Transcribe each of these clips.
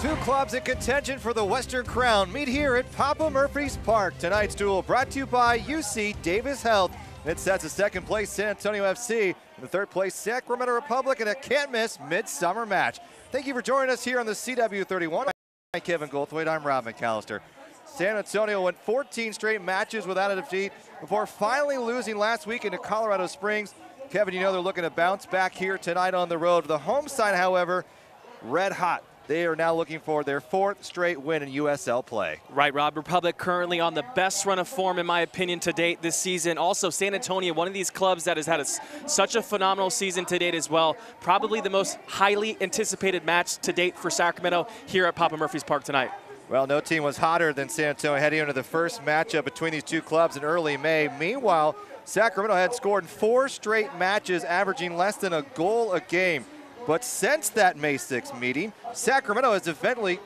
Two clubs in contention for the Western Crown meet here at Papa Murphy's Park. Tonight's duel brought to you by UC Davis Health. It sets a second place San Antonio FC and the third place Sacramento Republic in a can't-miss midsummer match. Thank you for joining us here on the CW31. I'm Kevin Goldthwait. I'm Rob McAllister. San Antonio went 14 straight matches without a defeat before finally losing last week into Colorado Springs. Kevin, you know they're looking to bounce back here tonight on the road. The home side, however, red hot. They are now looking for their fourth straight win in USL play. Right, Rob. Republic currently on the best run of form, in my opinion, to date this season. Also, San Antonio, one of these clubs that has had such a phenomenal season to date as well. Probably the most highly anticipated match to date for Sacramento here at Papa Murphy's Park tonight. Well, no team was hotter than San Antonio heading into the first matchup between these two clubs in early May. Meanwhile, Sacramento had scored 4 straight matches, averaging less than a goal a game. But since that May 6th meeting, Sacramento has eventually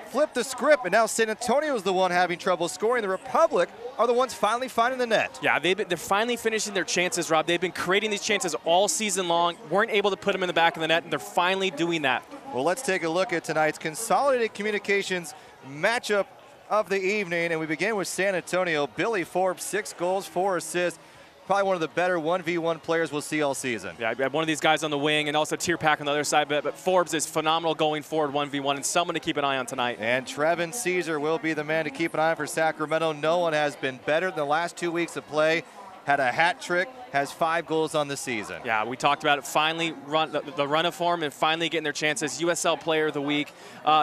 flipped the script, and now San Antonio is the one having trouble scoring. The Republic are the ones finally finding the net. Yeah, they're finally finishing their chances, Rob. They've been creating these chances all season long, weren't able to put them in the back of the net, and they're finally doing that. Well, let's take a look at tonight's Consolidated Communications matchup of the evening, and we begin with San Antonio. Billy Forbes, 6 goals, 4 assists. Probably one of the better 1v1 players we'll see all season. Yeah, I have one of these guys on the wing and also Tierpak on the other side, but Forbes is phenomenal going forward 1v1 and someone to keep an eye on tonight. And Trevin Caesar will be the man to keep an eye on for Sacramento. No one has been better than the last 2 weeks of play. Had a hat trick, has 5 goals on the season. Yeah, we talked about it. Finally, the run of form and finally getting their chances. USL Player of the Week.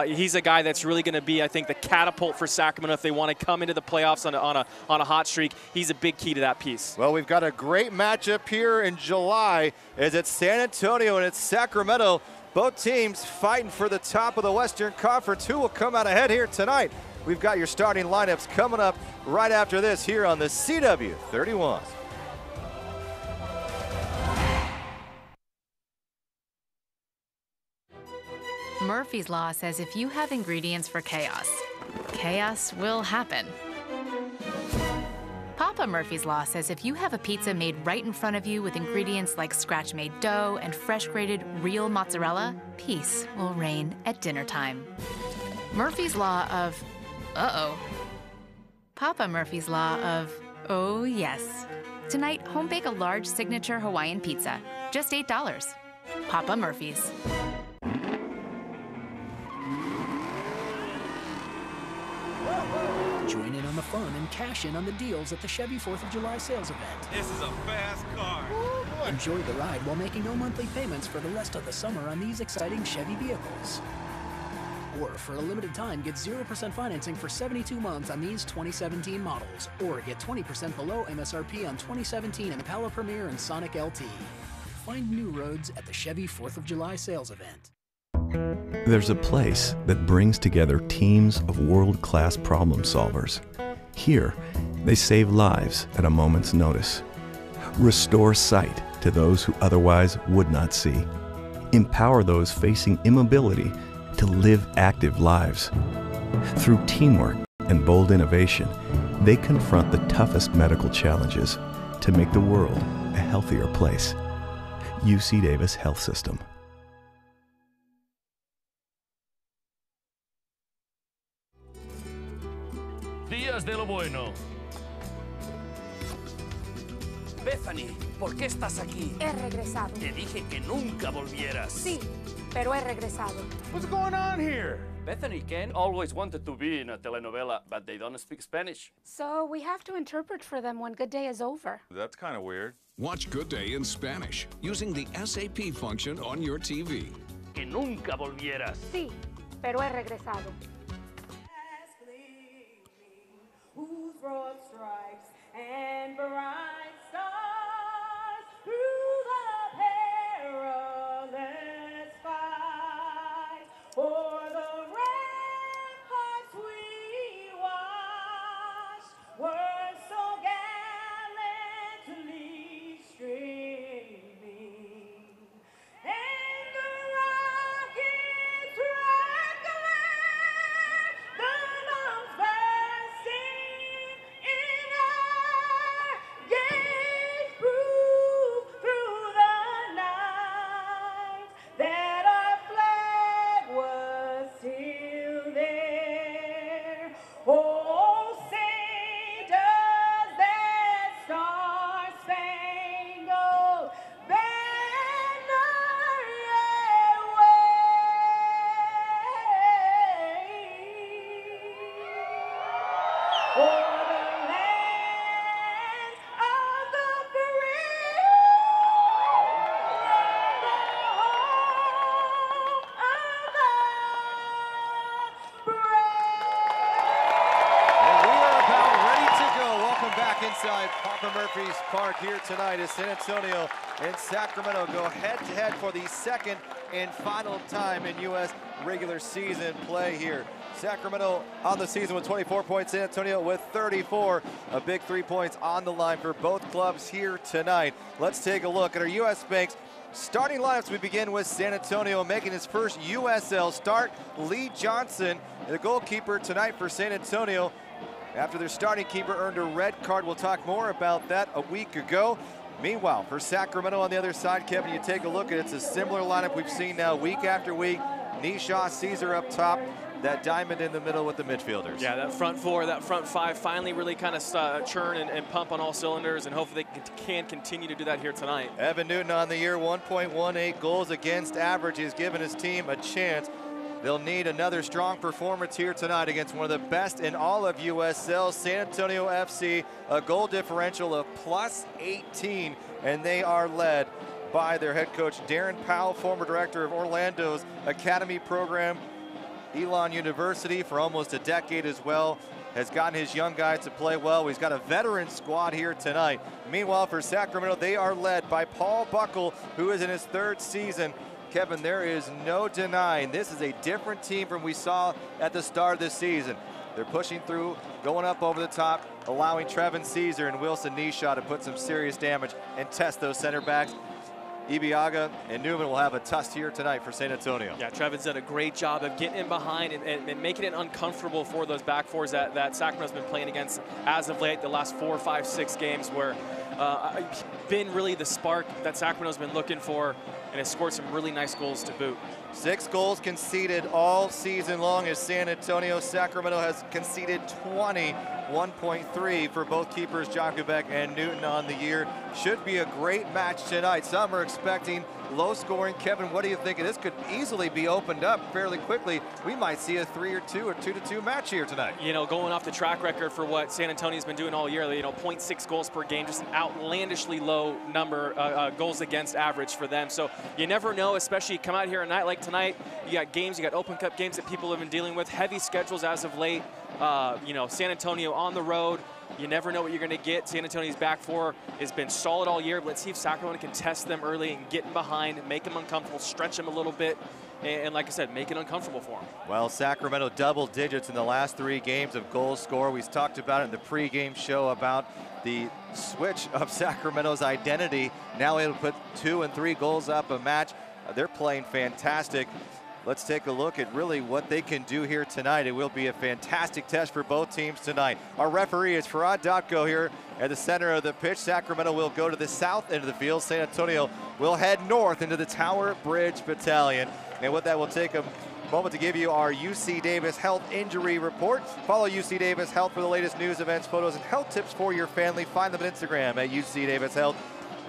He's a guy that's really going to be, I think, the catapult for Sacramento if they want to come into the playoffs on a hot streak. He's a big key to that piece. Well, we've got a great matchup here in July as it's San Antonio and it's Sacramento. Both teams fighting for the top of the Western Conference. Who will come out ahead here tonight? We've got your starting lineups coming up right after this here on the CW31. Murphy's Law says if you have ingredients for chaos, chaos will happen. Papa Murphy's Law says if you have a pizza made right in front of you with ingredients like scratch-made dough and fresh-grated real mozzarella, peace will reign at dinner time. Murphy's Law of, uh-oh. Papa Murphy's Law of, oh yes. Tonight, home bake a large signature Hawaiian pizza, just $8. Papa Murphy's. Join in on the fun and cash in on the deals at the Chevy 4th of July sales event. This is a fast car. Enjoy the ride while making no monthly payments for the rest of the summer on these exciting Chevy vehicles. Or for a limited time, get 0% financing for 72 months on these 2017 models. Or get 20% below MSRP on 2017 Impala Premier and Sonic LT. Find new roads at the Chevy 4th of July sales event. There's a place that brings together teams of world-class problem solvers. Here, they save lives at a moment's notice, restore sight to those who otherwise would not see, empower those facing immobility to live active lives. Through teamwork and bold innovation, they confront the toughest medical challenges to make the world a healthier place. UC Davis Health System. Días de lo bueno. Bethany, ¿por qué estás aquí? He regresado. Te dije que nunca volvieras. Sí, pero he regresado. What's going on here? Bethany Ken always wanted to be in a telenovela, but they don't speak Spanish. So we have to interpret for them when Good Day is over. That's kind of weird. Watch Good Day in Spanish using the SAP function on your TV. Que nunca volvieras. Sí, pero he regresado. Whose broad stripes and bright stars through the perilous fight, o'er the ramparts we watched, were so gallantly streaming, and the rockets rattling, the bombs bursting in air, yeah. inside Papa Murphy's Park here tonight as San Antonio and Sacramento go head-to-head for the second and final time in U.S. regular season play here. Sacramento on the season with 24 points, San Antonio with 34. A big 3 points on the line for both clubs here tonight. Let's take a look at our U.S. Banks starting lineups. We begin with San Antonio making his first USL start. Lee Johnson, the goalkeeper tonight for San Antonio, after their starting keeper earned a red card. We'll talk more about that a week ago. Meanwhile, for Sacramento on the other side, Kevin, you take a look at it. It's a similar lineup we've seen now week after week. Nisha, Caesar up top, that diamond in the middle with the midfielders. Yeah, that front four, that front five finally really kind of churn and pump on all cylinders, and hopefully they can continue to do that here tonight. Evan Newton on the year, 1.18 goals against average. He's given his team a chance. They'll need another strong performance here tonight against one of the best in all of USL, San Antonio FC, a goal differential of +18, and they are led by their head coach, Darren Powell, former director of Orlando's academy program, Elon University, for almost a decade as well. Has gotten his young guys to play well. He's got a veteran squad here tonight. Meanwhile, for Sacramento, they are led by Paul Buckle, who is in his third season. Kevin, there is no denying this is a different team from we saw at the start of the season. They're pushing through, going up over the top, allowing Trevin Caesar and Wilson Nisha to put some serious damage and test those center backs. Ibiaga and Newman will have a test here tonight for San Antonio. Yeah, Trevin's done a great job of getting in behind and making it uncomfortable for those back fours that Sacramento's been playing against as of late, the last 4, 5, 6 games, where been really the spark that Sacramento's been looking for, and has scored some really nice goals to boot. 6 goals conceded all season long as San Antonio. Sacramento has conceded 20, 1.3 for both keepers, John Quebec and Newton on the year. Should be a great match tonight. Some are expecting low scoring. Kevin, what do you think? This could easily be opened up fairly quickly. We might see a 3-2 or 2-2 match here tonight. You know, going off the track record for what San Antonio's been doing all year, 0.6 goals per game, just an outlandishly low number, goals against average for them. So you never know, especially come out here a night like tonight. You got games, you got Open Cup games that people have been dealing with, heavy schedules as of late. San Antonio on the road. You never know what you're going to get. San Antonio's back four has been solid all year. But let's see if Sacramento can test them early and get in behind, make them uncomfortable, stretch them a little bit, and like I said, make it uncomfortable for them. Well, Sacramento double digits in the last 3 games of goals scored. We talked about it in the pregame show about the switch of Sacramento's identity. Now able to put 2 and 3 goals up a match. They're playing fantastic. Let's take a look at really what they can do here tonight. It will be a fantastic test for both teams tonight. Our referee is Farad Dotko here at the center of the pitch. Sacramento will go to the south end of the field. San Antonio will head north into the Tower Bridge Battalion. And with that, we'll take a moment to give you our UC Davis Health Injury Report. Follow UC Davis Health for the latest news, events, photos, and health tips for your family. Find them on Instagram at UC Davis Health.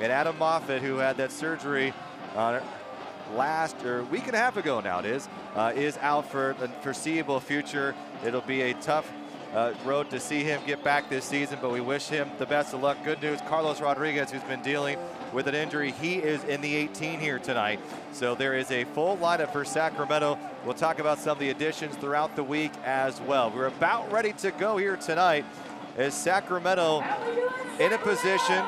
And Adam Moffett, who had that surgery on week and a half ago now, is out for the foreseeable future. It'll be a tough road to see him get back this season, but we wish him the best of luck. Good news, Carlos Rodriguez, who's been dealing with an injury, he is in the 18 here tonight. So there is a full lineup for Sacramento. We'll talk about some of the additions throughout the week as well. We're about ready to go here tonight as Sacramento in a position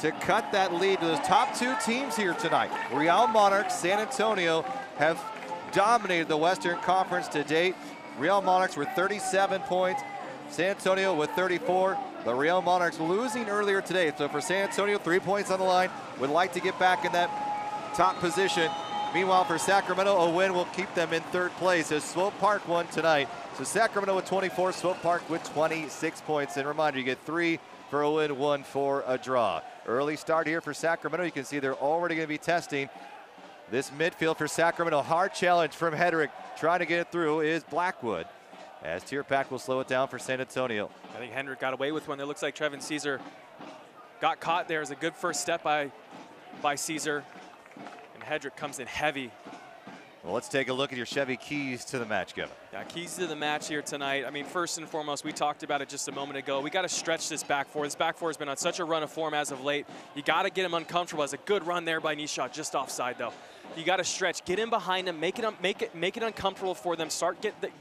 to cut that lead to those top 2 teams here tonight. Real Monarchs, San Antonio have dominated the Western Conference to date. Real Monarchs with 37 points, San Antonio with 34. The Real Monarchs losing earlier today. So for San Antonio, 3 points on the line. Would like to get back in that top position. Meanwhile, for Sacramento, a win will keep them in 3rd place as Swope Park won tonight. So Sacramento with 24, Swope Park with 26 points. And reminder, you get 3 for a win, 1 for a draw. Early start here for Sacramento. You can see they're already going to be testing this midfield for Sacramento. Hard challenge from Hedrick. Trying to get it through is Blackwood, as Tierpak will slow it down for San Antonio. I think Hendrick got away with one. It looks like Trevin Caesar got caught there as a good first step by Caesar. And Hedrick comes in heavy. Well, let's take a look at your Chevy keys to the match, Kevin. Yeah, keys to the match here tonight. I mean, first and foremost, we talked about it just a moment ago. We got to stretch this back four. This back four has been on such a run of form as of late. You got to get him uncomfortable. As a good run there by Nisha, just offside though. You got to stretch, get in behind them, make it uncomfortable for them.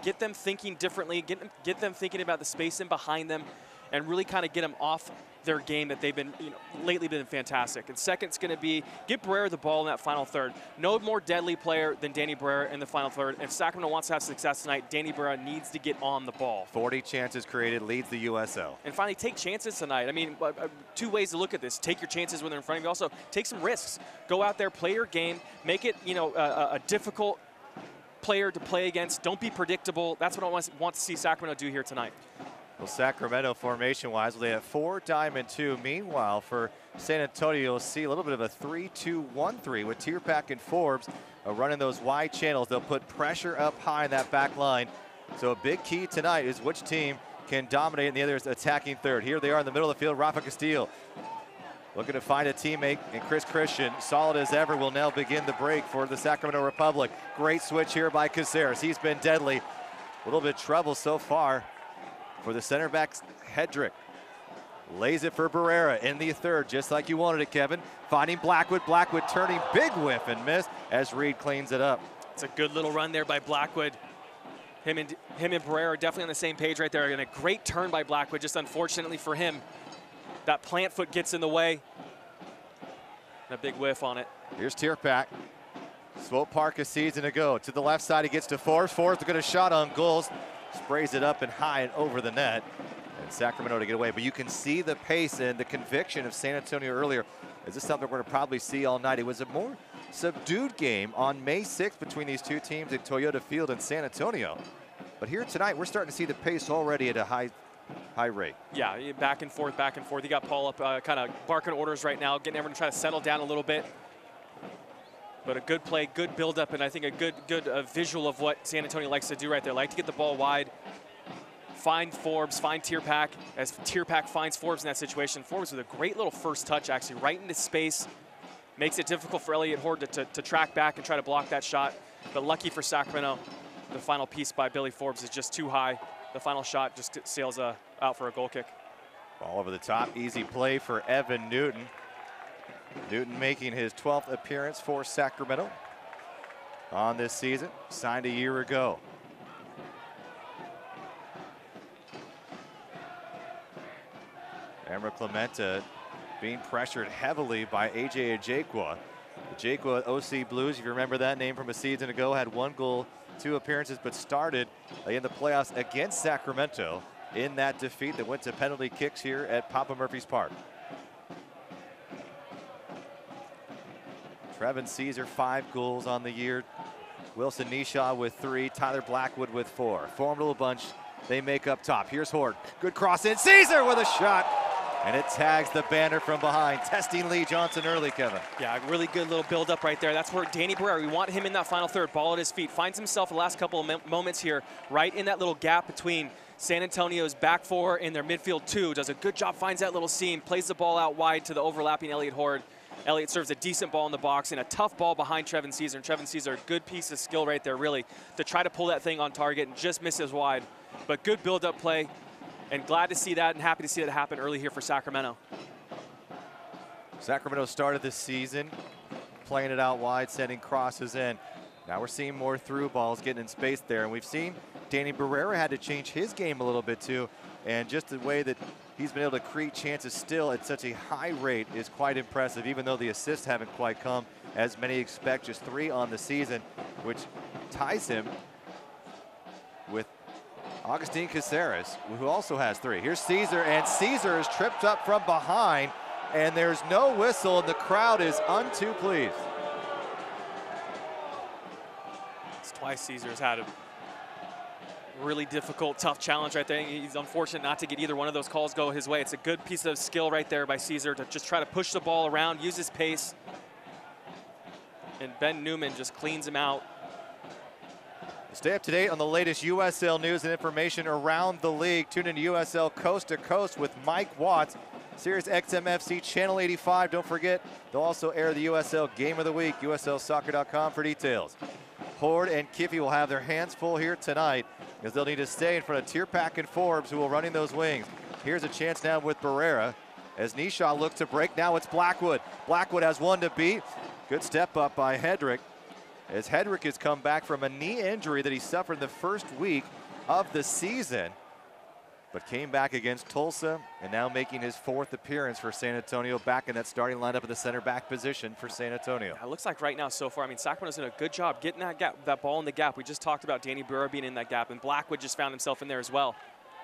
Get them thinking differently. Get them thinking about the space in behind them. and really kind of get them off their game that they've been, lately been fantastic. And second's going to be get Barrera the ball in that final third. No more deadly player than Danny Barrera in the final third. If Sacramento wants to have success tonight, Danny Barrera needs to get on the ball. 40 chances created, leads the USL. And finally, take chances tonight. I mean, two ways to look at this. Take your chances when they're in front of you. Also, take some risks. Go out there, play your game, make it, a difficult player to play against. Don't be predictable. That's what I want to see Sacramento do here tonight. Well, Sacramento formation-wise, they have 4 diamond 2. Meanwhile, for San Antonio, you'll see a little bit of a 3-2-1-3 with Tierpak and Forbes running those wide channels. They'll put pressure up high in that back line. So a big key tonight is which team can dominate and the other is attacking third. Here they are in the middle of the field. Rafa Castillo looking to find a teammate, and Chris Christian, solid as ever, will now begin the break for the Sacramento Republic. Great switch here by Caceres. He's been deadly. A little bit of trouble so far for the center back, Hedrick. Lays it for Barrera in the third, just like you wanted it, Kevin. Finding Blackwood. Blackwood turning, big whiff and miss as Reed cleans it up. It's a good little run there by Blackwood. Him and Barrera are definitely on the same page right there. And a great turn by Blackwood, just unfortunately for him, that plant foot gets in the way. And a big whiff on it. Here's Tierpak. Swope Park a season ago. To the left side, he gets to Forbes. Forbes to get a shot on goals. Sprays it up and high and over the net. And Sacramento to get away. But you can see the pace and the conviction of San Antonio earlier. Is this something we're going to probably see all night? It was a more subdued game on May 6th between these two teams at Toyota Field in San Antonio. But here tonight, we're starting to see the pace already at a high rate. Yeah, back and forth, back and forth. You got Paul up kind of barking orders right now, getting everyone to try to settle down a little bit. But a good play, good build-up, and I think a good visual of what San Antonio likes to do right there. Like to get the ball wide, find Forbes, find Tierpak. As Tierpak finds Forbes in that situation, Forbes with a great little first touch, actually, right into space. Makes it difficult for Elliot Horde to track back and try to block that shot. But lucky for Sacramento, the final piece by Billy Forbes is just too high. The final shot just sails out for a goal kick. Ball over the top, easy play for Evan Newton. Newton making his 12th appearance for Sacramento on this season, signed a year ago. Emra Clementa being pressured heavily by AJ Ajekwa. Ajekwa, OC Blues, if you remember that name from a season ago, had 1 goal, 2 appearances, but started in the playoffs against Sacramento in that defeat that went to penalty kicks here at Papa Murphy's Park. Trevin Caesar, 5 goals on the year. Wilson Nishaw with 3, Tyler Blackwood with 4. Formidable bunch, they make up top. Here's Horde, good cross in, Caesar with a shot, and it tags the banner from behind. Testing Lee Johnson early, Kevin. Yeah, a really good little build up right there. That's where Danny Barrera, we want him in that final third, ball at his feet, finds himself the last couple of moments here, right in that little gap between San Antonio's back 4 and their midfield 2. Does a good job, finds that little seam, plays the ball out wide to the overlapping Elliot Horde. Elliott serves a decent ball in the box and a tough ball behind Trevin Caesar. And Trevin Caesar, a good piece of skill right there, really, to try to pull that thing on target and just misses wide. But good build-up play, and glad to see that and happy to see that happen early here for Sacramento. Sacramento started this season playing it out wide, sending crosses in. Now we're seeing more through balls getting in space there. And we've seen Danny Barrera had to change his game a little bit too. And just the way that he's been able to create chances still at such a high rate is quite impressive, even though the assists haven't quite come as many expect, just 3 on the season, which ties him with Agustin Caceres, who also has 3. Here's Caesar, and Caesar is tripped up from behind, and there's no whistle, and the crowd is unto pleased. It's twice Caesar's had a really difficult, tough challenge right there. He's unfortunate not to get either one of those calls go his way. It's a good piece of skill right there by Caesar to just try to push the ball around, use his pace. And Ben Newman just cleans him out. Stay up to date on the latest USL news and information around the league. Tune in to USL Coast to Coast with Mike Watts. Sirius XMFC Channel 85. Don't forget, they'll also air the USL Game of the Week. USLsoccer.com for details. Horde and Kiffy will have their hands full here tonight, because they'll need to stay in front of Tierpak and Forbes, who will running those wings. Here's a chance now with Barrera. As Nishaw looks to break, now it's Blackwood. Blackwood has 1 to beat. Good step up by Hedrick, as Hedrick has come back from a knee injury that he suffered in the first week of the season. but came back against Tulsa and now making his 4th appearance for San Antonio, back in that starting lineup at the center back position for San Antonio. It looks like right now so far, I mean, Sacramento's done a good job getting that gap, that ball in the gap. We just talked about Danny Burr being in that gap, and Blackwood just found himself in there as well.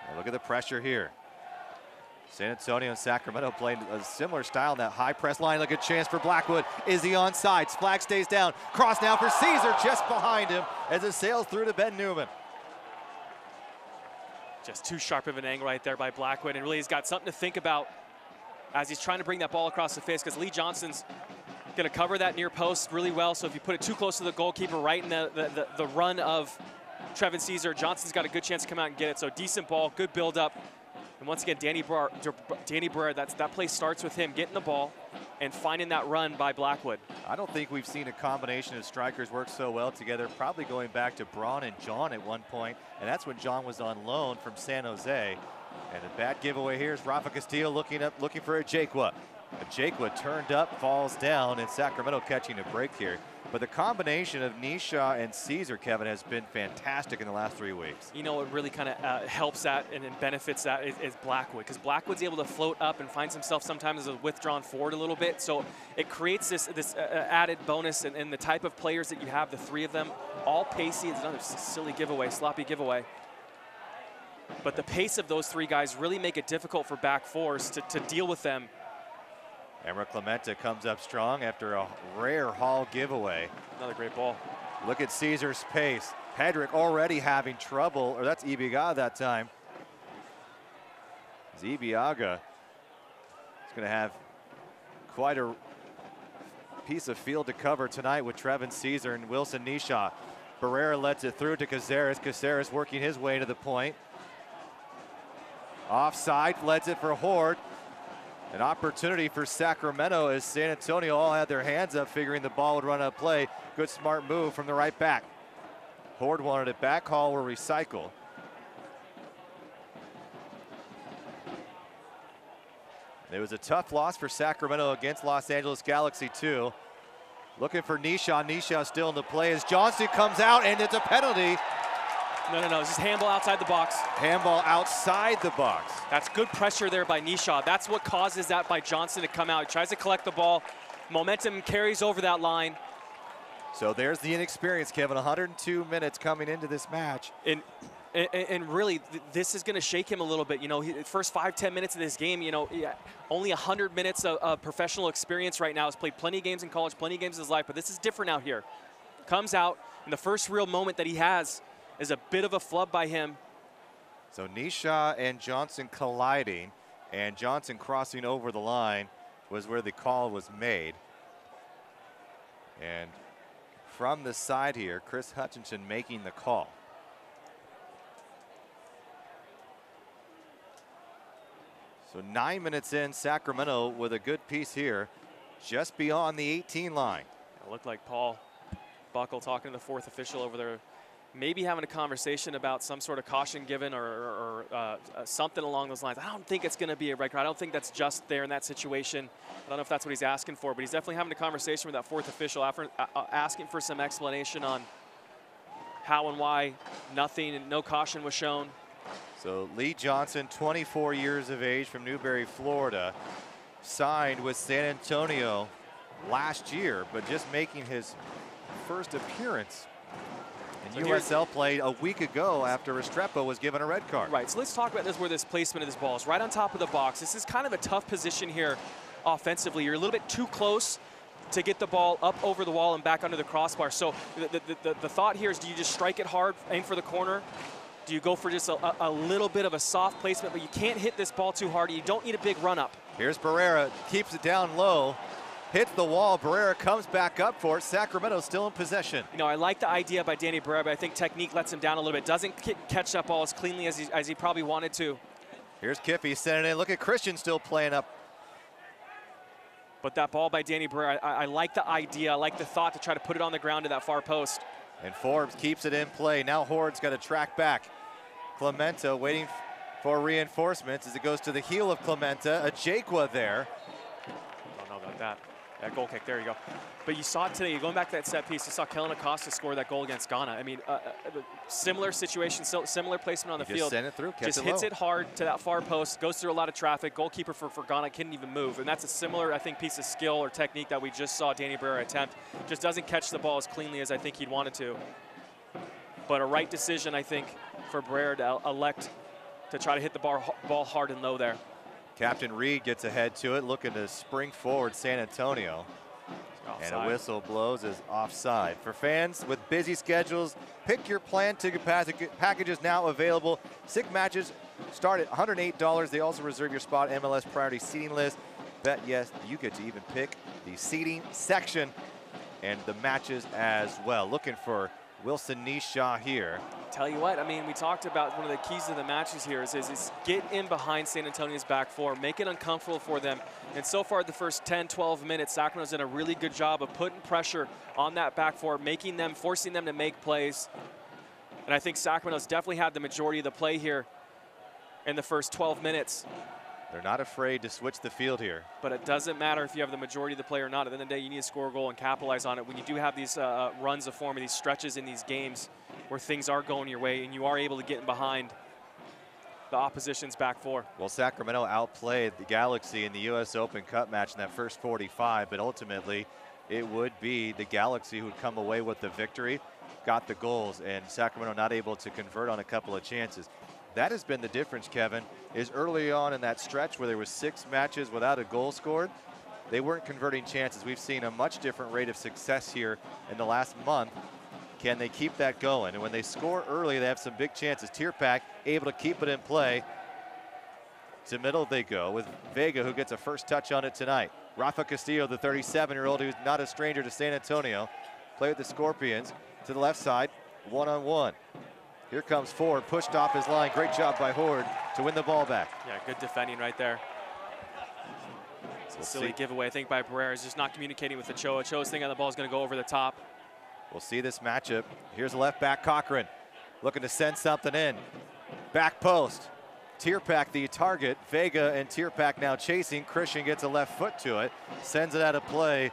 Now look at the pressure here. San Antonio and Sacramento playing a similar style in that high press line. Look at chance for Blackwood. Is he onside? Flag stays down. Cross now for Caesar, just behind him as it sails through to Ben Newman. Just too sharp of an angle right there by Blackwood, and really he's got something to think about as he's trying to bring that ball across the face, because Lee Johnson's going to cover that near post really well. So if you put it too close to the goalkeeper, right in the run of Trevin Caesar, Johnson's got a good chance to come out and get it. So decent ball, good build up. And once again, Danny Burr, that play starts with him getting the ball and finding that run by Blackwood. I don't think we've seen a combination of strikers work so well together, probably going back to Braun and John at one point, and that's when John was on loan from San Jose. And a bad giveaway here is Rafa Castillo looking for a Jaquia. A Jaquia turned up, falls down, and Sacramento catching a break here. But the combination of Nisha and Caesar, Kevin, has been fantastic in the last 3 weeks. You know what really kind of helps that and benefits that is Blackwood, because Blackwood's able to float up and finds himself sometimes as a withdrawn forward a little bit. So it creates this added bonus in the type of players that you have, the 3 of them, all pacey. It's another silly giveaway, sloppy giveaway. But the pace of those 3 guys really make it difficult for back fours to deal with them. Emra Clemente comes up strong after a rare Hall giveaway. Another great ball. Look at Caesar's pace. Hedrick already having trouble, or that's Ibiaga that time. Ibiaga is going to have quite a piece of field to cover tonight with Trevin Caesar and Wilson Nisha. Barrera lets it through to Caceres. Caceres working his way to the point. Offside, lets it for Horde. An opportunity for Sacramento as San Antonio all had their hands up, figuring the ball would run out of play. Good smart move from the right back. Horde wanted it back, Hall will recycle. It was a tough loss for Sacramento against Los Angeles Galaxy 2. Looking for Nisha. Nisha still in the play as Johnston comes out, and it's a penalty. No, it's just handball outside the box. Handball outside the box. That's good pressure there by Nisha. That's what causes that by Johnson to come out. He tries to collect the ball. Momentum carries over that line. So there's the inexperience, Kevin. 102 minutes coming into this match. And really, this is going to shake him a little bit. You know, the first 5-10 minutes of this game, you know, only 100 minutes of professional experience right now. He's played plenty of games in college, plenty of games in his life, but this is different out here. Comes out, and the first real moment that he has is a bit of a flub by him. So Nisha and Johnson colliding, and Johnson crossing over the line was where the call was made. And from the side here, Chris Hutchinson making the call. So 9 minutes in, Sacramento with a good piece here, just beyond the 18 line. It looked like Paul Buckle talking to the 4th official over there, maybe having a conversation about some sort of caution given or something along those lines. I don't think it's going to be a red card. I don't think that's just there in that situation. I don't know if that's what he's asking for, but he's definitely having a conversation with that 4th official, asking for some explanation on how and why nothing and no caution was shown. So Lee Johnson, 24 years of age from Newberry, Florida, signed with San Antonio last year, but just making his first appearance in USL play a week ago after Restrepo was given a red card. Right, so let's talk about this, where this placement of this ball is right on top of the box. This is kind of a tough position here offensively. You're a little bit too close to get the ball up over the wall and back under the crossbar. So the thought here is, do you just strike it hard, aim for the corner? Do you go for just a little bit of a soft placement, but you can't hit this ball too hard? You don't need a big run up. Here's Barrera, keeps it down low, hits the wall. Barrera comes back up for it. Sacramento still in possession. You know, I like the idea by Danny Barrera, but I think technique lets him down a little bit. Doesn't catch that ball as cleanly as he probably wanted to. Here's Kiffey sending it in. Look at Christian still playing up. But that ball by Danny Barrera, I like the idea. I like the thought to try to put it on the ground to that far post. And Forbes keeps it in play. Now Horde's got to track back. Clemente waiting for reinforcements as it goes to the heel of Clemente. A Jaquia there. I don't know about that. Yeah, goal kick, there you go. But you saw it today, going back to that set piece, you saw Kellen Acosta score that goal against Ghana. I mean, similar situation, similar placement on the field. Just sent it through, kept just it hits low. it hard to that far post, goes through a lot of traffic. Goalkeeper for Ghana couldn't even move. And that's a similar, I think, piece of skill or technique that we just saw Danny Barrera attempt. Just doesn't catch the ball as cleanly as I think he'd wanted to. But a right decision, I think, for Barrera to elect to try to hit the ball hard and low there. Captain Reed gets ahead to it, looking to spring forward San Antonio. Offside. And a whistle blows as offside. For fans with busy schedules, pick your plan ticket packages now available. 6 matches start at $108. They also reserve your spot MLS priority seating list. Bet yes, you get to even pick the seating section and the matches as well. Looking for Wilson Nishaw here. Tell you what, I mean, we talked about one of the keys to the matches here is get in behind San Antonio's back four, make it uncomfortable for them. And so far, the first 10, 12 minutes, Sacramento's done a really good job of putting pressure on that back four, forcing them to make plays. And I think Sacramento's definitely had the majority of the play here in the first 12 minutes. They're not afraid to switch the field here. But it doesn't matter if you have the majority of the play or not. At the end of the day, you need to score a goal and capitalize on it. When you do have these runs of form, these stretches in these games where things are going your way and you are able to get in behind the opposition's back four. Well, Sacramento outplayed the Galaxy in the U.S. Open Cup match in that first 45, but ultimately it would be the Galaxy who would come away with the victory, got the goals, and Sacramento not able to convert on a couple of chances. That has been the difference, Kevin, is early on in that stretch where there was 6 matches without a goal scored, they weren't converting chances. We've seen a much different rate of success here in the last month. Can they keep that going? And when they score early, they have some big chances. Tierpak able to keep it in play. To middle they go with Vega, who gets a first touch on it tonight. Rafa Castillo, the 37-year-old, who's not a stranger to San Antonio, play with the Scorpions to the left side, one-on-one. Here comes Ford, pushed off his line. Great job by Horde to win the ball back. Yeah, good defending right there. It's a silly giveaway, I think, by Barrera. He's just not communicating with Ochoa. Ochoa's thinking the ball is going to go over the top. We'll see this matchup. Here's left back Cochran looking to send something in. Back post. Tierpak the target. Vega and Tierpak now chasing. Christian gets a left foot to it, sends it out of play,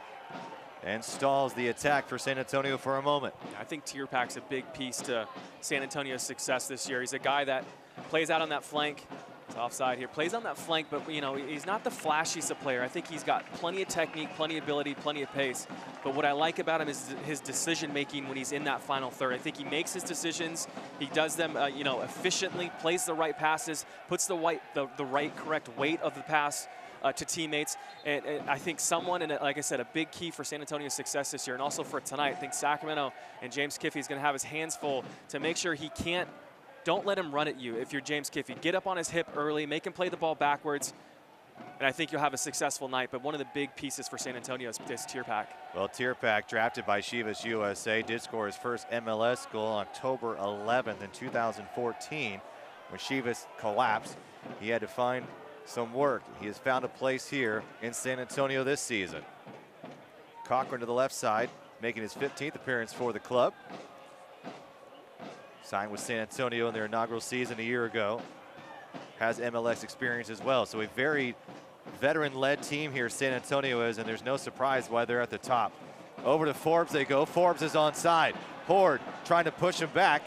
and stalls the attack for San Antonio for a moment. I think Tierpak's a big piece to San Antonio's success this year. He's a guy that plays out on that flank. It's offside here. Plays on that flank, but you know, he's not the flashiest of player. I think he's got plenty of technique, plenty of ability, plenty of pace. But what I like about him is his decision making when he's in that final third. I think he makes his decisions. He does them, you know, efficiently. Plays the right passes. Puts the right correct weight of the pass to teammates. And I think someone, and like I said, a big key for San Antonio's success this year, and also for tonight. I think Sacramento and James Kiffey is going to have his hands full to make sure he can't. Don't let him run at you if you're James Kiffey. Get up on his hip early, make him play the ball backwards, and I think you'll have a successful night. But one of the big pieces for San Antonio is Tierpak. Well, Tierpak, drafted by Chivas USA, did score his first MLS goal on October 11th in 2014 when Chivas collapsed. He had to find some work. He has found a place here in San Antonio this season. Cochran to the left side, making his 15th appearance for the club. Signed with San Antonio in their inaugural season a year ago. Has MLS experience as well. So a very veteran-led team here San Antonio is, and there's no surprise why they're at the top. Over to Forbes they go. Forbes is onside. Horde trying to push him back.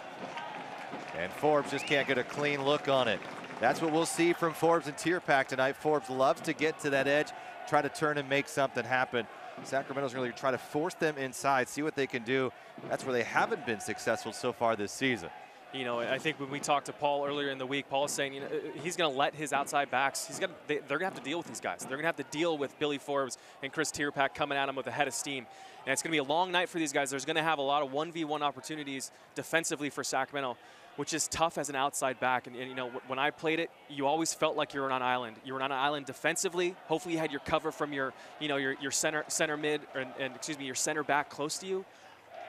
And Forbes just can't get a clean look on it. That's what we'll see from Forbes and Tierpak tonight. Forbes loves to get to that edge, try to turn and make something happen. Sacramento's really try to force them inside, see what they can do. That's where they haven't been successful so far this season. You know, I think when we talked to Paul earlier in the week, Paul is saying, you know, he's going to let his outside backs, they're going to have to deal with these guys. They're going to have to deal with Billy Forbes and Chris Tierpak coming at him with a head of steam. And it's going to be a long night for these guys. There's going to have a lot of 1v1 opportunities defensively for Sacramento, which is tough as an outside back. And you know, when I played it, you always felt like you were on an island. You were on an island defensively. Hopefully you had your cover from your, you know, your center mid, and excuse me, your center back close to you.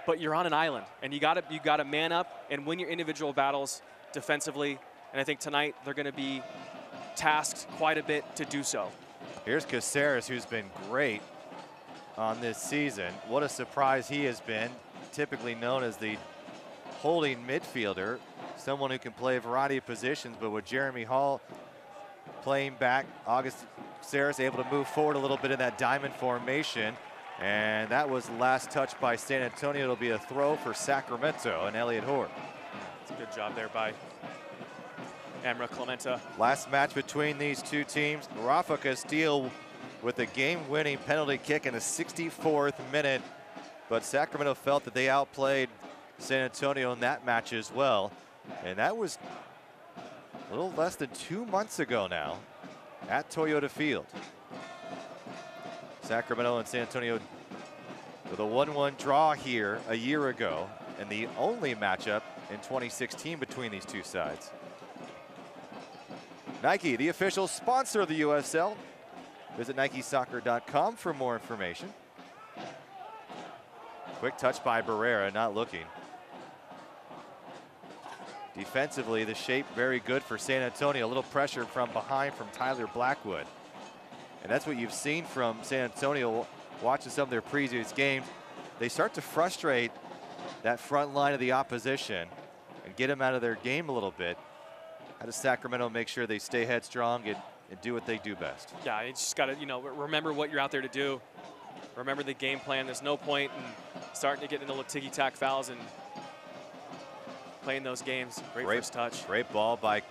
But you're on an island, and you gotta man up and win your individual battles defensively. And I think tonight they're going to be tasked quite a bit to do so. Here's Caceres, who's been great on this season. What a surprise he has been. Typically known as the holding midfielder, someone who can play a variety of positions, but with Jeremy Hall playing back, August Sarah's able to move forward a little bit in that diamond formation. And that was the last touch by San Antonio. It'll be a throw for Sacramento and Elliot Hort. It's a good job there by Emra Clementa. Last match between these two teams, Rafa Castillo with the game-winning penalty kick in the 64th minute. But Sacramento felt that they outplayed San Antonio in that match as well. And that was a little less than 2 months ago now at Toyota Field. Sacramento and San Antonio with a 1-1 draw here a year ago, and the only matchup in 2016 between these two sides. Nike, the official sponsor of the USL. Visit NikeSoccer.com for more information. Quick touch by Barrera, not looking. Defensively, the shape very good for San Antonio. A little pressure from behind from Tyler Blackwood. And that's what you've seen from San Antonio watching some of their previous games. They start to frustrate that front line of the opposition and get them out of their game a little bit. How does Sacramento make sure they stay headstrong and do what they do best? Yeah, you just got to, remember what you're out there to do. Remember the game plan. There's no point in starting to get into little ticky-tack fouls and playing those games. Great first touch. Great ball by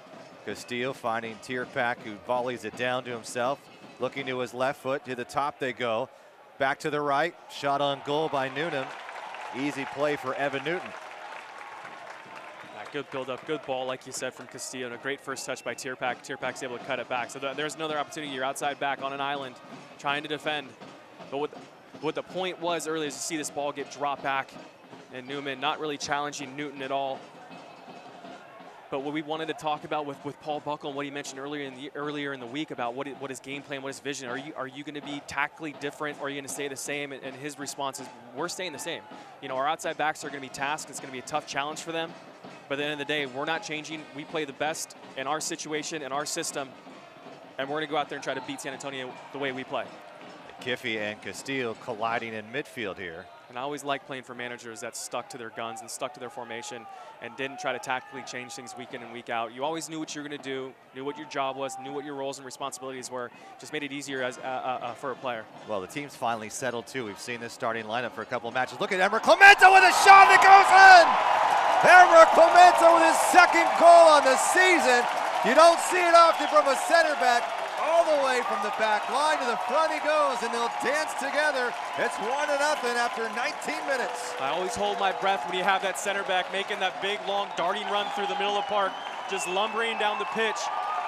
Castillo, finding Tierpak, who volleys it down to himself. Looking to his left foot, to the top they go. Back to the right, shot on goal by Noonan. Easy play for Evan Newton. Good build-up, good ball, like you said, from Castillo, and a great first touch by Tierpak. Tierpak's able to cut it back. So there's another opportunity. You're outside back on an island trying to defend. But what the point was earlier is to see this ball get dropped back, and Newman not really challenging Newton at all. But what we wanted to talk about with Paul Buckle and what he mentioned earlier in the week about what his game plan, what his vision, are you going to be tactically different, or are you going to stay the same? And his response is, we're staying the same. Our outside backs are going to be tasked. It's going to be a tough challenge for them. But at the end of the day, we're not changing. We play the best in our situation, in our system, and we're going to go out there and try to beat San Antonio the way we play. Kiffey and Castillo colliding in midfield here. And I always like playing for managers that stuck to their guns and stuck to their formation and didn't try to tactically change things week in and week out. You always knew what you were going to do, knew what your job was, knew what your roles and responsibilities were. Just made it easier as for a player. Well, the team's finally settled too. We've seen this starting lineup for a couple of matches. Look at Emra Clementa with a shot that goes in! Emra Clementa with his second goal on the season. You don't see it often from a center back. All the way from the back line to the front he goes, and they'll dance together. It's 1-0 after 19 minutes. I always hold my breath when you have that center back making that big, long, darting run through the middle of the park, just lumbering down the pitch.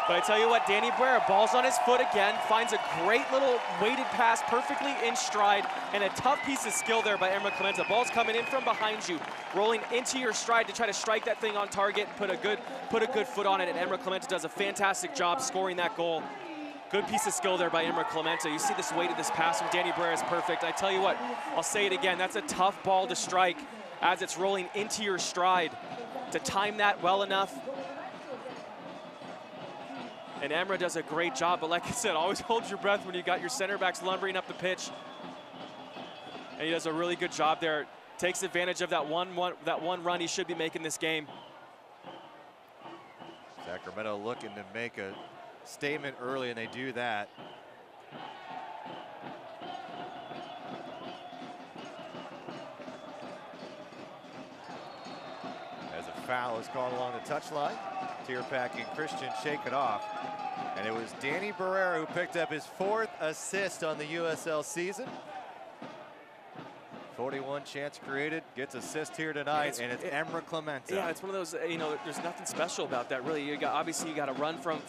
But I tell you what, Danny Barrera, ball's on his foot again, finds a great little weighted pass perfectly in stride, and a tough piece of skill there by Emra Clementa. Ball's coming in from behind you, rolling into your stride to try to strike that thing on target and put a good foot on it, and Emra Clementa does a fantastic job scoring that goal. Good piece of skill there by Emra Clementa. You see this weight of this pass from Danny Barrera is perfect. I tell you what, I'll say it again, that's a tough ball to strike as it's rolling into your stride. To time that well enough. And Emra does a great job, but like I said, always hold your breath when you got your center backs lumbering up the pitch. And he does a really good job there. Takes advantage of that one run he should be making this game. Sacramento looking to make a statement early, and they do that. As a foul is called along the touchline, Tierpak and Christian shake it off. And it was Danny Barrera who picked up his 4th assist on the USL season. 41 chance created, gets assist here tonight, and it's Emra Clementa. Yeah, it's one of those, there's nothing special about that, really. Obviously, you got to run from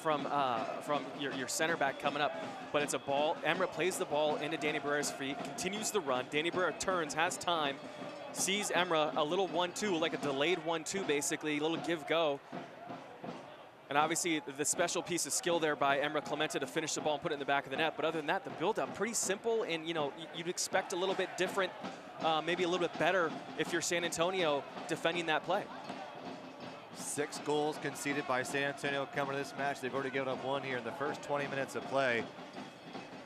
your center back coming up, but it's a ball. Emra plays the ball into Danny Barrera's feet, continues the run. Danny Barrera turns, has time, sees Emra, a little 1-2, like a delayed 1-2, basically, a little give-go. And obviously, the special piece of skill there by Emra Clementa to finish the ball and put it in the back of the net. But other than that, the build-up, pretty simple, and you'd expect a little bit different, maybe a little bit better if you're San Antonio defending that play. 6 goals conceded by San Antonio coming to this match. They've already given up 1 here in the first 20 minutes of play.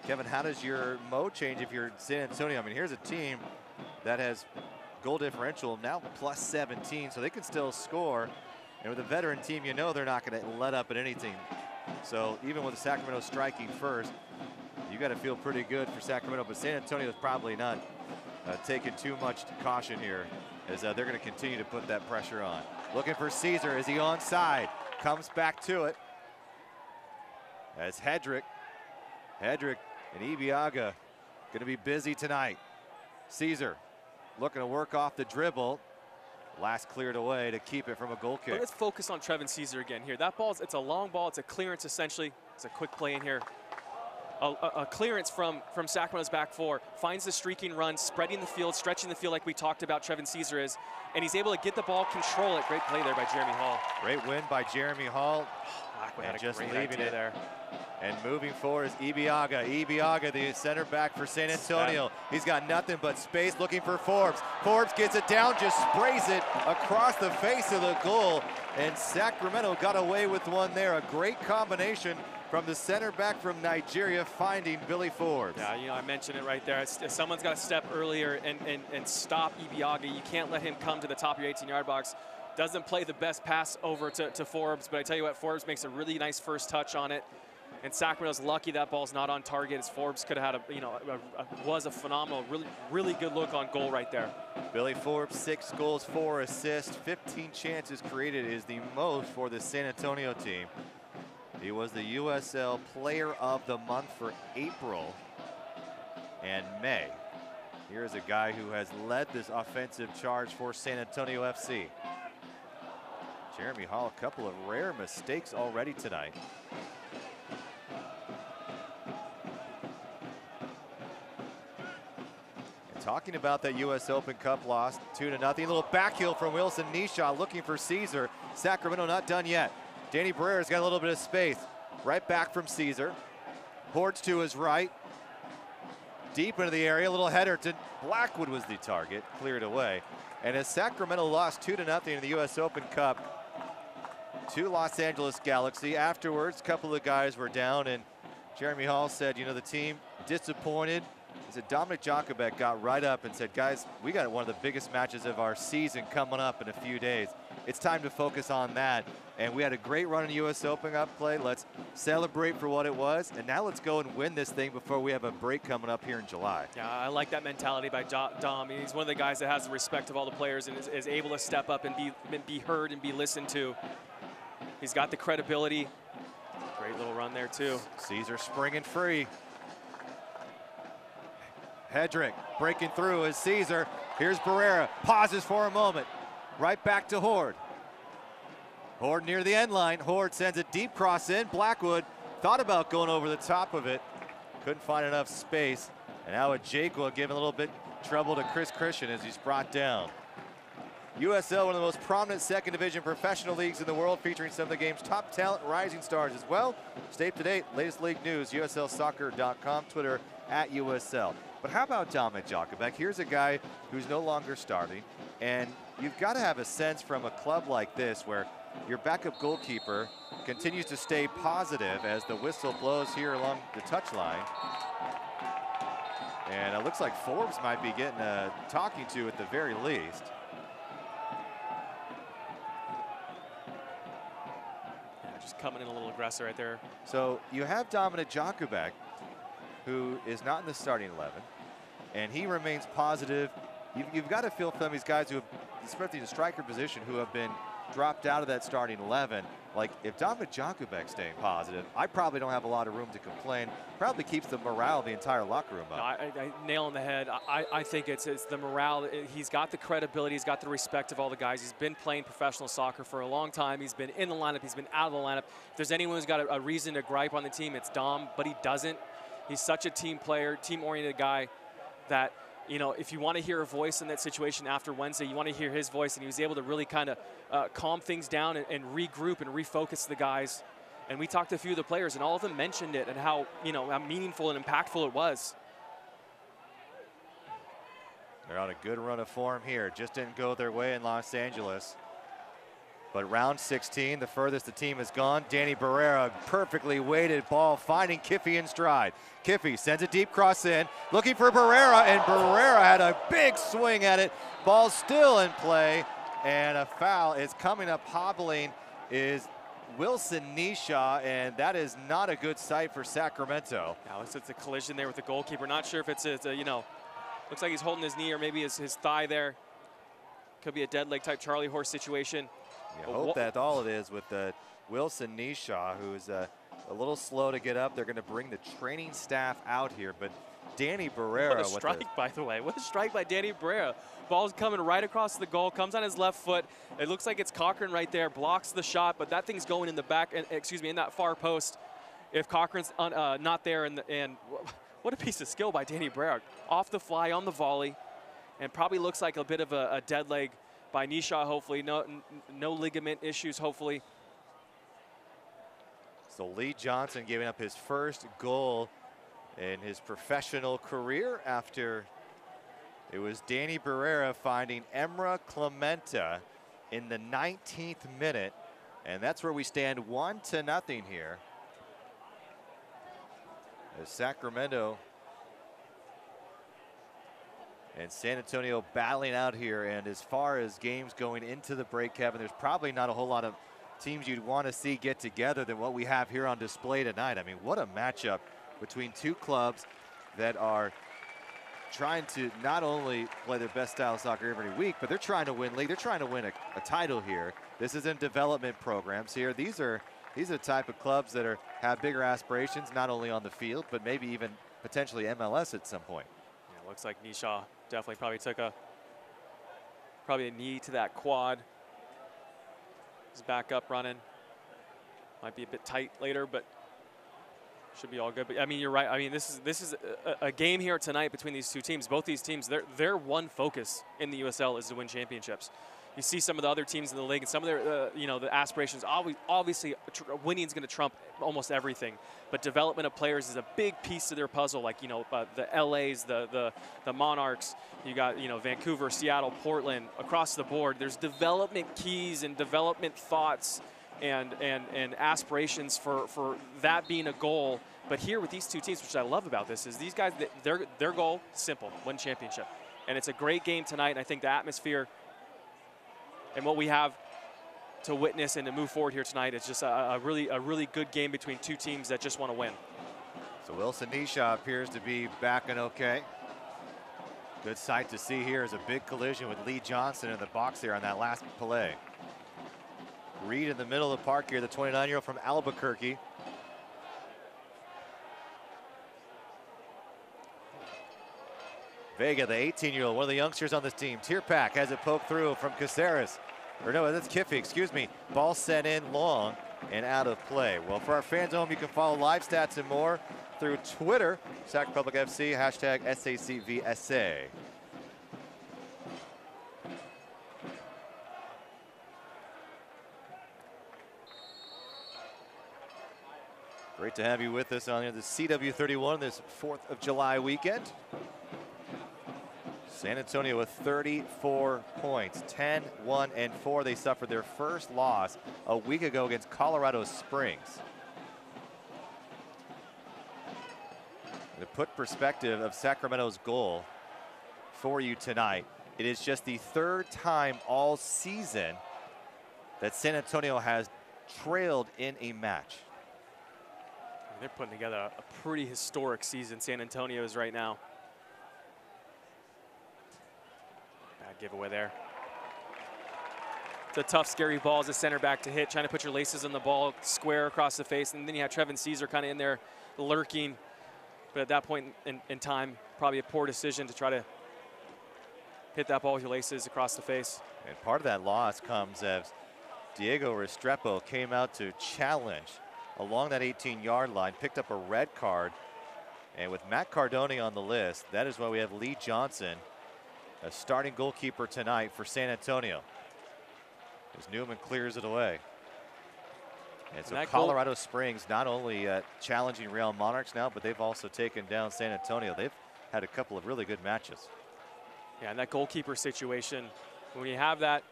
Kevin, how does your mode change if you're San Antonio? I mean, here's a team that has goal differential now plus 17, so they can still score. And with a veteran team, they're not going to let up at anything. So even with the Sacramento striking first, You got to feel pretty good for Sacramento, but San Antonio is probably not taking too much caution here, as they're going to continue to put that pressure on. Looking for Caesar. Is he onside? Comes back to it. As Hedrick and Ibiaga going to be busy tonight. Caesar looking to work off the dribble. Last cleared away to keep it from a goal kick. But let's focus on Trevin Caesar again here. That ball, it's a long ball. It's a clearance essentially. It's a quick play in here. A clearance from Sacramento's back four, finds the streaking run, spreading the field, stretching the field like we talked about Trevin Caesar is, and he's able to get the ball, control it. Great play there by Jeremy Hall. Great win by Jeremy Hall. And just leaving it there. And moving forward is Ibiaga. Ibiaga, the center back for San Antonio. He's got nothing but space, looking for Forbes. Forbes gets it down, just sprays it across the face of the goal. And Sacramento got away with one there. A great combination from the center back from Nigeria, finding Billy Forbes. Yeah, you know, I mentioned it right there. Someone's got to step earlier and stop Ibiaga. You can't let him come to the top of your 18-yard box. Doesn't play the best pass over to Forbes, but I tell you what, Forbes makes a really nice first touch on it. And Sacramento's lucky that ball's not on target, as Forbes could have had was a phenomenal, really good look on goal right there. Billy Forbes, 6 goals, 4 assists, 15 chances created is the most for the San Antonio team. He was the USL Player of the Month for April and May. Here's a guy who has led this offensive charge for San Antonio FC. Jeremy Hall, a couple of rare mistakes already tonight. And talking about that US Open Cup loss, 2-0. Little backheel from Wilson Nishaw looking for Caesar. Sacramento not done yet. Danny Barrera's got a little bit of space. Right back from Caesar. Hordes to his right. Deep into the area, a little header to Blackwood was the target, cleared away. And as Sacramento lost 2-0 in the US Open Cup to Los Angeles Galaxy, afterwards, a couple of guys were down, and Jeremy Hall said, you know, the team disappointed. He said Dominic Jakubek got right up and said, guys, we got one of the biggest matches of our season coming up in a few days. It's time to focus on that. And we had a great run in US Open Cup play. Let's celebrate for what it was. And now let's go and win this thing before we have a break coming up here in July. Yeah, I like that mentality by Dom. He's one of the guys that has the respect of all the players and is able to step up and be heard and be listened to. He's got the credibility. Great little run there too. Caesar springing free. Hedrick breaking through as Caesar. Here's Barrera, pauses for a moment. Right back to Horde. Horde near the end line. Horde sends a deep cross in. Blackwood thought about going over the top of it. Couldn't find enough space. And now a Jakwa giving a little bit trouble to Chris Christian as he's brought down. USL, one of the most prominent second division professional leagues in the world, featuring some of the game's top talent and rising stars as well. Stay up to date, latest league news, USLsoccer.com, Twitter @USL. But how about Dominic Jakubek? Here's a guy who's no longer starting, and you've got to have a sense from a club like this where your backup goalkeeper continues to stay positive as the whistle blows here along the touchline. And it looks like Forbes might be getting a talking to at the very least. Just coming in a little aggressive right there. So you have Dominic Jakubek, who is not in the starting 11, and he remains positive. You've got to feel for these guys who have, especially in the striker position, who have been dropped out of that starting 11. Like, if Dominic Jakubek's staying positive, I probably don't have a lot of room to complain. Probably keeps the morale of the entire locker room up. No, I nail on the head. I think it's the morale. He's got the credibility. He's got the respect of all the guys. He's been playing professional soccer for a long time. He's been in the lineup. He's been out of the lineup. If there's anyone who's got a reason to gripe on the team, it's Dom, but he doesn't. He's such a team player, team-oriented guy that, you know, if you want to hear a voice in that situation after Wednesday, you want to hear his voice, and he was able to really kind of calm things down and regroup and refocus the guys. And we talked to a few of the players, and all of them mentioned it and how, you know, how meaningful and impactful it was. They're on a good run of form here. Just didn't go their way in Los Angeles. But round 16, the furthest the team has gone. Danny Barrera, perfectly weighted ball, finding Kiffy in stride. Kiffy sends a deep cross in, looking for Barrera, and Barrera had a big swing at it. Ball still in play, and a foul is coming up. Hobbling is Wilson Nisha, and that is not a good sight for Sacramento. Now it's a collision there with the goalkeeper. Not sure if it's a, you know, looks like he's holding his knee or maybe his thigh there. Could be a dead leg type Charlie horse situation. You hope that's all it is with Wilson Nisha, who's a little slow to get up. They're going to bring the training staff out here, but Danny Barrera. What a strike, by the way. What a strike by Danny Barrera. Ball's coming right across the goal, comes on his left foot. It looks like it's Cochran right there, blocks the shot, but that thing's going in the back, excuse me, in that far post. If Cochran's not there, and what a piece of skill by Danny Barrera. Off the fly, on the volley, and probably looks like a bit of a dead leg by Nisha, hopefully. No ligament issues, hopefully. So Lee Johnson giving up his first goal in his professional career after it was Danny Barrera finding Emra Clementa in the 19th minute. And that's where we stand 1-0 here. As Sacramento and San Antonio battling out here. And as far as games going into the break, Kevin, there's probably not a whole lot of teams you'd want to see get together than what we have here on display tonight. I mean, what a matchup between two clubs that are trying to not only play their best style of soccer every week, but they're trying to win league. They're trying to win a title here. This isn't development programs here. These are the type of clubs that have bigger aspirations, not only on the field, but maybe even potentially MLS at some point. Yeah, it looks like Nisha definitely probably took a knee to that quad. He's back up running. Might be a bit tight later, but should be all good. But I mean, you're right. I mean, this is a game here tonight between these two teams. Both these teams, their one focus in the USL is to win championships. You see some of the other teams in the league, and some of their, the aspirations. Obviously, winning is going to trump almost everything. But development of players is a big piece of their puzzle. Like the LAs, the Monarchs. You got Vancouver, Seattle, Portland, across the board. There's development keys and development thoughts and aspirations for that being a goal. But here with these two teams, which I love about this, is these guys, their goal, simple, win championship. And it's a great game tonight, and I think the atmosphere and what we have to witness and to move forward here tonight is just a really good game between two teams that just want to win. So Wilson Nisha appears to be back and okay. Good sight to see here is a big collision with Lee Johnson in the box there on that last play. Reed in the middle of the park here, the 29-year-old from Albuquerque. Vega, the 18-year-old, one of the youngsters on this team. Tierpak has it poked through from Caceres. Or no, that's Kiffy, excuse me. Ball sent in long and out of play. Well, for our fans at home, you can follow live stats and more through Twitter, Sacramento Republic FC, hashtag SACVSA. Great to have you with us on the CW31 this 4th of July weekend. San Antonio with 34 points, 10-1-4. They suffered their first loss a week ago against Colorado Springs. To put perspective of Sacramento's goal for you tonight, it is just the third time all season that San Antonio has trailed in a match. They're putting together a pretty historic season, San Antonio is right now. Bad giveaway there. It's a tough, scary ball as a center back to hit, trying to put your laces on the ball, square across the face, and then you have Trevin Caesar kind of in there lurking. But at that point in time, probably a poor decision to try to hit that ball with your laces across the face. And part of that loss comes as Diego Restrepo came out to challenge along that 18-yard line, picked up a red card. And with Matt Cardone on the list, that is why we have Lee Johnson, a starting goalkeeper tonight for San Antonio, as Newman clears it away. And so Colorado Springs not only challenging Real Monarchs now, but they've also taken down San Antonio. They've had a couple of really good matches. Yeah, and that goalkeeper situation, when you have that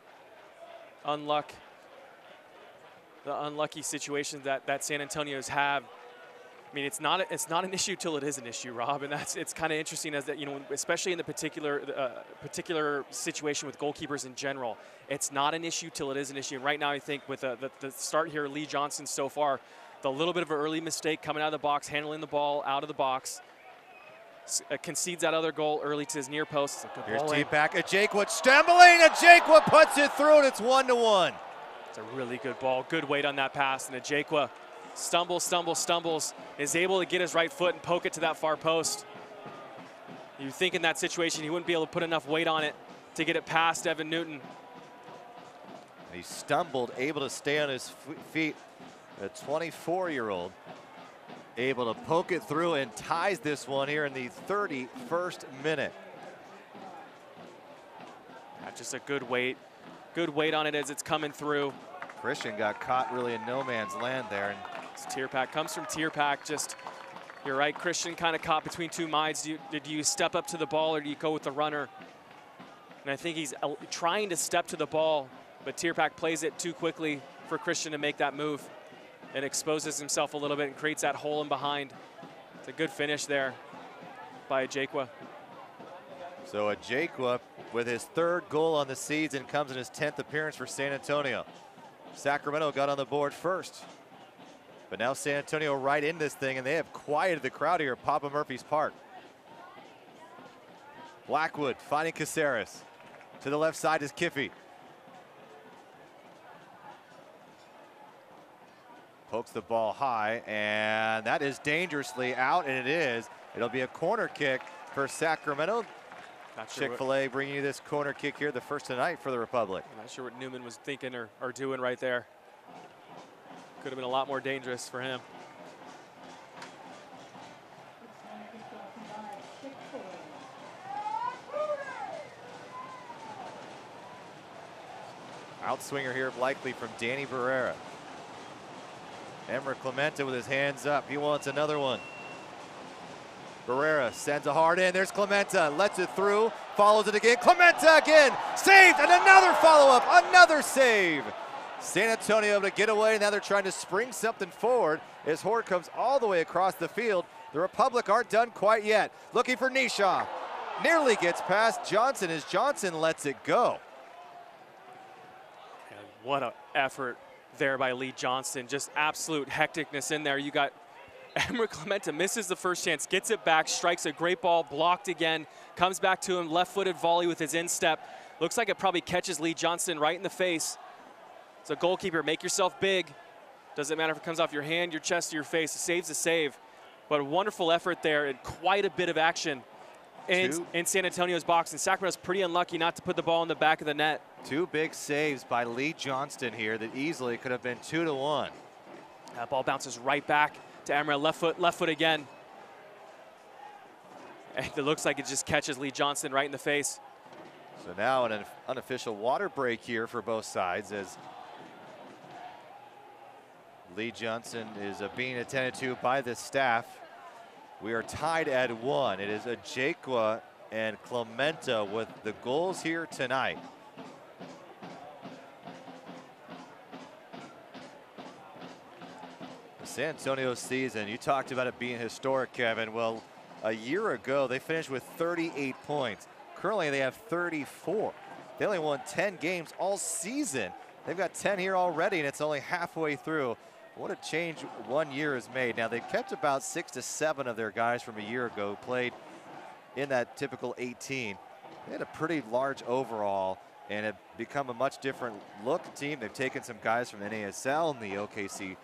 the unlucky situations that San Antonio's have, I mean, it's not an issue till it is an issue, Rob, and it's kind of interesting as that, you know, especially in the particular situation with goalkeepers in general. It's not an issue till it is an issue. And right now, I think with the start here, Lee Johnson so far, the little bit of an early mistake coming out of the box, handling the ball out of the box, concedes that other goal early to his near post. It's a good Here's ball deep back. Ajayqua stumbling. Ajayqua puts it through, and it's 1-1. It's a really good ball. Good weight on that pass, and Ajayqua stumbles, is able to get his right foot and poke it to that far post. You think in that situation he wouldn't be able to put enough weight on it to get it past Evan Newton. He stumbled, able to stay on his feet. A 24-year-old able to poke it through and ties this one here in the 31st minute. Just a good weight on it as it's coming through. Christian got caught really in no man's land there. And Tierpak comes from Tierpak. Just, you're right, Christian kind of caught between two minds. Do you step up to the ball or do you go with the runner? And I think he's trying to step to the ball, but Tierpak plays it too quickly for Christian to make that move and exposes himself a little bit and creates that hole in behind. It's a good finish there by Ajayqua. So Ajayqua with his 3rd goal on the season comes in his 10th appearance for San Antonio. Sacramento got on the board first. But now San Antonio right in this thing, and they have quieted the crowd here at Papa Murphy's Park. Blackwood finding Caceres. To the left side is Kiffey. Pokes the ball high, and that is dangerously out, and it is. It'll be a corner kick for Sacramento. Not sure Chick-fil-A bringing you this corner kick here, the first tonight for the Republic. I'm not sure what Newman was thinking or doing right there. Could have been a lot more dangerous for him. Outswinger here likely from Danny Barrera. Emmer Clemente with his hands up. He wants another one. Barrera sends a hard in. There's Clemente. Lets it through. Follows it again. Clemente again. Saved. And another follow-up. Another save. San Antonio able to get away. Now they're trying to spring something forward as Horde comes all the way across the field. The Republic aren't done quite yet. Looking for Nisha. Nearly gets past Johnson as Johnson lets it go. And what an effort there by Lee Johnston. Just absolute hecticness in there. You got Emmer Clemente misses the first chance, gets it back, strikes a great ball, blocked again, comes back to him, left-footed volley with his instep. Looks like it probably catches Lee Johnston right in the face. So goalkeeper, make yourself big. Doesn't matter if it comes off your hand, your chest, or your face. A save's a save. But a wonderful effort there and quite a bit of action in San Antonio's box. And Sacramento's pretty unlucky not to put the ball in the back of the net. 2 big saves by Lee Johnston here that easily could have been 2-1. That ball bounces right back to Emra, left foot again. And it looks like it just catches Lee Johnston right in the face. So now an unofficial water break here for both sides as Lee Johnson is being attended to by the staff. We are tied at 1. It is Ajayqua and Clemente with the goals here tonight. The San Antonio season, you talked about it being historic, Kevin. Well, a year ago, they finished with 38 points. Currently, they have 34. They only won 10 games all season. They've got 10 here already, and it's only halfway through. What a change 1 year has made. Now, they've kept about 6 to 7 of their guys from a year ago who played in that typical 18. They had a pretty large overall and have become a much different look team. They've taken some guys from NASL and the OKC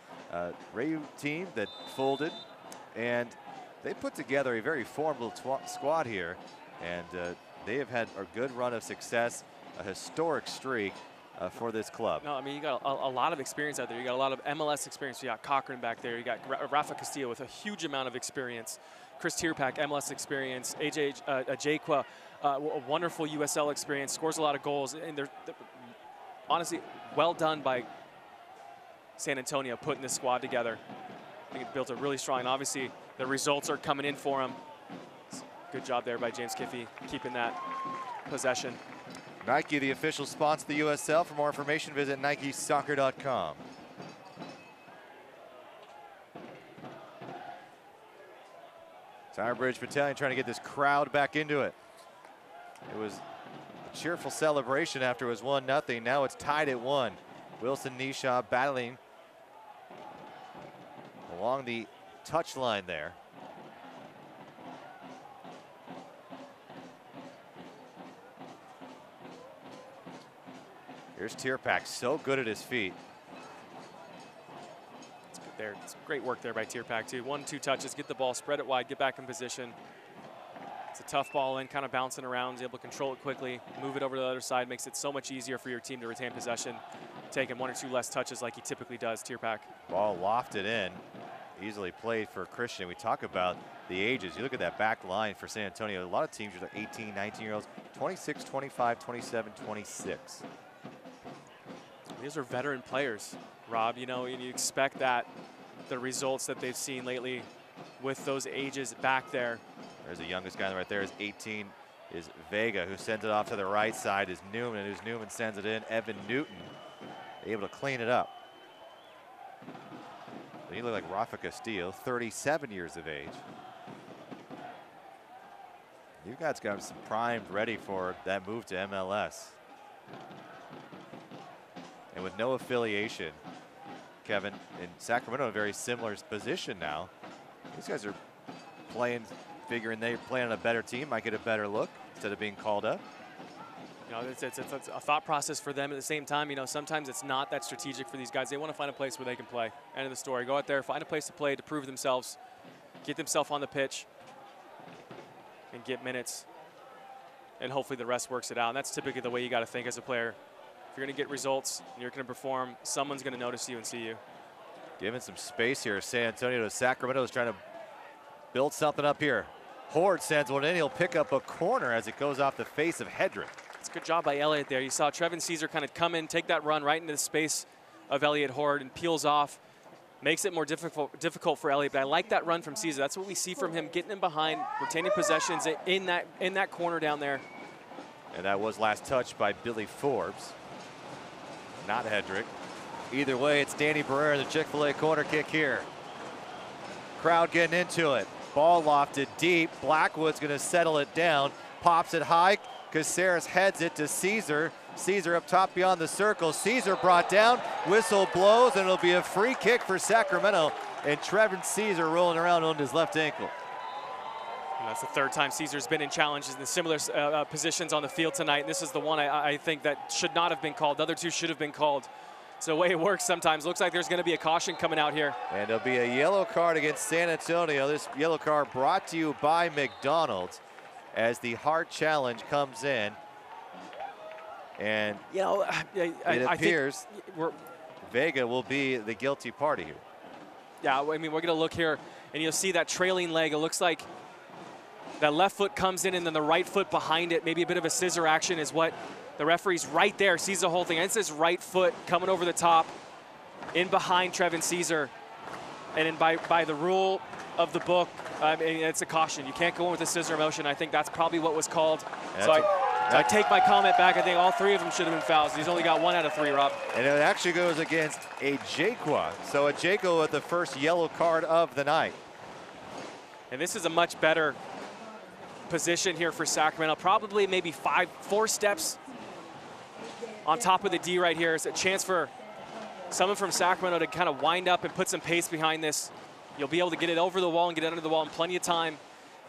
Rayu team that folded, and they put together a very formidable squad here, and they have had a good run of success, a historic streak for this club. No, I mean, you got a lot of experience out there. You got a lot of MLS experience. You got Cochran back there. You got Rafa Castillo with a huge amount of experience. Chris Tierpak, MLS experience. Ajayqua, a wonderful USL experience. Scores a lot of goals. And they're honestly well done by San Antonio putting this squad together. I think it built a really strong, and obviously the results are coming in for him. Good job there by James Kiffey, keeping that possession. Nike, the official sponsor of the USL. For more information, visit NikeSoccer.com. Tower Bridge Battalion trying to get this crowd back into it. It was a cheerful celebration after it was 1-0. Now it's tied at 1. Wilson Nishaw battling along the touchline there. Here's Tierpak, so good at his feet. It's good there. It's great work there by Tierpak too. 1-2 touches, get the ball, spread it wide, get back in position. It's a tough ball in, kind of bouncing around. He's able to control it quickly, move it over to the other side, makes it so much easier for your team to retain possession, taking 1 or 2 less touches like he typically does, Tierpak. Ball lofted in, easily played for Christian. We talk about the ages. You look at that back line for San Antonio. A lot of teams are 18, 19-year-olds, 26, 25, 27, 26. These are veteran players, Rob. You know, and you expect that the results that they've seen lately with those ages back there. There's the youngest guy right there is 18, is Vega, who sends it off to the right side, is Newman, who's Newman sends it in. Evan Newton able to clean it up. But he looked like Rafa Castillo, 37 years of age. You guys got some primed ready for that move to MLS. And with no affiliation, Kevin, in Sacramento, a very similar position now. These guys are playing, figuring they play on a better team, might get a better look instead of being called up. You know, it's a thought process for them. At the same time, you know, sometimes it's not that strategic for these guys. They want to find a place where they can play. End of the story. Go out there, find a place to play, to prove themselves, get themselves on the pitch, and get minutes. And hopefully the rest works it out. And that's typically the way you got to think as a player. If you're going to get results and you're going to perform, someone's going to notice you and see you. Giving some space here. San Antonio to Sacramento is trying to build something up here. Horde sends one in. He'll pick up a corner as it goes off the face of Hedrick. It's a good job by Elliott there. You saw Trevin Caesar kind of come in, take that run right into the space of Elliott Horde and peels off. Makes it more difficult for Elliott, but I like that run from Caesar. That's what we see from him, getting him behind, retaining possessions in that corner down there. And that was last touched by Billy Forbes, not Hedrick. Either way, it's Danny Barrera, the Chick-fil-A corner kick here. Crowd getting into it. Ball lofted deep. Blackwood's going to settle it down. Pops it high. Caceres heads it to Caesar. Caesar up top beyond the circle. Caesar brought down. Whistle blows, and it'll be a free kick for Sacramento. And Trevin Caesar rolling around on his left ankle. And that's the third time Caesar's been in challenges in similar positions on the field tonight. And this is the one I think that should not have been called. The other two should have been called. It's the way it works sometimes. Looks like there's going to be a caution coming out here. And there'll be a yellow card against San Antonio. This yellow card brought to you by McDonald's as the hard challenge comes in. And you know, it appears Vega will be the guilty party here. Yeah, I mean, we're going to look here, and you'll see that trailing leg. It looks like that left foot comes in, and then the right foot behind it. Maybe a bit of a scissor action is what the referee's right there, sees the whole thing. And it's his right foot coming over the top, in behind Trevin Caesar. And then by the rule of the book, it's a caution. You can't go in with a scissor motion. I think that's probably what was called. So I take my comment back. I think all three of them should have been fouls. He's only got 1 out of 3, Rob. And it actually goes against a Jaquan. So a Jaco with the first yellow card of the night. And this is a much better position here for Sacramento. Probably maybe 4 steps on top of the D right here. It's a chance for someone from Sacramento to kind of wind up and put some pace behind this. You'll be able to get it over the wall and get under the wall in plenty of time.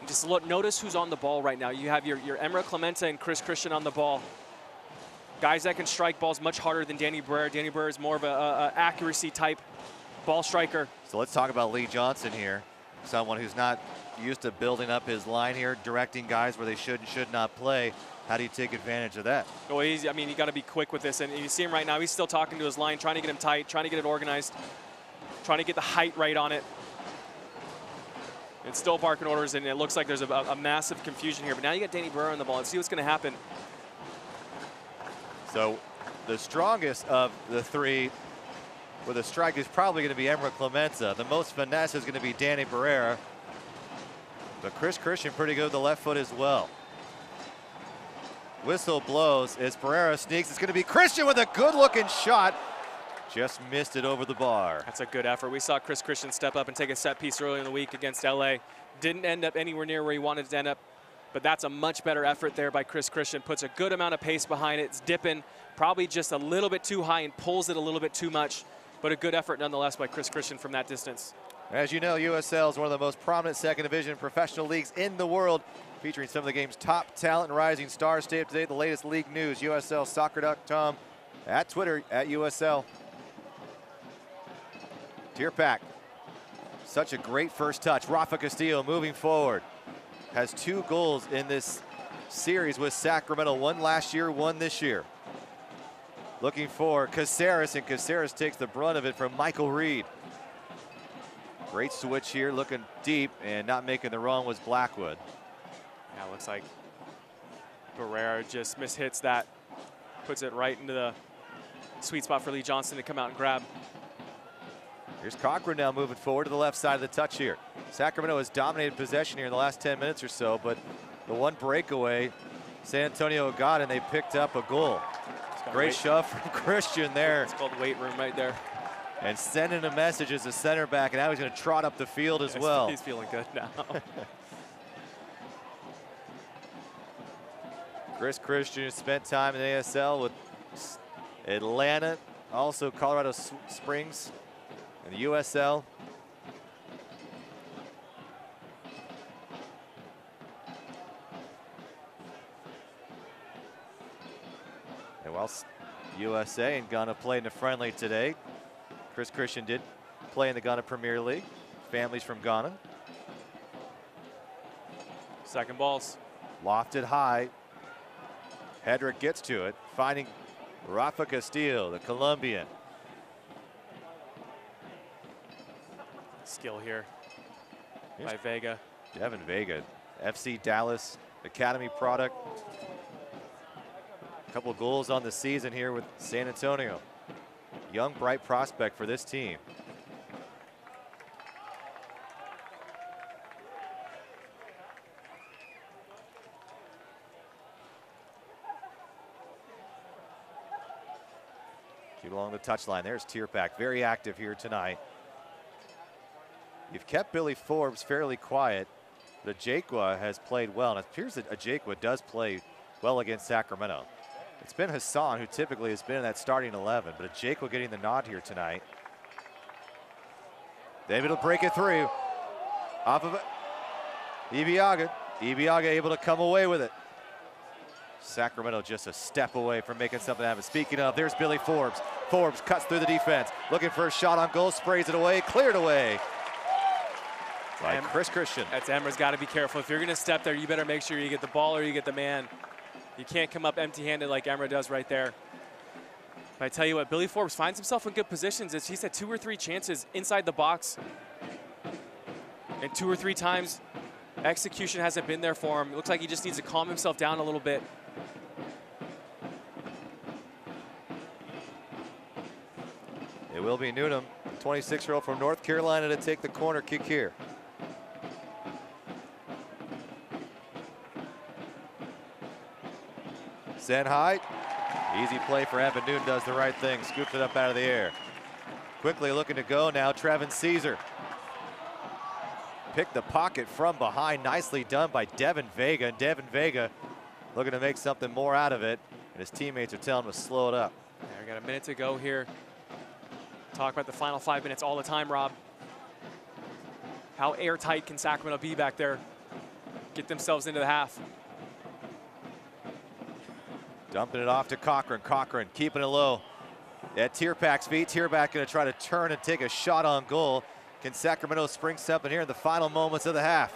And just notice who's on the ball right now. You have your Emra Clemente and Chris Christian on the ball. Guys that can strike balls much harder than Danny Barrera. Danny Barrera is more of a accuracy type ball striker. So let's talk about Lee Johnson here. Someone who's not used to building up his line here, directing guys where they should and should not play. How do you take advantage of that? Well, I mean, you got to be quick with this. And you see him right now. He's still talking to his line, trying to get him tight, trying to get it organized, trying to get the height right on it. It's still barking orders, and it looks like there's a massive confusion here. But now you got Danny Barrera on the ball. Let's see what's going to happen. So the strongest of the three with a strike is probably going to be Emra Clemente. The most finesse is going to be Danny Barrera. But Chris Christian pretty good with the left foot as well. Whistle blows as Barrera sneaks. It's going to be Christian with a good-looking shot. Just missed it over the bar. That's a good effort. We saw Chris Christian step up and take a set piece earlier in the week against LA. Didn't end up anywhere near where he wanted to end up, but that's a much better effort there by Chris Christian. Puts a good amount of pace behind it. It's dipping, probably just a little bit too high and pulls it a little bit too much, but a good effort nonetheless by Chris Christian from that distance. As you know, USL is one of the most prominent second division professional leagues in the world, featuring some of the game's top talent and rising stars. Stay up to date, the latest league news, USLsoccer.com, at Twitter, at USL. Tierpak, such a great first touch. Rafa Castillo moving forward. Has 2 goals in this series with Sacramento. 1 last year, 1 this year. Looking for Caceres, and Caceres takes the brunt of it from Michael Reed. Great switch here, looking deep, and not making the run was Blackwood. Yeah, looks like Barrera just mishits that. Puts it right into the sweet spot for Lee Johnson to come out and grab. Here's Cochran now moving forward to the left side of the touch here. Sacramento has dominated possession here in the last 10 minutes or so, but the one breakaway, San Antonio got, and they picked up a goal. Great shove from Christian there. It's called weight room right there. And sending a message as a center back, and now he's going to trot up the field as well. He's feeling good now. Chris Christian spent time in the ASL with Atlanta, also Colorado Springs, and the USL. And whilst USA and Ghana played in a friendly today, Chris Christian did play in the Ghana Premier League. Families from Ghana. Second balls. Lofted high. Hedrick gets to it, finding Rafa Castillo, the Colombian. Skill here by Vega. Devin Vega, FC Dallas Academy product. A couple of goals on the season here with San Antonio. Young, bright prospect for this team. Keep along the touchline. There's Tierpak, very active here tonight. You've kept Billy Forbes fairly quiet, but Ajekwa has played well, and it appears that Ajekwa does play well against Sacramento. It's been Hassan who typically has been in that starting 11, but Ajekwa getting the nod here tonight. David will break it through. Off of it, Ibiaga. Ibiaga able to come away with it. Sacramento just a step away from making something happen. Speaking of, there's Billy Forbes. Forbes cuts through the defense, looking for a shot on goal, sprays it away, cleared away by Chris Christian. That's Emra's got to be careful. If you're going to step there, you better make sure you get the ball or you get the man. You can't come up empty-handed like Emra does right there. But I tell you what, Billy Forbes finds himself in good positions. He's had 2 or 3 chances inside the box. And 2 or 3 times, execution hasn't been there for him. It looks like he just needs to calm himself down a little bit. It will be Newnham, 26-year-old from North Carolina, to take the corner kick here. Sent high. Easy play for Evan Newton, does the right thing, scoops it up out of the air. Quickly looking to go now, Trevin Caesar. Picked the pocket from behind, nicely done by Devin Vega. And Devin Vega looking to make something more out of it, and his teammates are telling him to slow it up. Yeah, we got a minute to go here. Talk about the final 5 minutes all the time, Rob. How airtight can Sacramento be back there? Get themselves into the half. Dumping it off to Cochran. Cochran keeping it low at Tierpak's feet. Tierpak going to try to turn and take a shot on goal. Can Sacramento spring something here in the final moments of the half?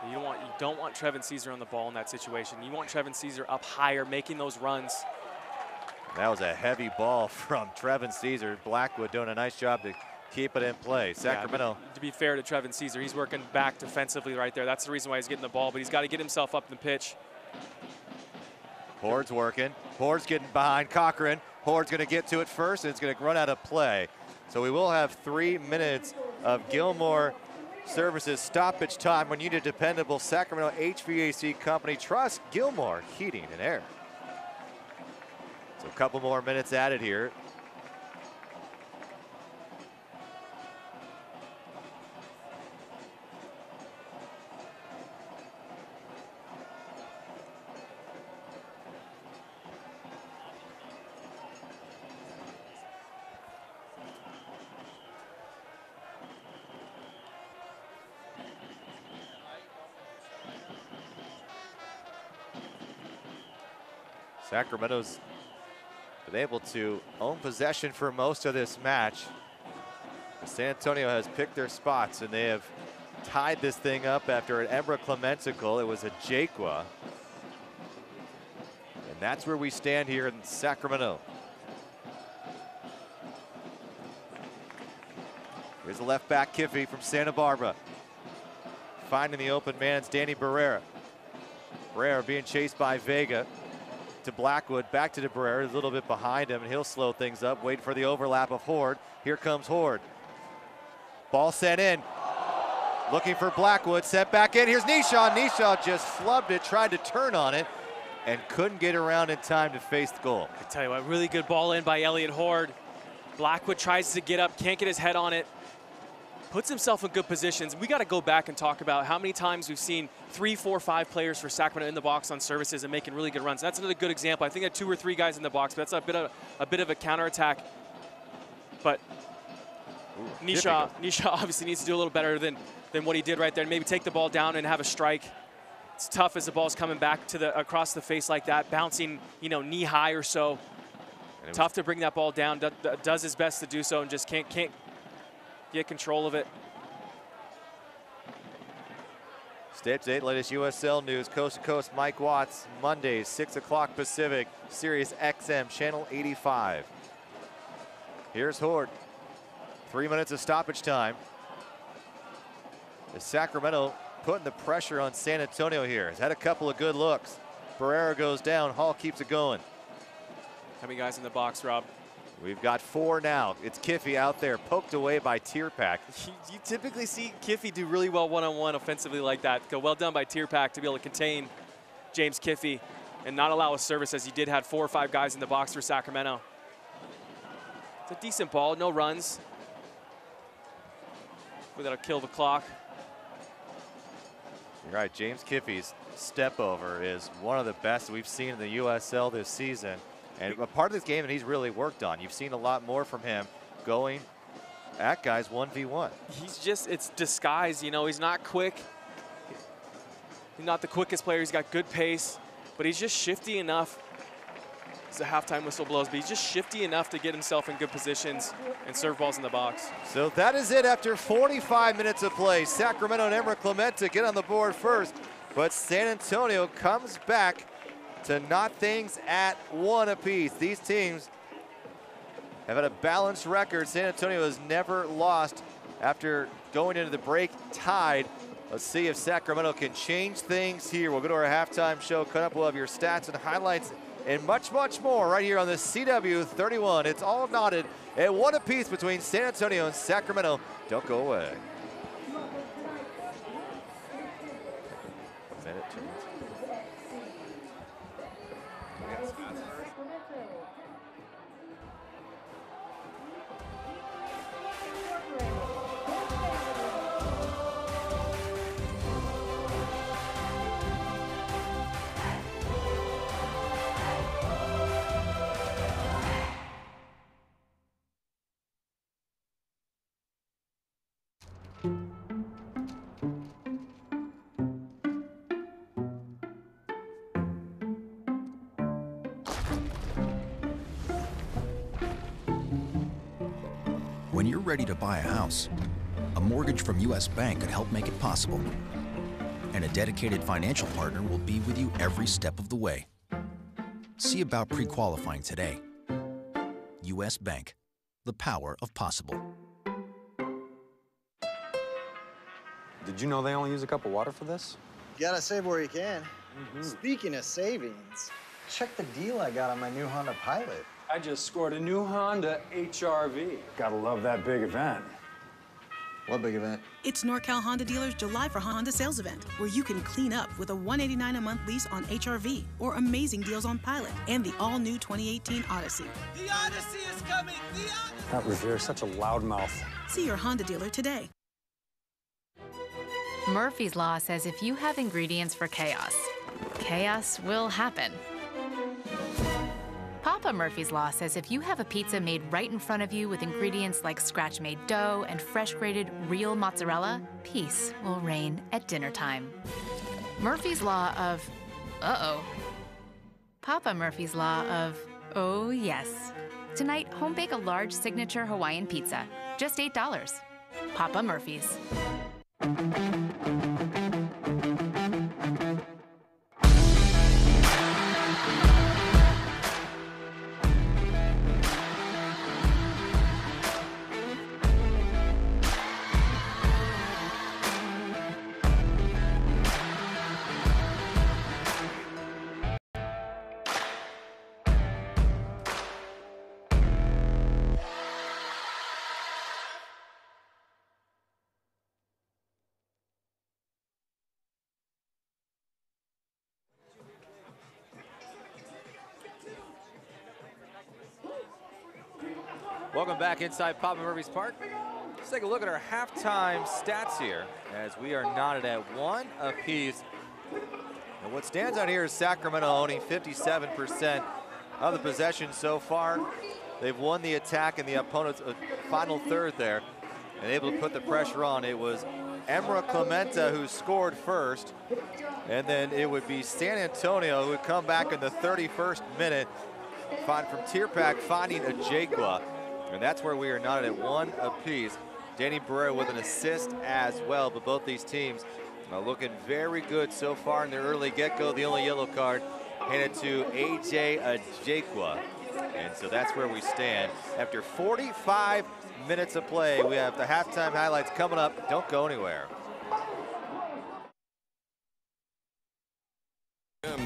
You don't want Trevin Caesar on the ball in that situation. You want Trevin Caesar up higher, making those runs. That was a heavy ball from Trevin Caesar. Blackwood doing a nice job to keep it in play. Sacramento. Yeah, to be fair to Trevin Caesar, he's working back defensively right there. That's the reason why he's getting the ball, but he's got to get himself up the pitch. Hord's working. Hord's getting behind Cochran. Hord's going to get to it first, and it's going to run out of play. So we will have 3 minutes of Gilmore Services stoppage time when you need a dependable Sacramento HVAC company. Trust Gilmore Heating and Air. So a couple more minutes added here. Sacramento's been able to own possession for most of this match. San Antonio has picked their spots, and they have tied this thing up after an Embra Clementical. It was a Jaquia. And that's where we stand here in Sacramento. Here's the left back, Kiffy from Santa Barbara. Finding the open man, it's Danny Barrera. Barrera being chased by Vega to Blackwood, back to De Barrera, a little bit behind him, and he'll slow things up, wait for the overlap of Horde. Here comes Horde. Ball sent in, looking for Blackwood, sent back in. Here's Nishaw. Nishaw just flubbed it, tried to turn on it, and couldn't get around in time to face the goal. I tell you what, really good ball in by Elliott Horde. Blackwood tries to get up, can't get his head on it. Puts himself in good positions. We got to go back and talk about how many times we've seen 3, 4, 5 players for Sacramento in the box on services and making really good runs. That's another good example. I think that 2 or 3 guys in the box, but that's a bit of a counterattack. But Nishaw obviously needs to do a little better than what he did right there, and maybe take the ball down and have a strike. It's tough as the ball's coming back to across the face like that, bouncing, you know, knee high or so. Tough to bring that ball down. Does his best to do so and just can't get control of it. Stay up to date, latest USL news, coast to coast. Mike Watts, Mondays, 6 o'clock Pacific, Sirius XM, channel 85. Here's Horde. 3 minutes of stoppage time. As Sacramento putting the pressure on San Antonio here. Has had a couple of good looks. Barrera goes down, Hall keeps it going. How many guys in the box, Rob? We've got 4 now. It's Kiffy out there, poked away by Tierpak. You typically see Kiffy do really well one-on-one offensively like that. Go well done by Tierpak to be able to contain James Kiffy and not allow a service, as he did had 4 or 5 guys in the box for Sacramento. It's a decent ball, no runs. That'll kill the clock. You're right, James Kiffy's step over is one of the best we've seen in the USL this season. And a part of this game that he's really worked on. You've seen a lot more from him going at guys 1v1. He's just, it's disguise, you know, he's not quick. He's not the quickest player, he's got good pace, but he's just shifty enough. As the halftime whistle blows, but he's just shifty enough to get himself in good positions and serve balls in the box. So that is it after 45 minutes of play. Sacramento and Embra Clementa get on the board first, but San Antonio comes back to knot things at 1 apiece. These teams have had a balanced record. San Antonio has never lost after going into the break tied. Let's see if Sacramento can change things here. We'll go to our halftime show. Cut up, we'll have your stats and highlights and much, much more right here on the CW 31. It's all knotted at 1 apiece between San Antonio and Sacramento. Don't go away. Minute, 2 minutes. When you're ready to buy a house, a mortgage from US Bank could help make it possible. And a dedicated financial partner will be with you every step of the way. See about pre-qualifying today. US Bank, the power of possible. Did you know they only use a cup of water for this? You gotta save where you can. Speaking of savings, check the deal I got on my new Honda Pilot. I just scored a new Honda HR-V. Gotta love that big event. What big event? It's NorCal Honda Dealers' July for Honda sales event, where you can clean up with a $189 a month lease on HR-V or amazing deals on Pilot and the all-new 2018 Odyssey. The Odyssey is coming! The Odyssey! That Revere's such a loudmouth. See your Honda dealer today. Murphy's Law says if you have ingredients for chaos, chaos will happen. Papa Murphy's Law says if you have a pizza made right in front of you with ingredients like scratch-made dough and fresh-grated real mozzarella, peace will reign at dinner time. Murphy's Law of, uh-oh. Papa Murphy's Law of, oh yes. Tonight, home bake a large signature Hawaiian pizza. Just $8. Papa Murphy's. Welcome back inside Papa Murphy's Park. Let's take a look at our halftime stats here as we are knotted at 1 apiece. And what stands out here is Sacramento owning 57% of the possession so far. They've won the attack in the opponent's final third there and able to put the pressure on. It was Emra Clementa who scored first, and then it would be San Antonio who would come back in the 31st minute from Tierpak finding a Jakwa. And that's where we are knotted at 1 apiece. Danny Barrera with an assist as well, but both these teams are looking very good so far in their early get-go. The only yellow card handed to AJ Ajakwa. And so that's where we stand. After 45 minutes of play, we have the halftime highlights coming up. Don't go anywhere.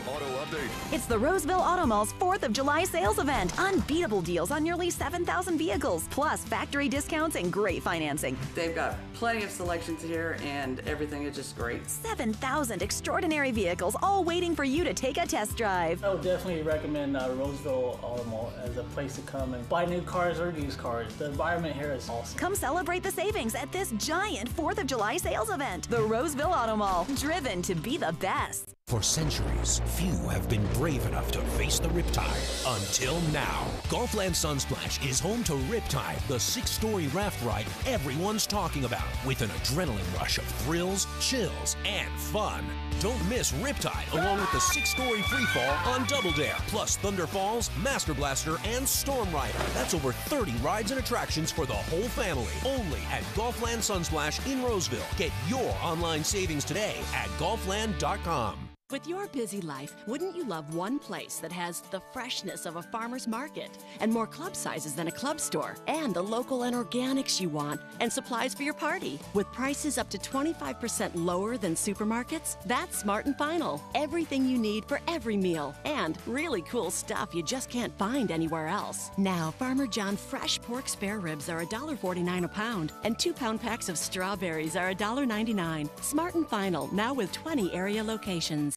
Auto update. It's the Roseville Auto Mall's 4th of July sales event. Unbeatable deals on nearly 7,000 vehicles, plus factory discounts and great financing. They've got plenty of selections here, and everything is just great. 7,000 extraordinary vehicles, all waiting for you to take a test drive. I would definitely recommend Roseville Auto Mall as a place to come and buy new cars or used cars. The environment here is awesome. Come celebrate the savings at this giant 4th of July sales event. The Roseville Auto Mall, driven to be the best. For centuries, few have been brave enough to face the Riptide. Until now. Golfland Sunsplash is home to Riptide, the 6-story raft ride everyone's talking about, with an adrenaline rush of thrills, chills, and fun. Don't miss Riptide, along with the 6-story freefall on Double Dare, plus Thunder Falls, Master Blaster, and Storm Rider. That's over 30 rides and attractions for the whole family, only at Golfland Sunsplash in Roseville. Get your online savings today at golfland.com. With your busy life, wouldn't you love one place that has the freshness of a farmer's market and more club sizes than a club store, and the local and organics you want and supplies for your party with prices up to 25% lower than supermarkets? That's Smart and Final. Everything you need for every meal and really cool stuff you just can't find anywhere else. Now, Farmer John fresh pork spare ribs are $1.49 a pound, and 2-pound packs of strawberries are $1.99. Smart and Final, now with 20 area locations.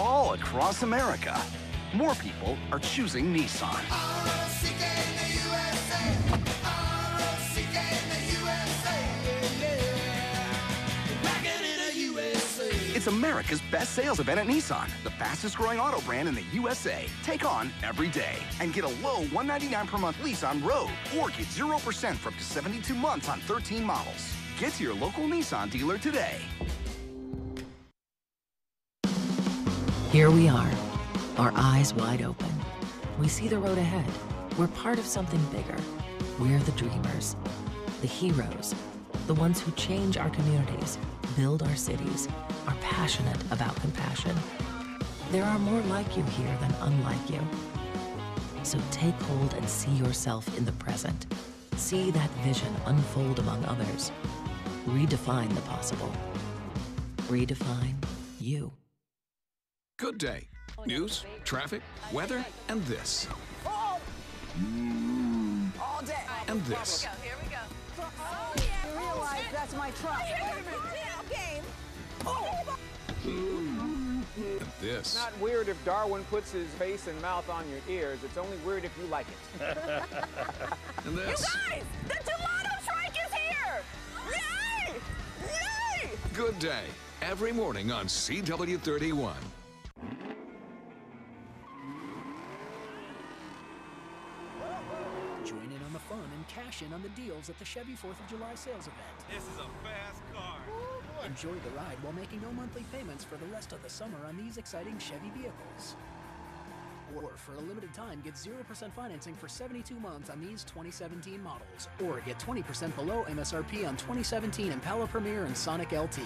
All across America, more people are choosing Nissan. It's America's best sales event at Nissan, the fastest growing auto brand in the USA. Take on every day and get a low $199 per month lease on Rogue, or get 0% for up to 72 months on 13 models. Get to your local Nissan dealer today. Here we are, our eyes wide open. We see the road ahead. We're part of something bigger. We're the dreamers, the heroes, the ones who change our communities, build our cities, are passionate about compassion. There are more like you here than unlike you. So take hold and see yourself in the present. See that vision unfold among others. Redefine the possible. Redefine you. Good day. News, traffic, weather, and this. All day. And this. Here we go. Oh, yeah. You realize that's my truck. Game. And this. It's not weird if Darwin puts his face and mouth on your ears. It's only weird if you like it. And this. You guys, the tomato strike is here! Yay! Yay! Good day. Every morning on CW31. Join in on the fun and cash cash in on the deals at the Chevy 4th of July sales event. This is a fast car. Enjoy the ride while making no monthly payments for the rest of the summer on these exciting Chevy vehicles. Or for a limited time, get 0% financing for 72 months on these 2017 models. Or get 20% below MSRP on 2017 Impala Premier and Sonic LT.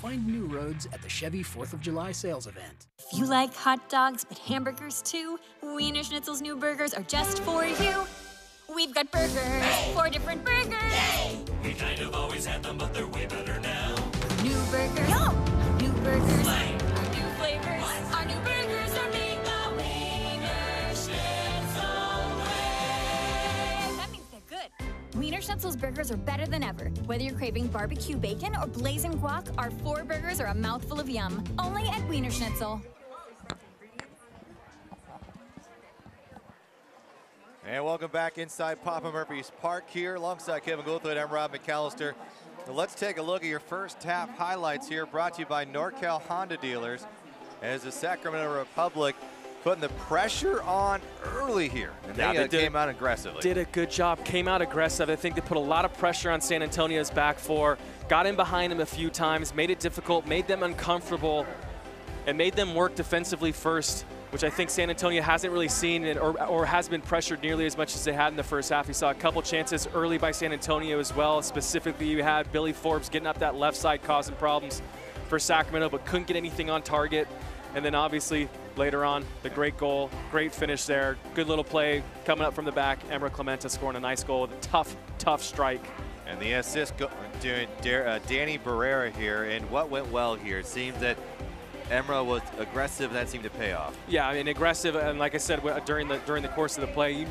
Find new roads at the Chevy 4th of July sales event. If you like hot dogs but hamburgers too, Wiener Schnitzel's new burgers are just for you. We've got burgers, 4 different burgers. We kind of always had them, but they're way better now. New burgers, new burgers, our new flavors, our new burgers are made the Wiener Schnitzel way. That means they're good. Wiener Schnitzel's burgers are better than ever. Whether you're craving barbecue bacon or blazing guac, our 4 burgers are a mouthful of yum. Only at Wiener Schnitzel. And welcome back inside Papa Murphy's Park here alongside Kevin Goldthwait. I'm Rob McAllister. Now let's take a look at your first half highlights here, brought to you by NorCal Honda Dealers, as the Sacramento Republic putting the pressure on early here. And they came out aggressively. Did a good job, came out aggressive. I think they put a lot of pressure on San Antonio's back four, got in behind them a few times, made it difficult, made them uncomfortable, and made them work defensively first, which I think San Antonio hasn't really seen or has been pressured nearly as much as they had in the first half. You saw a couple chances early by San Antonio as well. Specifically, you had Billy Forbes getting up that left side, causing problems for Sacramento, but couldn't get anything on target. And then obviously later on, the great goal, great finish there. Good little play coming up from the back. Emra Clementa scoring a nice goal with a tough strike. And the assist doing Danny Barrera here. And what went well here? It seems that Emra was aggressive, and that seemed to pay off. Yeah, I mean, aggressive, and like I said, during the course of the play,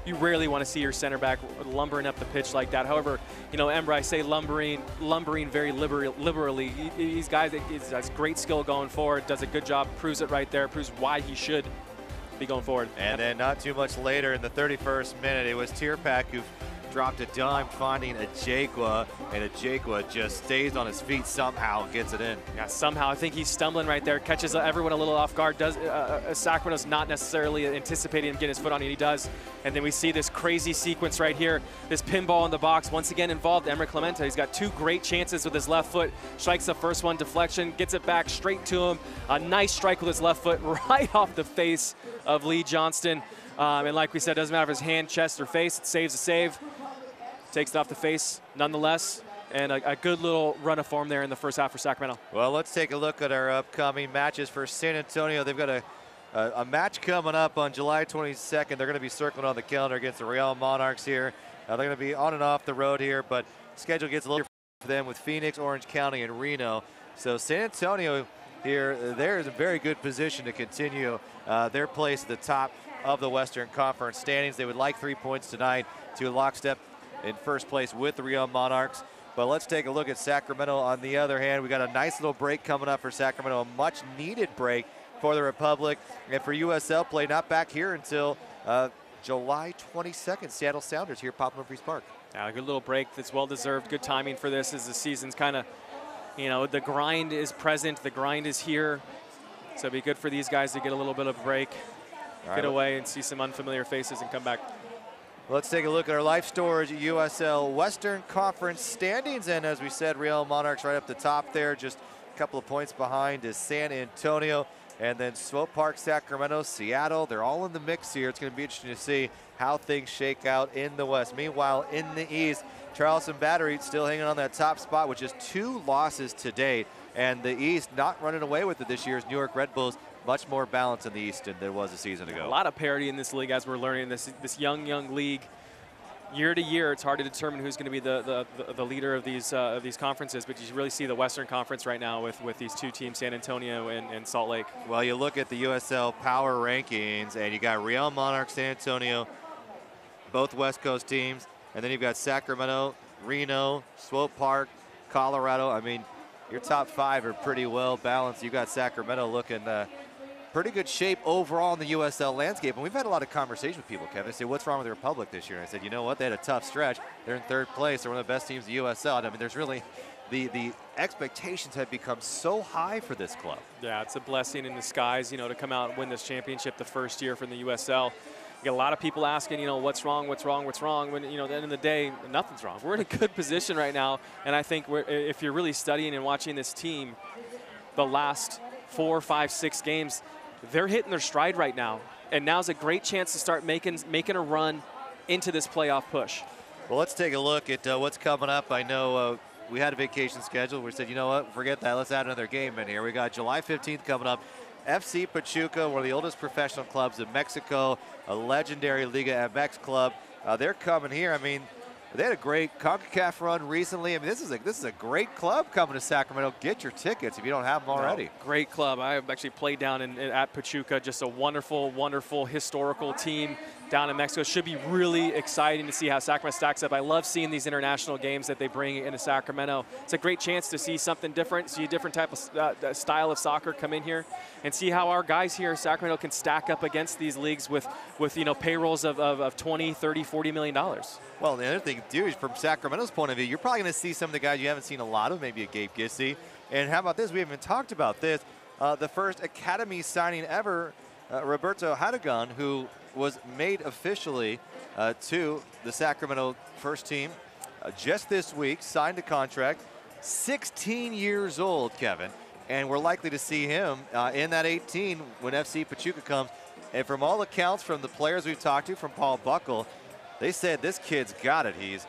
you rarely want to see your center back lumbering up the pitch like that. However, you know, Emra, I say lumbering very liberally. These guys, has great skill going forward, does a good job, proves it right there, proves why he should be going forward. And then not too much later in the 31st minute, it was Tierpak who dropped a dime, finding a Jakwa, and a Jakwa just stays on his feet somehow, gets it in. Yeah, somehow. I think he's stumbling right there, catches everyone a little off guard. Sacramento's not necessarily anticipating him getting his foot on it, he does. And then we see this crazy sequence right here, this pinball in the box, once again involved Emra Clementa. He's got 2 great chances with his left foot, strikes the first one, deflection, gets it back straight to him. A nice strike with his left foot right off the face of Lee Johnston. And like we said, doesn't matter if it's hand, chest, or face, it saves a save. Takes it off the face nonetheless, and a good little run of form there in the first half for Sacramento. Well, let's take a look at our upcoming matches for San Antonio. They've got a match coming up on July 22nd. They're going to be circling on the calendar against the Real Monarchs here. They're going to be on and off the road here, but schedule gets a little for them with Phoenix, Orange County, and Reno. So San Antonio here, they're in a very good position to continue their place at the top of the Western Conference standings. They would like 3 points tonight to lockstep in first place with the Real Monarchs. But let's take a look at Sacramento on the other hand. We got a nice little break coming up for Sacramento, a much needed break for the Republic. And for USL play, not back here until July 22nd. Seattle Sounders here at Papa Murphy's Park. Yeah, a good little break that's well deserved. Good timing for this as the season's kind of, you know, the grind is present, the grind is here. So it'd be good for these guys to get a little bit of a break, get away and see some unfamiliar faces and come back. Let's take a look at our Life Storage USL Western Conference standings. And as we said, Real Monarchs right up the top there, just a couple of points behind is San Antonio. And then Swope Park, Sacramento, Seattle, they're all in the mix here. It's going to be interesting to see how things shake out in the West. Meanwhile, in the East, Charleston Battery still hanging on that top spot, which is 2 losses to date. And the East not running away with it this year's New York Red Bulls. Much more balance in the East than there was a season ago. A lot of parity in this league as we're learning this young league. Year to year, it's hard to determine who's going to be the leader of these conferences, but you really see the Western Conference right now with these 2 teams, San Antonio and Salt Lake. Well, you look at the USL power rankings, and you got Real Monarchs, San Antonio, both West Coast teams, and then you've got Sacramento, Reno, Swope Park, Colorado. I mean, your top 5 are pretty well balanced. You've got Sacramento looking pretty good shape overall in the USL landscape. And we've had a lot of conversation with people, Kevin. They say, what's wrong with the Republic this year? And I said, you know what? They had a tough stretch. They're in 3rd place. They're one of the best teams in the USL. And I mean, there's really, the expectations have become so high for this club. Yeah, it's a blessing in disguise, you know, to come out and win this championship the first year from the USL. You get a lot of people asking, you know, what's wrong, what's wrong, what's wrong? When, you know, at the end of the day, nothing's wrong. We're in a good position right now, and I think if you're really studying and watching this team, the last 4, 5, 6 games, they're hitting their stride right now, and now's a great chance to start making a run into this playoff push. Well, let's take a look at what's coming up. I know we had a vacation schedule. We said, you know what, forget that. Let's add another game in here. We got July 15th coming up. FC Pachuca, one of the oldest professional clubs in Mexico, a legendary Liga MX club. They're coming here. I mean, they had a great CONCACAF run recently. I mean, this is a great club coming to Sacramento. Get your tickets if you don't have them already. No, great club. I have actually played down at Pachuca. Just a wonderful, wonderful historical team down in Mexico. Should be really exciting to see how Sacramento stacks up. I love seeing these international games that they bring into Sacramento. It's a great chance to see something different, see a different type of style of soccer come in here, and see how our guys here in Sacramento can stack up against these leagues with you know, payrolls of 20, 30, 40 $million. Well, the other thing, too, is from Sacramento's point of view, you're probably going to see some of the guys you haven't seen a lot of, maybe a Gabe Gissy. And how about this? We haven't even talked about this. The first academy signing ever, Roberto Hadagon, who was made officially to the Sacramento first team just this week, signed a contract, 16 years old, Kevin, and we're likely to see him in that 18 when FC Pachuca comes. And from all accounts, from the players we've talked to, from Paul Buckle, they said this kid's got it. He's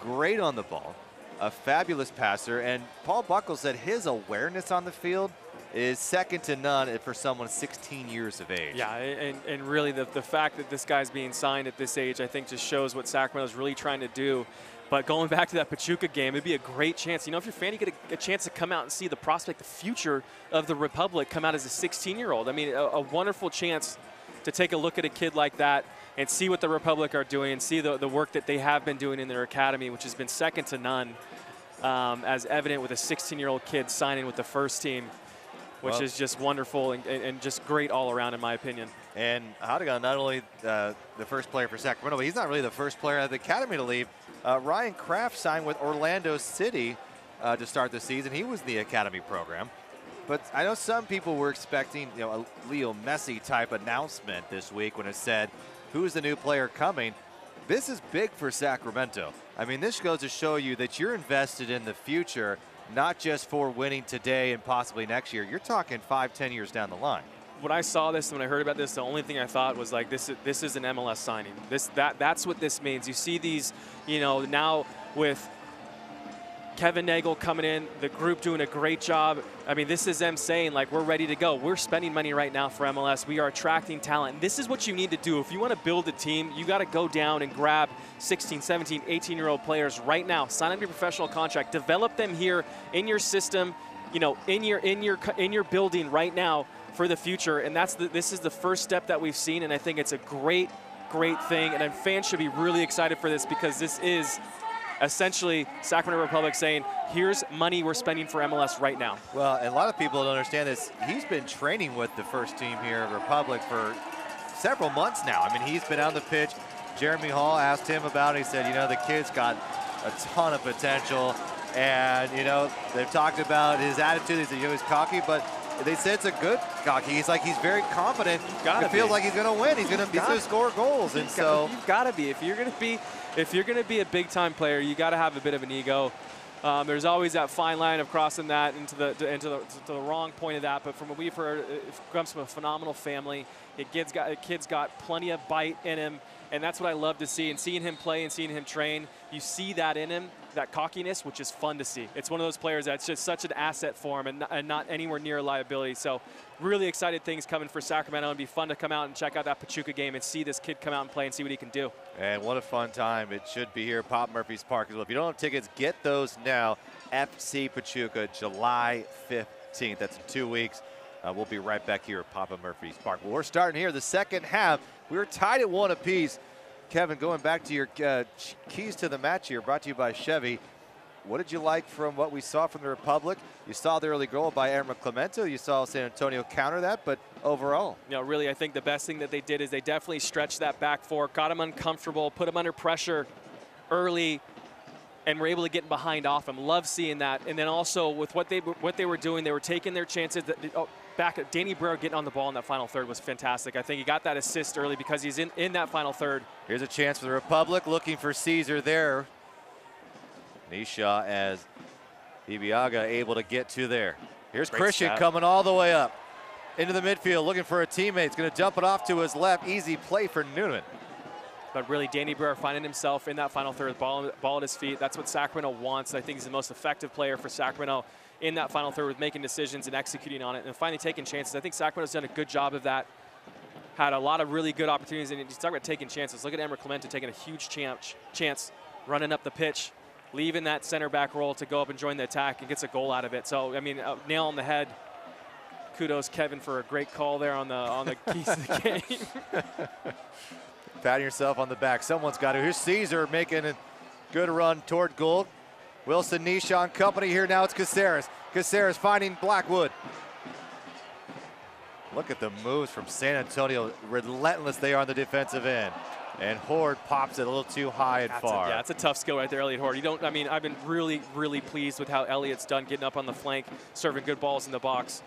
great on the ball, a fabulous passer, and Paul Buckle said his awareness on the field is second to none for someone 16 years of age. Yeah, and really the fact that this guy's being signed at this age, I think just shows what Sacramento's really trying to do. But going back to that Pachuca game, it'd be a great chance. You know, if you're a fan, you get a chance to come out and see the prospect, the future of the Republic come out as a 16-year-old. I mean, a wonderful chance to take a look at a kid like that and see what the Republic are doing and see the work that they have been doing in their academy, which has been second to none, as evident with a 16-year-old kid signing with the first team, which is just wonderful and just great all around, in my opinion. And Hadagon, not only the first player for Sacramento, but he's not really the first player at the academy to leave. Ryan Kraft signed with Orlando City to start the season. He was the academy program. But I know some people were expecting, you know, a Leo Messi type announcement this week when it said, who's the new player coming? This is big for Sacramento. I mean, this goes to show you that you're invested in the future, not just for winning today and possibly next year. You're talking 5, 10 years down the line. When I saw this and when I heard about this, the only thing I thought was like, this is an MLS signing. That's what this means. You see these, you know, now with Kevin Nagel coming in, the group doing a great job. I mean, this is them saying, like, we're ready to go. We're spending money right now for MLS. We are attracting talent. This is what you need to do. If you want to build a team, you got to go down and grab 16, 17, 18-year-old players right now. Sign up your professional contract. Develop them here in your system, you know, in your building right now for the future. And this is the first step that we've seen, and I think it's a great thing. And fans should be really excited for this because this is essentially Sacramento Republic saying, here's money we're spending for MLS right now. Well, and a lot of people don't understand this. He's been training with the first team here at Republic for several months now. I mean, he's been on the pitch. Jeremy Hall asked him about it. He said, you know, the kid's got a ton of potential. And, you know, they've talked about his attitude. He said, you know, he's cocky, but they said it's a good cocky. He's like, he's very confident. It feels like he's going to win. He's going to score goals. And so you've got to be. If you're going to be a big-time player, you got to have a bit of an ego. There's always that fine line of crossing that into the wrong point of that. But from what we've heard, it comes from a phenomenal family. The kid's got plenty of bite in him, and that's what I love to see. And seeing him play and seeing him train, you see that in him, that cockiness, which is fun to see. It's one of those players that's just such an asset for him and not anywhere near a liability. So really excited things coming for Sacramento, and it'd be fun to come out and check out that Pachuca game and see this kid come out and play and see what he can do. And what a fun time it should be here at Pop Murphy's Park as well. If you don't have tickets, get those now. FC Pachuca, July 15th. That's in 2 weeks. We'll be right back here at Papa Murphy's Park. Well, we're starting here the second half. We were tied at 1 apiece. Kevin, going back to your keys to the match here, brought to you by Chevy. What did you like from what we saw from the Republic? You saw the early goal by Aaron Clemento. You saw San Antonio counter that, but overall? You know, really, I think the best thing that they did is they definitely stretched that back four, got him uncomfortable, put him under pressure early, and were able to get behind off him. Love seeing that. And then also with what they were doing, they were taking their chances. back at Danny Barrera getting on the ball in that final third was fantastic. I think he got that assist early because he's in that final third. Here's a chance for the Republic, looking for Caesar there. Nisha as Ibiaga able to get to there. Here's Great Christian step. coming all the way up into the midfield, looking for a teammate. He's going to dump it off to his left. Easy play for Noonan. But really, Danny Barrera finding himself in that final third, ball at his feet. That's what Sacramento wants. I think he's the most effective player for Sacramento in that final third with making decisions and executing on it and finally taking chances. I think Sacramento's done a good job of that. Had a lot of really good opportunities, and you talk about taking chances. Look at Emer Clemente taking a huge chance, running up the pitch, leaving that center back role to go up and join the attack and gets a goal out of it. So, I mean, nail on the head. Kudos, Kevin, for a great call there on the keys of the game. Patting yourself on the back. Someone's got to. Here's Caesar making a good run toward goal. Wilson, Nishan, company here. Now it's Caceres. Caceres finding Blackwood. Look at the moves from San Antonio. Relentless they are on the defensive end. And Horde pops it a little too high and far. Yeah, it's a tough skill right there, Elliot Horde. You don't, I mean, I've been really, really pleased with how Elliot's done getting up on the flank, serving good balls in the box.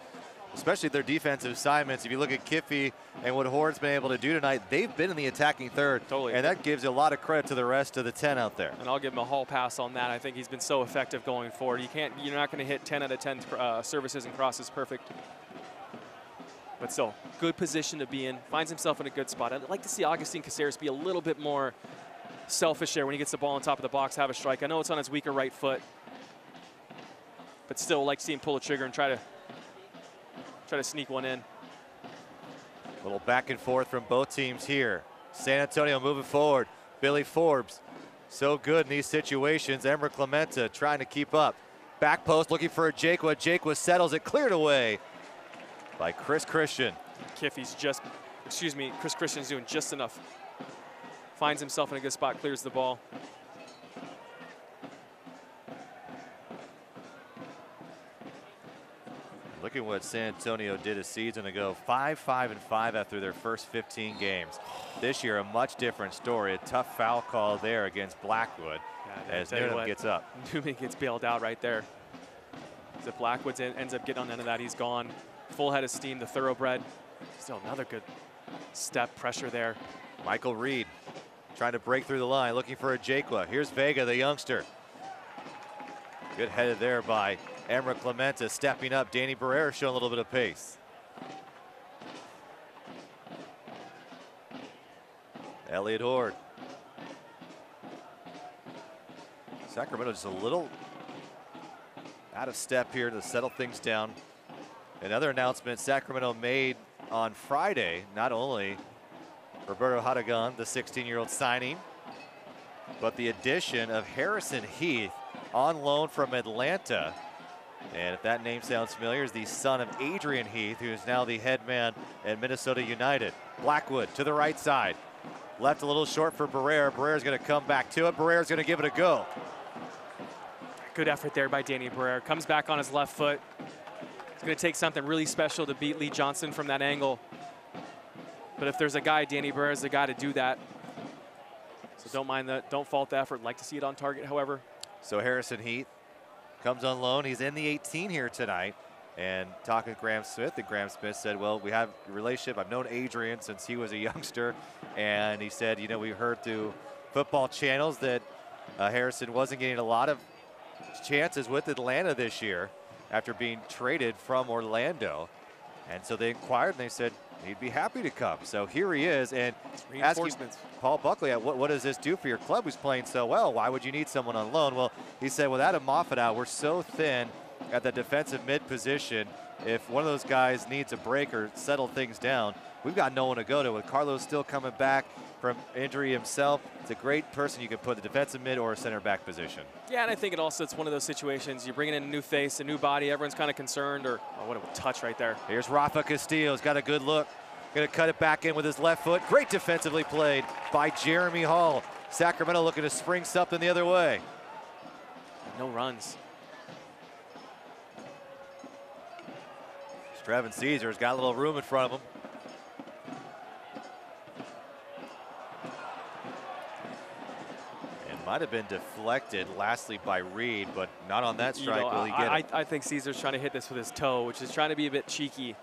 Especially their defensive assignments. If you look at Kiffy and what Horde's been able to do tonight, they've been in the attacking third. Totally. And that gives a lot of credit to the rest of the 10 out there. And I'll give him a hall pass on that. I think he's been so effective going forward. You're not going to hit 10 out of 10 services and crosses perfect. But still, good position to be in. Finds himself in a good spot. I'd like to see Augustine Caceres be a little bit more selfish there when he gets the ball on top of the box, have a strike. I know it's on his weaker right foot. But still, like to see him pull the trigger and try to sneak one in. A little back and forth from both teams here. San Antonio moving forward. Billy Forbes, so good in these situations. Emer Clemente trying to keep up. Back post looking for a Jakwa. Jakwa settles it, cleared away by Chris Christian. Kiffy's Chris Christian's doing just enough. Finds himself in a good spot, clears the ball. Look at what San Antonio did a season ago. 5-5-5 after their first 15 games. This year, a much different story. A tough foul call there against Blackwood as Newman gets up. Newman gets bailed out right there. If Blackwood ends up getting on the end of that, he's gone. Full head of steam, the thoroughbred. Still another good step pressure there. Michael Reed trying to break through the line, looking for a Jakwa. Here's Vega, the youngster. Good headed there by Emer Clemente, stepping up. Danny Barrera showing a little bit of pace. Elliot Horde. Sacramento just a little out of step here to settle things down. Another announcement Sacramento made on Friday, not only Roberto Hadagon, the 16-year-old signing, but the addition of Harrison Heath on loan from Atlanta. And if that name sounds familiar, is the son of Adrian Heath, who is now the head man at Minnesota United. Blackwood to the right side. Left a little short for Barrera. Barrera's going to come back to it. Barrera's going to give it a go. Good effort there by Danny Barrera. Comes back on his left foot. It's going to take something really special to beat Lee Johnson from that angle. But if there's a guy, Danny Barrera's the guy to do that. So don't mind that. Don't fault the effort. Like to see it on target, however. So Harrison Heath comes on loan. He's in the 18 here tonight. And talking to Graham Smith, and Graham Smith said, well, we have a relationship. I've known Adrian since he was a youngster. And he said, you know, we heard through football channels that Harrison wasn't getting a lot of chances with Atlanta this year after being traded from Orlando. And so they inquired and they said he'd be happy to come. So here he is. And asking Paul Buckley, what does this do for your club who's playing so well? Why would you need someone on loan? Well, he said, without a Moffitt out, we're so thin at the defensive mid position. If one of those guys needs a break or settle things down, we've got no one to go to. With Carlos still coming back from injury himself, it's a great person you can put in the defensive mid or a center back position. Yeah, and I think it's one of those situations. You're bringing in a new face, a new body. Everyone's kind of concerned. Or what a touch right there. Here's Rafa Castillo. He's got a good look. Going to cut it back in with his left foot. Great defensively played by Jeremy Hall. Sacramento looking to spring something the other way. No runs. Trevin Caesar's got a little room in front of him. It might have been deflected lastly by Reed, but not on that strike will he get it. I think Caesar's trying to hit this with his toe, which is trying to be a bit cheeky.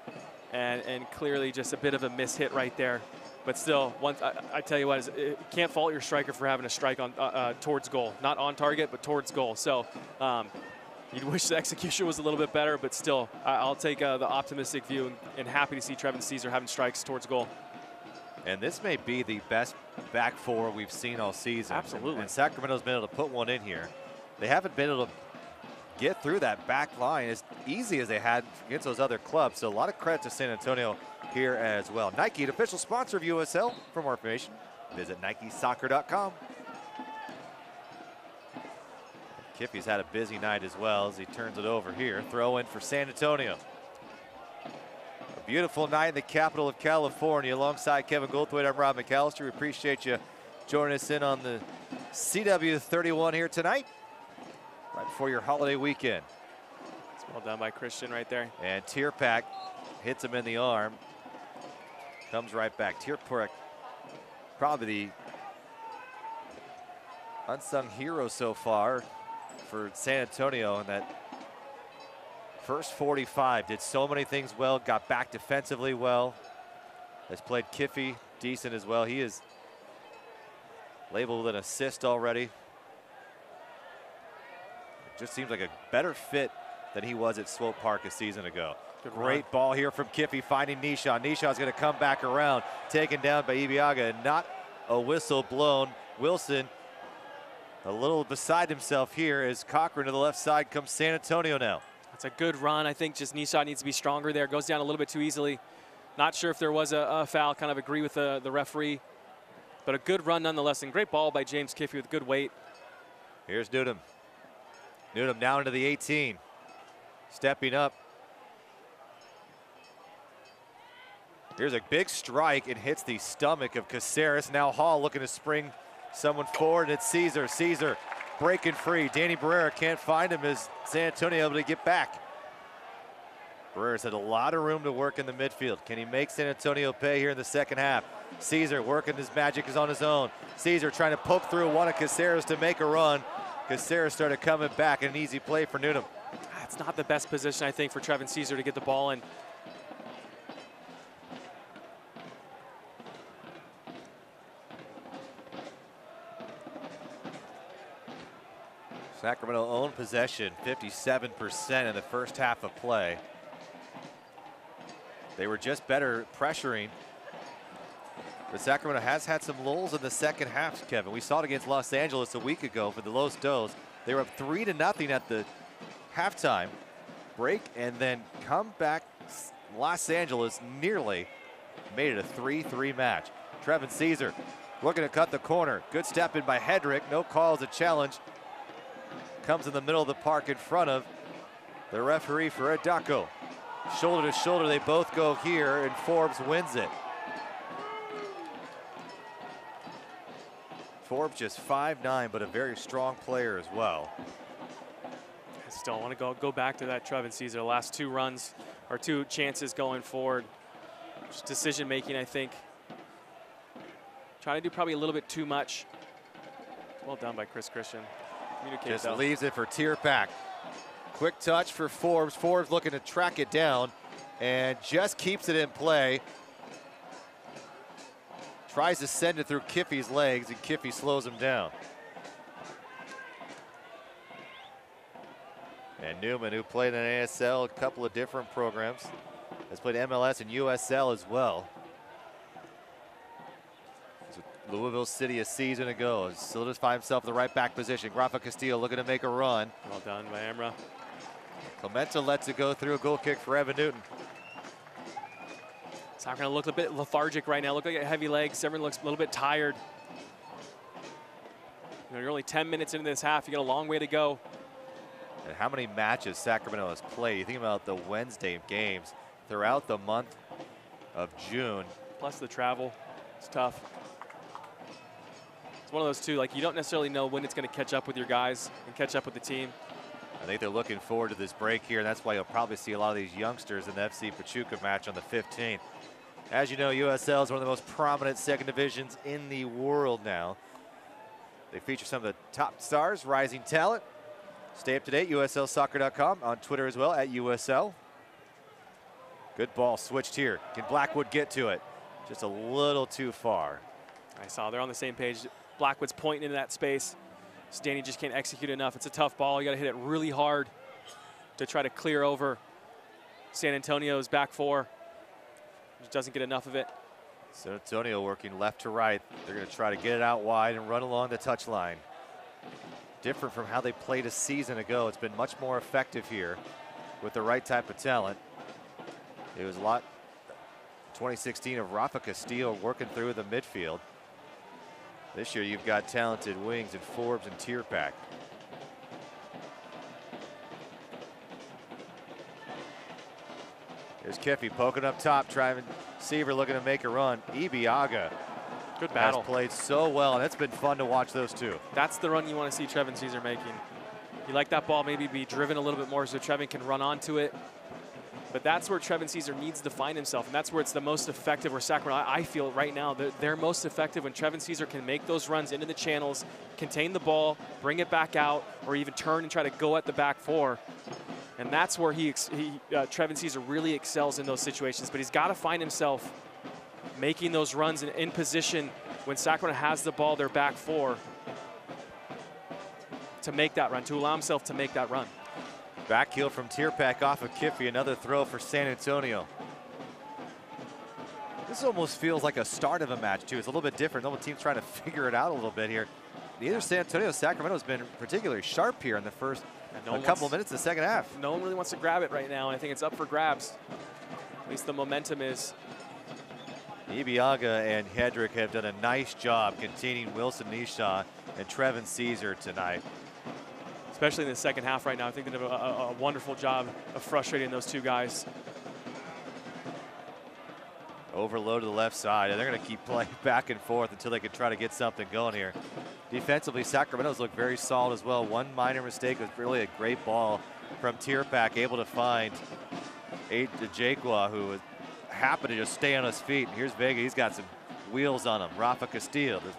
and clearly just a bit of a mishit right there. But still, once I tell you what, you can't fault your striker for having a strike on towards goal, not on target, but towards goal. So you'd wish the execution was a little bit better, but still, I'll take the optimistic view and happy to see Trevin Caesar having strikes towards goal. And this may be the best back four we've seen all season. Absolutely. And Sacramento's been able to put one in here. They haven't been able to get through that back line as easy as they had against those other clubs. So a lot of credit to San Antonio here as well. Nike, an official sponsor of USL. For more information, visit NikeSoccer.com. Kiffy's had a busy night as well as he turns it over here. Throw in for San Antonio. A beautiful night in the capital of California. Alongside Kevin Goldthwait, I'm Rob McAllister. We appreciate you joining us in on the CW31 here tonight, right before your holiday weekend. It's well done by Christian right there. And Tierpak hits him in the arm. Comes right back. Tierpak, probably the unsung hero so far for San Antonio in that first 45. Did so many things well, got back defensively well. Has played Kiffy decent as well. He is labeled with an assist already. It just seems like a better fit than he was at Swope Park a season ago. Great ball here from Kiffy, finding Nishan. Nishan's going to come back around, taken down by Ibiaga, and not a whistle blown. Wilson a little beside himself here as Cochran to the left side comes San Antonio now. That's a good run. I think just Nishan needs to be stronger there. Goes down a little bit too easily. Not sure if there was a foul. Kind of agree with the referee. But a good run nonetheless, and great ball by James Kiffy with good weight. Here's Newton. Newton down into the 18. Stepping up. Here's a big strike. It hits the stomach of Caceres. Now Hall looking to spring someone forward, and it's Caesar. Caesar breaking free. Danny Barrera can't find him as San Antonio able to get back. Barrera's had a lot of room to work in the midfield. Can he make San Antonio pay here in the second half? Caesar working his magic is on his own. Caesar trying to poke through one of Caceres to make a run. Caceres started coming back, an easy play for Newton. It's not the best position, I think, for Trevin Caesar to get the ball in. Sacramento owned possession 57% in the first half of play. They were just better pressuring. But Sacramento has had some lulls in the second half, Kevin. We saw it against Los Angeles a week ago for the Los Dos. They were up 3-0 at the halftime break and then come back. Los Angeles nearly made it a 3-3 match. Trevin Caesar looking to cut the corner. Good step in by Hedrick. No calls, a challenge. Comes in the middle of the park in front of the referee for Adako. Shoulder to shoulder, they both go here, and Forbes wins it. Forbes just 5'9", but a very strong player as well. I still want to go back to that Trevin Caesar. Last two runs, or two chances going forward. Just decision making, I think. Trying to do probably a little bit too much. Well done by Chris Christian. Just leaves it for Tierpak. Quick touch for Forbes. Forbes looking to track it down and just keeps it in play. Tries to send it through Kiffy's legs, and Kiffy slows him down. And Newman, who played in ASL, a couple of different programs, has played MLS and USL as well. Louisville City a season ago. Solidify himself in the right back position. Rafa Castillo looking to make a run. Well done by Emra. Clemente lets it go through. A goal kick for Evan Newton. Sacramento look a bit lethargic right now. Look like heavy legs. Everyone looks a little bit tired. You know, you're only 10 minutes into this half. You got a long way to go. And how many matches Sacramento has played? You think about the Wednesday games throughout the month of June. Plus the travel. It's tough. It's one of those two, like you don't necessarily know when it's going to catch up with your guys and catch up with the team. I think they're looking forward to this break here, and that's why you'll probably see a lot of these youngsters in the FC Pachuca match on the 15th. As you know, USL is one of the most prominent second divisions in the world now. They feature some of the top stars, rising talent. Stay up to date, USLsoccer.com, on Twitter as well, at USL. Good ball switched here. Can Blackwood get to it? Just a little too far. I saw they're on the same page. Blackwood's pointing into that space. Stanley just can't execute enough. It's a tough ball. You got to hit it really hard to try to clear over San Antonio's back four. Just doesn't get enough of it. San Antonio working left to right. They're going to try to get it out wide and run along the touchline. Different from how they played a season ago. It's been much more effective here with the right type of talent. It was a lot 2016 of Rafa Castillo working through the midfield. This year you've got talented wings in Forbes and Tierpak. Here's Kiffy poking up top, trying Seaver looking to make a run. Ibiaga. Good battle. Has played so well, and it's been fun to watch those two. That's the run you want to see Trevin Caesar making. You like that ball maybe be driven a little bit more so Trevin can run onto it. But that's where Trevin Caesar needs to find himself, and that's where it's the most effective, where Sacramento, I feel right now, they're most effective when Trevin Caesar can make those runs into the channels, contain the ball, bring it back out, or even turn and try to go at the back four. And that's where Trevin Caesar really excels in those situations. But he's got to find himself making those runs in position when Sacramento has the ball, their back four, to make that run, to allow himself to make that run. Back heel from Tierpak off of Kiffy, another throw for San Antonio. This almost feels like a start of a match too. It's a little bit different. The team's trying to figure it out a little bit here. Neither San Antonio or Sacramento has been particularly sharp here in the first couple of minutes of the second half. No one really wants to grab it right now. I think it's up for grabs. At least the momentum is. Ibiaga and Hedrick have done a nice job containing Wilson Nisha and Trevin Caesar tonight. Especially in the second half right now. I think they did a wonderful job of frustrating those two guys. Overload to the left side, and they're going to keep playing back and forth until they can try to get something going here. Defensively, Sacramento's look very solid as well. One minor mistake was really a great ball from Tierpak, able to find Jakwa, who was happy to just stay on his feet. And here's Vega, he's got some wheels on him. Rafa Castillo, the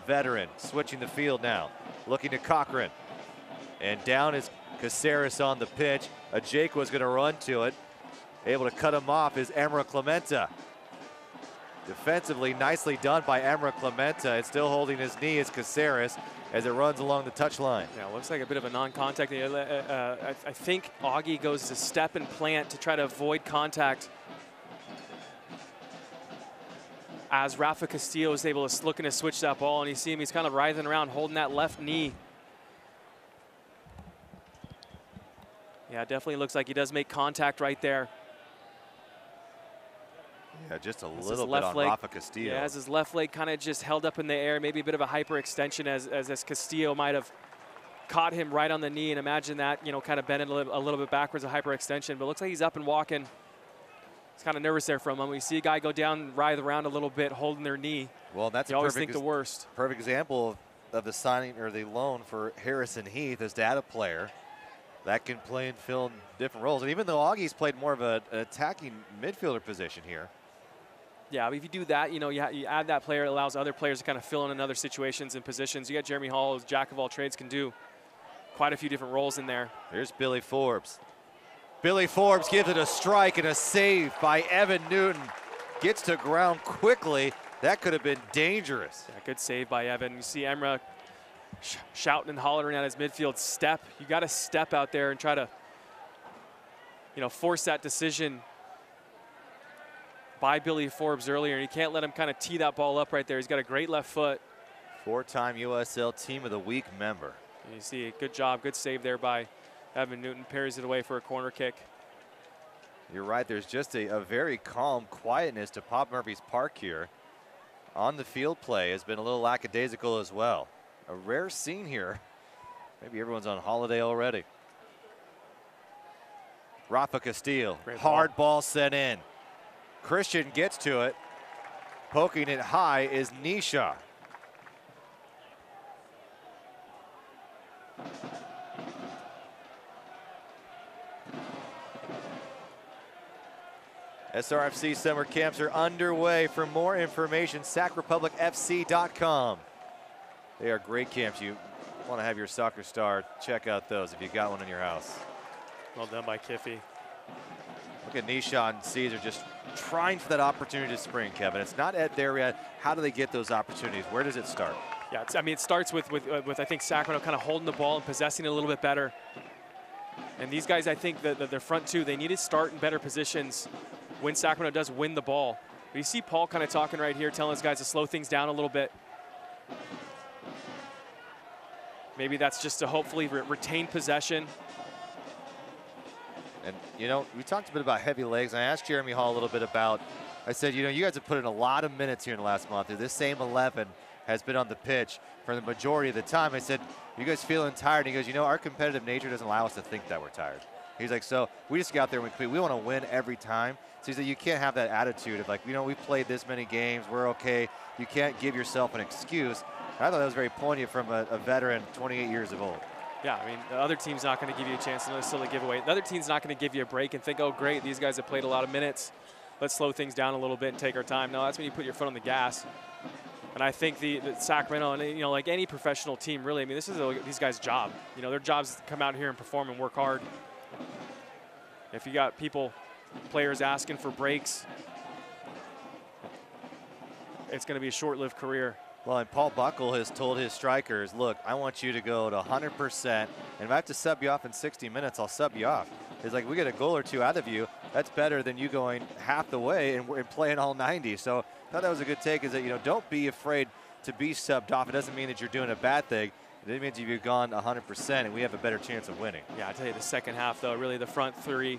veteran, switching the field now, looking to Cochran. And down is Caceres on the pitch. Jakwa is going to run to it. Able to cut him off is Emra Clementa. Defensively, nicely done by Emra Clementa. It's still holding his knee is Caceres as it runs along the touchline. Yeah, looks like a bit of a non-contact. I think Augie goes to step and plant to try to avoid contact, as Rafa Castillo is able to looking to switch that ball, and you see him, he's kind of writhing around holding that left knee. Yeah, it definitely looks like he does make contact right there. Yeah, just a little bit on Rafa Castillo. Yeah, as his left leg kind of just held up in the air, maybe a bit of a hyperextension as Castillo might have caught him right on the knee, and imagine that, you know, kind of bending a little bit backwards, a hyperextension, but it looks like he's up and walking. He's kind of nervous there for a moment. We see a guy go down, writhe around a little bit, holding their knee. Well, that's you always think the worst. Perfect example of the signing or the loan for Harrison Heath as data player. That can play and fill in different roles. And even though Augie's played more of an attacking midfielder position here. Yeah, but if you do that, you know, you add that player, it allows other players to kind of fill in other situations and positions. You got Jeremy Hall, who's jack of all trades, can do quite a few different roles in there. Here's Billy Forbes. Billy Forbes gives it a strike and a save by Evan Newton. Gets to ground quickly. That could have been dangerous. Yeah, good save by Evan. You see Emra shouting and hollering at his midfield step. You got to step out there and try to, you know, force that decision by Billy Forbes earlier. And you can't let him kind of tee that ball up right there. He's got a great left foot. Four-time USL Team of the Week member. And you see a good job, good save there by Evan Newton. Parries it away for a corner kick. You're right. There's just a very calm quietness to Pop Murphy's Park here. On the field play has been a little lackadaisical as well. A rare scene here. Maybe everyone's on holiday already. Rafa Castillo, hard ball sent in. Christian gets to it. Poking it high is Nisha. SRFC summer camps are underway. For more information, sacrepublicfc.com. They are great camps. You want to have your soccer star, check out those if you got one in your house. Well done by Kiffy. Look at Nisha and Caesar just trying for that opportunity to spring, Kevin. It's not at there yet. How do they get those opportunities? Where does it start? Yeah, I mean, it starts with I think Sacramento kind of holding the ball and possessing it a little bit better. And these guys, I think that their front two, they need to start in better positions when Sacramento does win the ball. But you see Paul kind of talking right here, telling his guys to slow things down a little bit. Maybe that's just to hopefully retain possession. And, you know, we talked a bit about heavy legs. I asked Jeremy Hall a little bit about, I said, you know, you guys have put in a lot of minutes here in the last month. This same 11 has been on the pitch for the majority of the time. I said, you guys feeling tired? And he goes, you know, our competitive nature doesn't allow us to think that we're tired. He's like, so we just get out there and we compete. We want to win every time. So he said, you can't have that attitude of like, you know, we played this many games. We're okay. You can't give yourself an excuse. And I thought that was very poignant from a veteran, 28 years of old. Yeah, I mean, the other team's not going to give you a chance to necessarily give away. The other team's not going to give you a break and think, oh, great, these guys have played a lot of minutes. Let's slow things down a little bit and take our time. No, that's when you put your foot on the gas. And I think the Sacramento, and you know, like any professional team, really, I mean, this is these guys' job. You know, their job is to come out here and perform and work hard. If you got players asking for breaks, it's going to be a short-lived career. Well, and Paul Buckle has told his strikers, look, I want you to go to 100%, and if I have to sub you off in 60 minutes, I'll sub you off. It's like, we get a goal or two out of you. That's better than you going half the way and playing all 90. So I thought that was a good take, is that, you know, don't be afraid to be subbed off. It doesn't mean that you're doing a bad thing. It means you've gone 100%, and we have a better chance of winning. Yeah, I tell you, the second half, though, really the front three,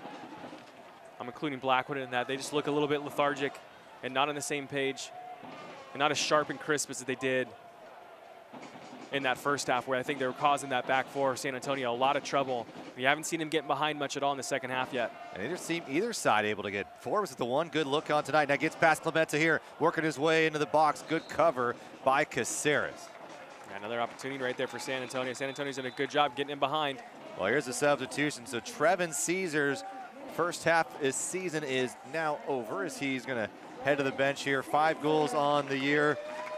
I'm including Blackwood in that, they just look a little bit lethargic and not on the same page. And not as sharp and crisp as they did in that first half, where I think they were causing that back four San Antonio a lot of trouble. We haven't seen him getting behind much at all in the second half yet. And either side able to get. Forbes with the one good look on tonight. Now gets past Clementa here, working his way into the box. Good cover by Caceres. Another opportunity right there for San Antonio. San Antonio's done a good job getting in behind. Well, here's the substitution. So Trevin Caesar's first half of his season is now over, as he's going to head to the bench here. 5 goals on the year.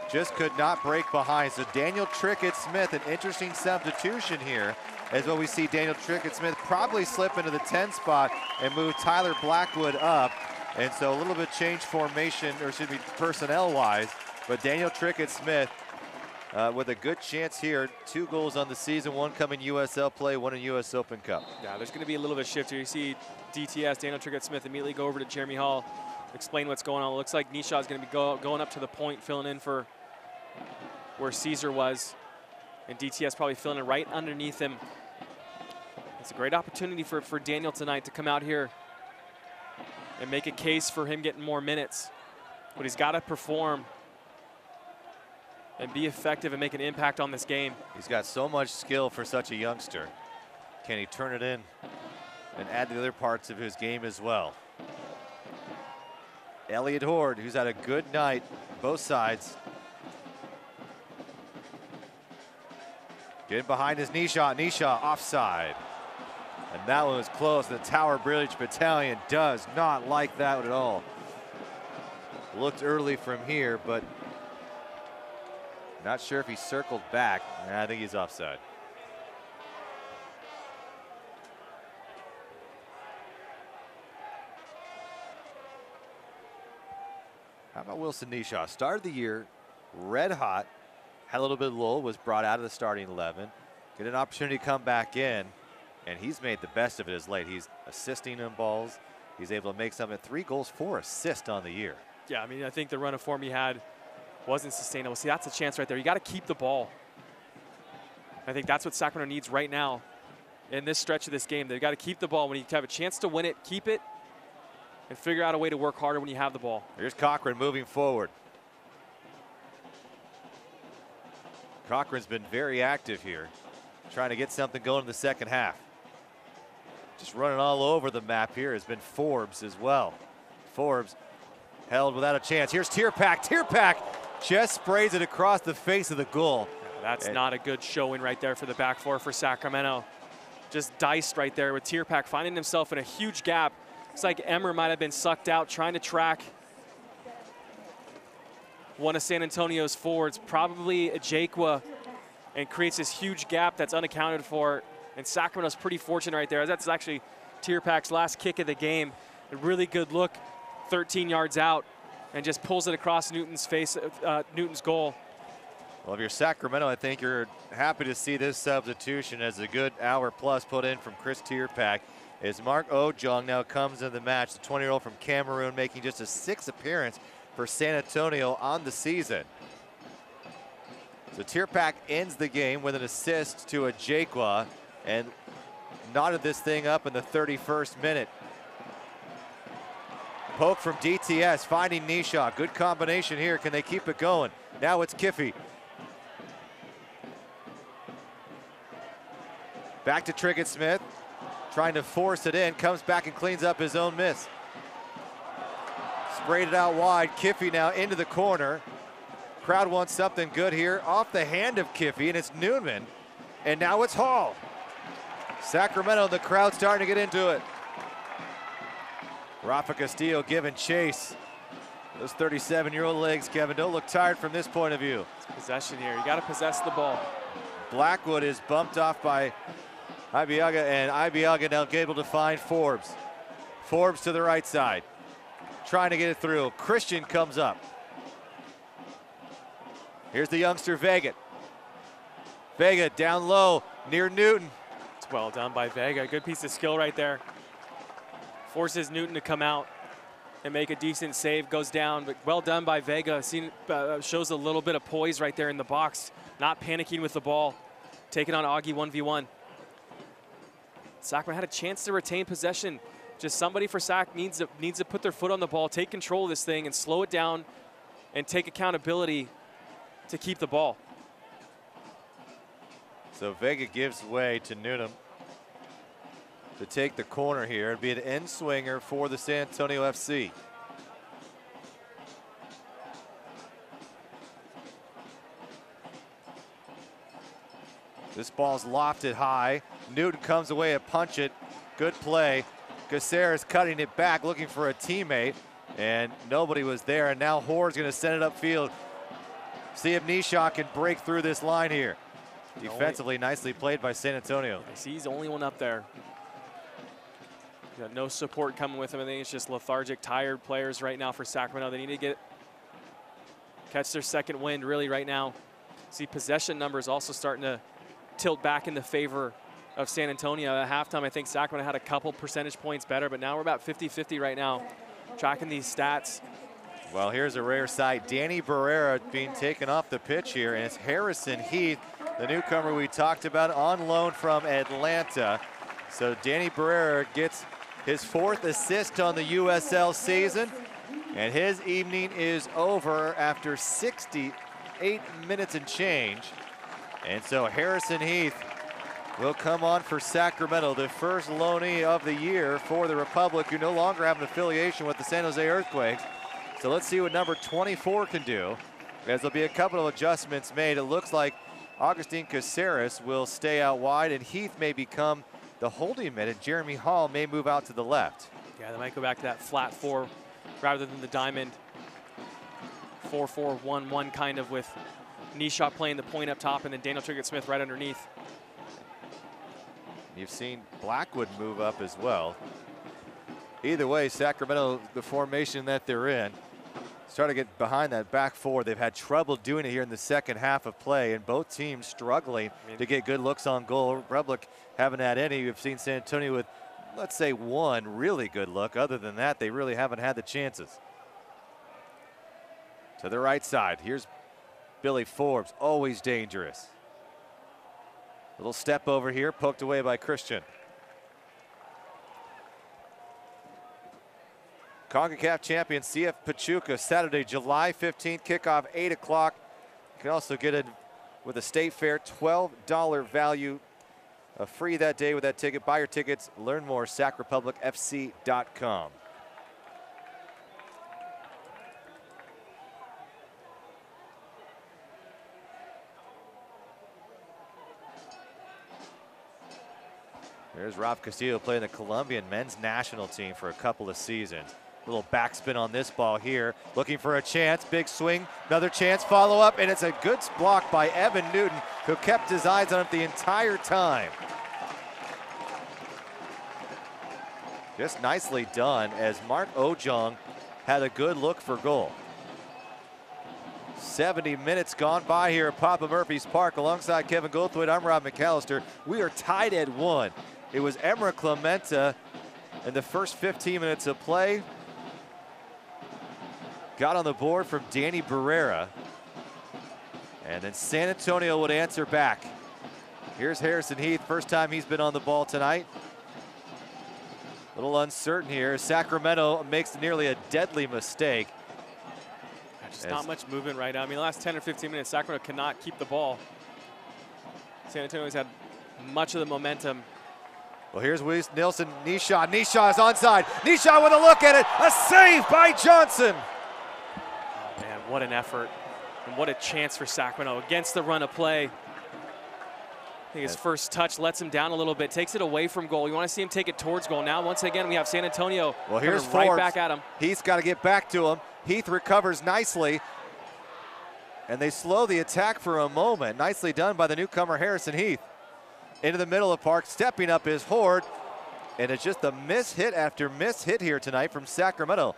Just could not break behind. So Daniel Trickett-Smith, an interesting substitution here, as well we see Daniel Trickett-Smith probably slip into the 10 spot and move Tyler Blackwood up. And so a little bit change formation, or excuse me, personnel-wise. But Daniel Trickett-Smith with a good chance here. 2 goals on the season, 1 coming USL play, 1 in US Open Cup. Yeah, there's going to be a little bit of shift here. You see DTS, Daniel Trickett-Smith, immediately go over to Jeremy Hall, explain what's going on. It looks like Nisha is going to be going up to the point, filling in for where Caesar was. And DTS probably filling in right underneath him. It's a great opportunity for Daniel tonight to come out here and make a case for him getting more minutes. But he's got to perform and be effective and make an impact on this game. He's got so much skill for such a youngster. Can he turn it in and add the other parts of his game as well? Elliot Horde, who's had a good night, both sides. Getting behind his knee shot, offside. And that one was close. The Tower Bridge Battalion does not like that at all. Looked early from here, but not sure if he circled back. I think he's offside. How about Wilson Nisha? Started the year red hot, had a little bit of lull, was brought out of the starting 11. Get an opportunity to come back in, and he's made the best of it as late. He's assisting in balls. He's able to make something. 3 goals, 4 assists on the year. Yeah, I mean, I think the run of form he had wasn't sustainable. See, that's a chance right there. You got to keep the ball. I think that's what Sacramento needs right now in this stretch of this game. They've got to keep the ball. When you have a chance to win it, keep it, and figure out a way to work harder when you have the ball. Here's Cochran moving forward. Cochran's been very active here, trying to get something going in the second half. Just running all over the map here has been Forbes as well. Forbes held without a chance. Here's Tierpak. Tierpak just sprays it across the face of the goal. That's not a good showing right there for the back four for Sacramento. Just diced right there with Tierpak finding himself in a huge gap. Looks like Emmer might have been sucked out trying to track one of San Antonio's forwards, probably Jakwa, and creates this huge gap that's unaccounted for. And Sacramento's pretty fortunate right there. That's actually Tierpak's last kick of the game. A really good look 13 yards out and just pulls it across Newton's face, Newton's goal. Well, if you're Sacramento, I think you're happy to see this substitution as a good hour plus put in from Chris Tierpak. As Mark Ojong now comes into the match, the 20-year-old from Cameroon, making just a 6th appearance for San Antonio on the season. So Tierpak ends the game with an assist to a Jaquan and knotted this thing up in the 31st minute. Poke from DTS, finding Nisha. Good combination here. Can they keep it going? Now it's Kiffey. Back to Triggett Smith, trying to force it in, comes back and cleans up his own miss. Sprayed it out wide. Kiffey now into the corner. Crowd wants something good here off the hand of Kiffey, and it's Newman. And now it's Hall. Sacramento, the crowd starting to get into it. Rafa Castillo giving chase. Those 37-year-old legs, Kevin, don't look tired from this point of view. It's possession here. You got to possess the ball. Blackwood is bumped off by Ibiaga, and Ibiaga now able to find Forbes. Forbes to the right side, trying to get it through. Christian comes up. Here's the youngster Vega. Vega down low near Newton. It's well done by Vega. Good piece of skill right there. Forces Newton to come out and make a decent save. Goes down, but well done by Vega. Shows a little bit of poise right there in the box. Not panicking with the ball. Taking on Augie 1v1. Sacramento had a chance to retain possession. Just somebody for Sac needs to put their foot on the ball, take control of this thing, and slow it down and take accountability to keep the ball. So Vega gives way to Newton to take the corner here. It'd be an end swinger for the San Antonio FC. This ball's lofted high. Newton comes away and punch it. Good play. Caceres cutting it back, looking for a teammate, and nobody was there. And now Hoare's going to send it upfield. See if Nisha can break through this line here. Defensively, nicely played by San Antonio. I see he's the only one up there. Got no support coming with him. I think it's just lethargic, tired players right now for Sacramento. They need to catch their second wind really right now. See possession numbers also starting to tilt back in the favor of San Antonio. At halftime, I think Sacramento had a couple percentage points better, but now we're about 50-50 right now, tracking these stats. Well, here's a rare sight. Danny Barrera being taken off the pitch here, and it's Harrison Heath, the newcomer we talked about, on loan from Atlanta. So Danny Barrera gets his 4th assist on the USL season, and his evening is over after 68 minutes and change. And so Harrison Heath will come on for Sacramento, the first loanee of the year for the Republic, who no longer have an affiliation with the San Jose Earthquakes. So let's see what number 24 can do, as there'll be a couple of adjustments made. It looks like Agustin Caceres will stay out wide, and Heath may become the holding mid, and Jeremy Hall may move out to the left. Yeah, they might go back to that flat 4 rather than the diamond 4-4-1-1 kind of, with Nisha playing the point up top and then Daniel Triggett Smith right underneath. You've seen Blackwood move up as well. Either way, Sacramento, the formation that they're in, start to get behind that back 4. They've had trouble doing it here in the second half of play, and both teams struggling to get good looks on goal. Republic haven't had any. We've seen San Antonio with, let's say, one really good look. Other than that, they really haven't had the chances. To the right side, here's Billy Forbes, always dangerous. Little step over here, poked away by Christian. CONCACAF champion CF Pachuca, Saturday, July 15th, kickoff 8 o'clock. You can also get it with a state fair, $12 value. Free that day with that ticket. Buy your tickets. Learn more, sacrepublicfc.com. There's Rob Castillo playing the Colombian men's national team for a couple of seasons. Little backspin on this ball here. Looking for a chance. Big swing. Another chance. Follow up. And it's a good block by Evan Newton, who kept his eyes on it the entire time. Just nicely done as Mark Ojong had a good look for goal. 70 minutes gone by here at Papa Murphy's Park. Alongside Kevin Goldthwait, I'm Rob McAllister. We are tied at 1. It was Emra Clementa in the first 15 minutes of play. Got on the board from Danny Barrera. And then San Antonio would answer back. Here's Harrison Heath, first time he's been on the ball tonight. A little uncertain here. Sacramento makes nearly a deadly mistake. Just not much movement right now. I mean, the last 10 or 15 minutes, Sacramento cannot keep the ball. San Antonio's had much of the momentum. Well, here's Nilsson, Nisha. Nisha is onside. Nisha with a look at it. A save by Johnson. Oh, man, what an effort. And what a chance for Sacramento against the run of play. I think his first touch lets him down a little bit, takes it away from goal. You want to see him take it towards goal. Now, once again, we have San Antonio here's right back at him. Heath's got to get back to him. Heath recovers nicely. And they slow the attack for a moment. Nicely done by the newcomer, Harrison Heath. Into the middle of the park, stepping up is Horde. And it's just a miss hit after miss hit here tonight from Sacramento.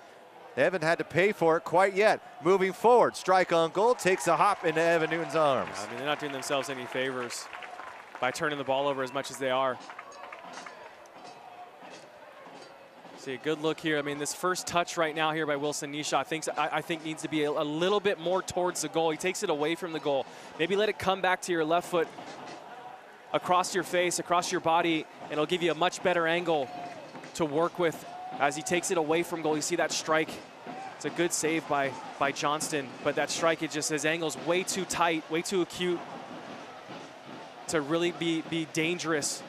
They haven't had to pay for it quite yet. Moving forward, strike on goal, takes a hop into Evan Newton's arms. I mean, they're not doing themselves any favors by turning the ball over as much as they are. See a good look here. I mean, this first touch right now here by Wilson Nisha, I think needs to be a little bit more towards the goal. He takes it away from the goal. Maybe let it come back to your left foot, across your face, across your body, and it'll give you a much better angle to work with as he takes it away from goal. You see that strike. It's a good save by Johnston, but that strike, it just, his angle's way too tight, way too acute to really be dangerous.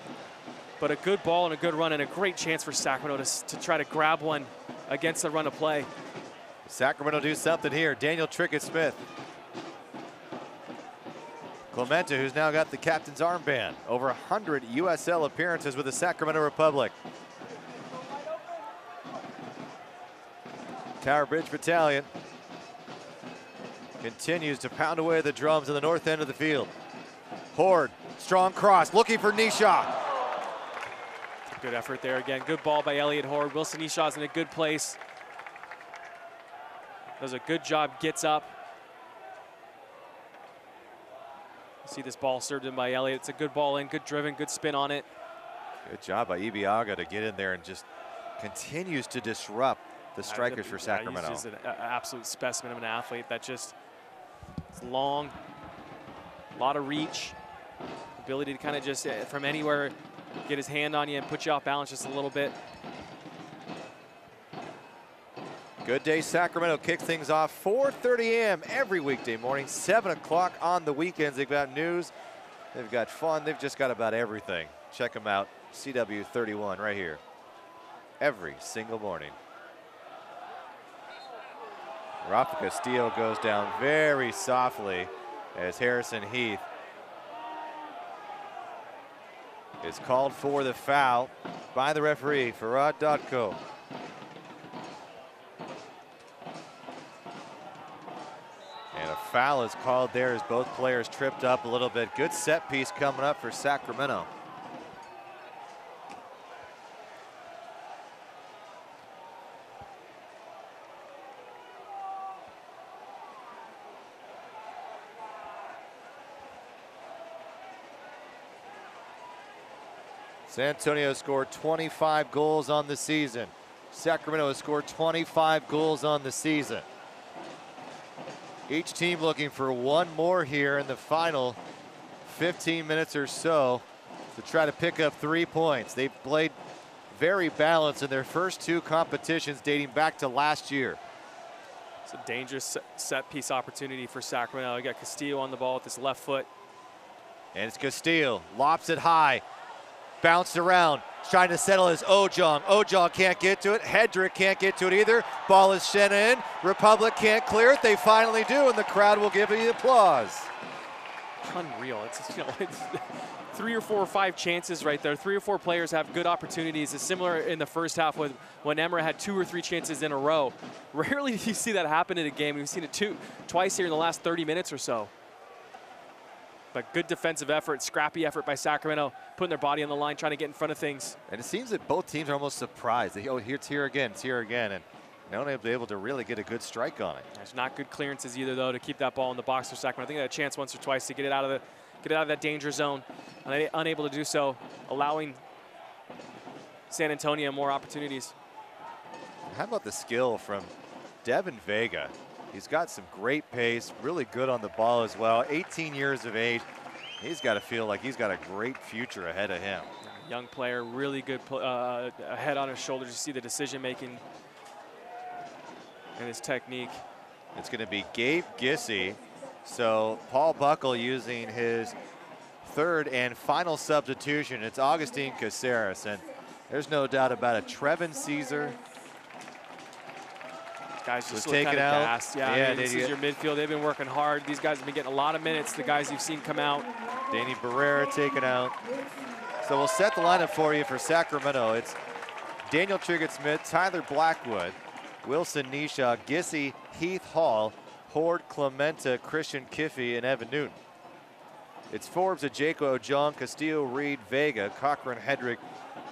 But a good ball and a good run and a great chance for Sacramento to try to grab one against the run of play. Sacramento do something here. Daniel Trickett-Smith. Clementa, who's now got the captain's armband. Over 100 USL appearances with the Sacramento Republic. Tower Bridge Battalion continues to pound away the drums in the north end of the field. Horde, strong cross, looking for Nisha. Good effort there again. Good ball by Elliott Horde. Wilson Nishaw's in a good place. Does a good job, gets up. See this ball served in by Elliott. It's a good ball in, good driven, good spin on it. Good job by Ibiaga to get in there and just continues to disrupt the strikers for Sacramento. He's just an absolute specimen of an athlete that just is long, a lot of reach, ability to kind of just from anywhere get his hand on you and put you off balance just a little bit. Good day, Sacramento kicks things off 4:30 a.m. every weekday morning, 7 o'clock on the weekends. They've got news, they've got fun, they've just got about everything. Check them out, CW31 right here, every single morning. Rafa Castillo goes down very softly as Harrison Heath is called for the foul by the referee, Farad Dotko. And a foul is called there as both players tripped up a little bit. Good set piece coming up for Sacramento. San Antonio scored 25 goals on the season. Sacramento has scored 25 goals on the season. Each team looking for one more here in the final 15 minutes or so to try to pick up 3 points. They've played very balanced in their first 2 competitions dating back to last year. It's a dangerous set piece opportunity for Sacramento. You got Castillo on the ball with his left foot. And it's Castillo, lops it high. Bounced around, trying to settle his Ojong. Ojong can't get to it. Hedrick can't get to it either. Ball is sent in. Republic can't clear it. They finally do, and the crowd will give you applause. Unreal. It's 3 or 4 or 5 chances right there. 3 or 4 players have good opportunities. It's similar in the first half when Emra had 2 or 3 chances in a row. Rarely do you see that happen in a game. We've seen it twice here in the last 30 minutes or so. But good defensive effort, scrappy effort by Sacramento, putting their body on the line, trying to get in front of things. And it seems that both teams are almost surprised. Oh, it's here again, it's here again. And no one able to really get a good strike on it. There's not good clearances either, though, to keep that ball in the box for Sacramento. I think they had a chance once or twice to get it out of that danger zone. And they unable to do so, allowing San Antonio more opportunities. How about the skill from Devin Vega? He's got some great pace, really good on the ball as well. 18 years of age. He's got to feel like he's got a great future ahead of him. Young player, really good head on his shoulders. You see the decision making and his technique. It's going to be Gabe Gissy. So Paul Buckle using his third and final substitution. It's Augustine Caceres, and there's no doubt about it. Trevin Caesar guys just was look taken kind of out. gassed. Yeah, I mean, this is your midfield. They've been working hard. These guys have been getting a lot of minutes. The guys you've seen come out. Danny Barrera taken out. So we'll set the lineup for you for Sacramento. It's Daniel Triggett-Smith, Tyler Blackwood, Wilson Nisha, Gissy, Heath Hall, Horde Clementa, Christian Kiffey, and Evan Newton. It's Forbes, Ajako, Ojong, Castillo, Reed, Vega, Cochran, Hedrick,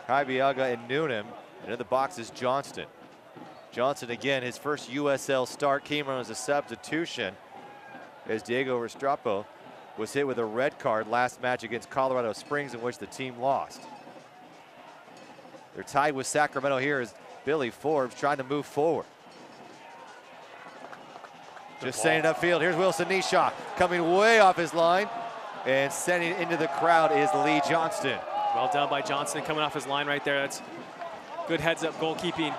Haibiaga, and Noonan. And in the box is Johnston. Johnson, again, his first USL start came on as a substitution as Diego Restrepo was hit with a red card last match against Colorado Springs, in which the team lost. They're tied with Sacramento here as Billy Forbes trying to move forward. Just sending it upfield. Here's Wilson Nisha coming way off his line, and sending it into the crowd is Lee Johnston. Well done by Johnston coming off his line right there. That's good heads-up goalkeeping.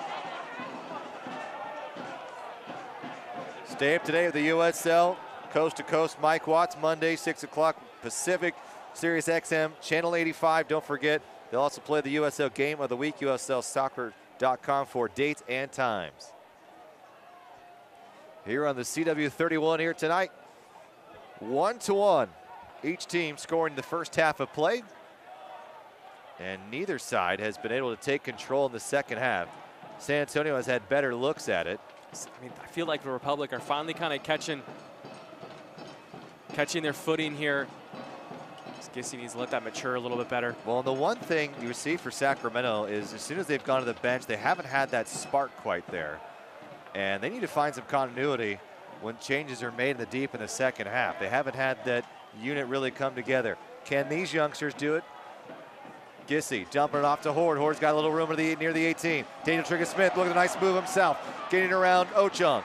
Stay up to date with the USL. Coast to Coast, Mike Watts, Monday, 6 o'clock Pacific, Sirius XM, Channel 85. Don't forget, they'll also play the USL Game of the Week, USLsoccer.com for dates and times. Here on the CW31 here tonight, 1-1. Each team scoring the first half of play, and neither side has been able to take control in the second half. San Antonio has had better looks at it. I mean, I feel like the Republic are finally kind of catching their footing here. Gissy needs to let that mature a little bit better. Well, the one thing you see for Sacramento is as soon as they've gone to the bench, they haven't had that spark quite there. And they need to find some continuity when changes are made in the deep in the second half. They haven't had that unit really come together. Can these youngsters do it? Gissy dumping it off to Horde. Horde's got a little room near the 18. Daniel Triggett-Smith, look at the nice move himself. Getting around Ochung.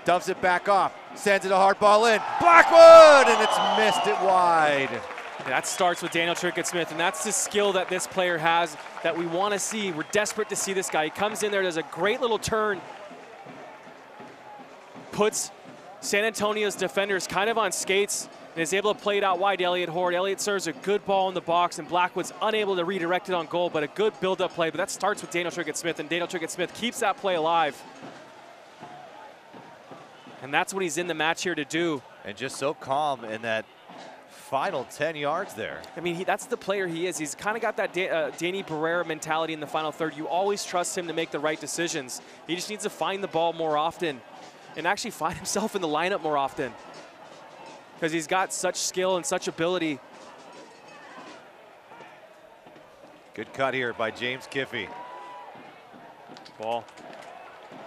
Dumps it back off. Sends it a hard ball in. Blackwood! And it's missed it wide. That starts with Daniel Triggett-Smith, and that's the skill that this player has that we want to see. We're desperate to see this guy. He comes in there, does a great little turn, puts San Antonio's defenders kind of on skates, and is able to play it out wide to Elliot Horde. Elliot serves a good ball in the box, and Blackwood's unable to redirect it on goal, but a good build-up play. But that starts with Daniel Triggett-Smith, and Daniel Triggett-Smith keeps that play alive. And that's what he's in the match here to do. And just so calm in that final 10 yards there. I mean, that's the player he is. He's kind of got that Danny Barrera mentality in the final third. You always trust him to make the right decisions. He just needs to find the ball more often and actually find himself in the lineup more often, because he's got such skill and such ability. Good cut here by James Kiffey. Ball.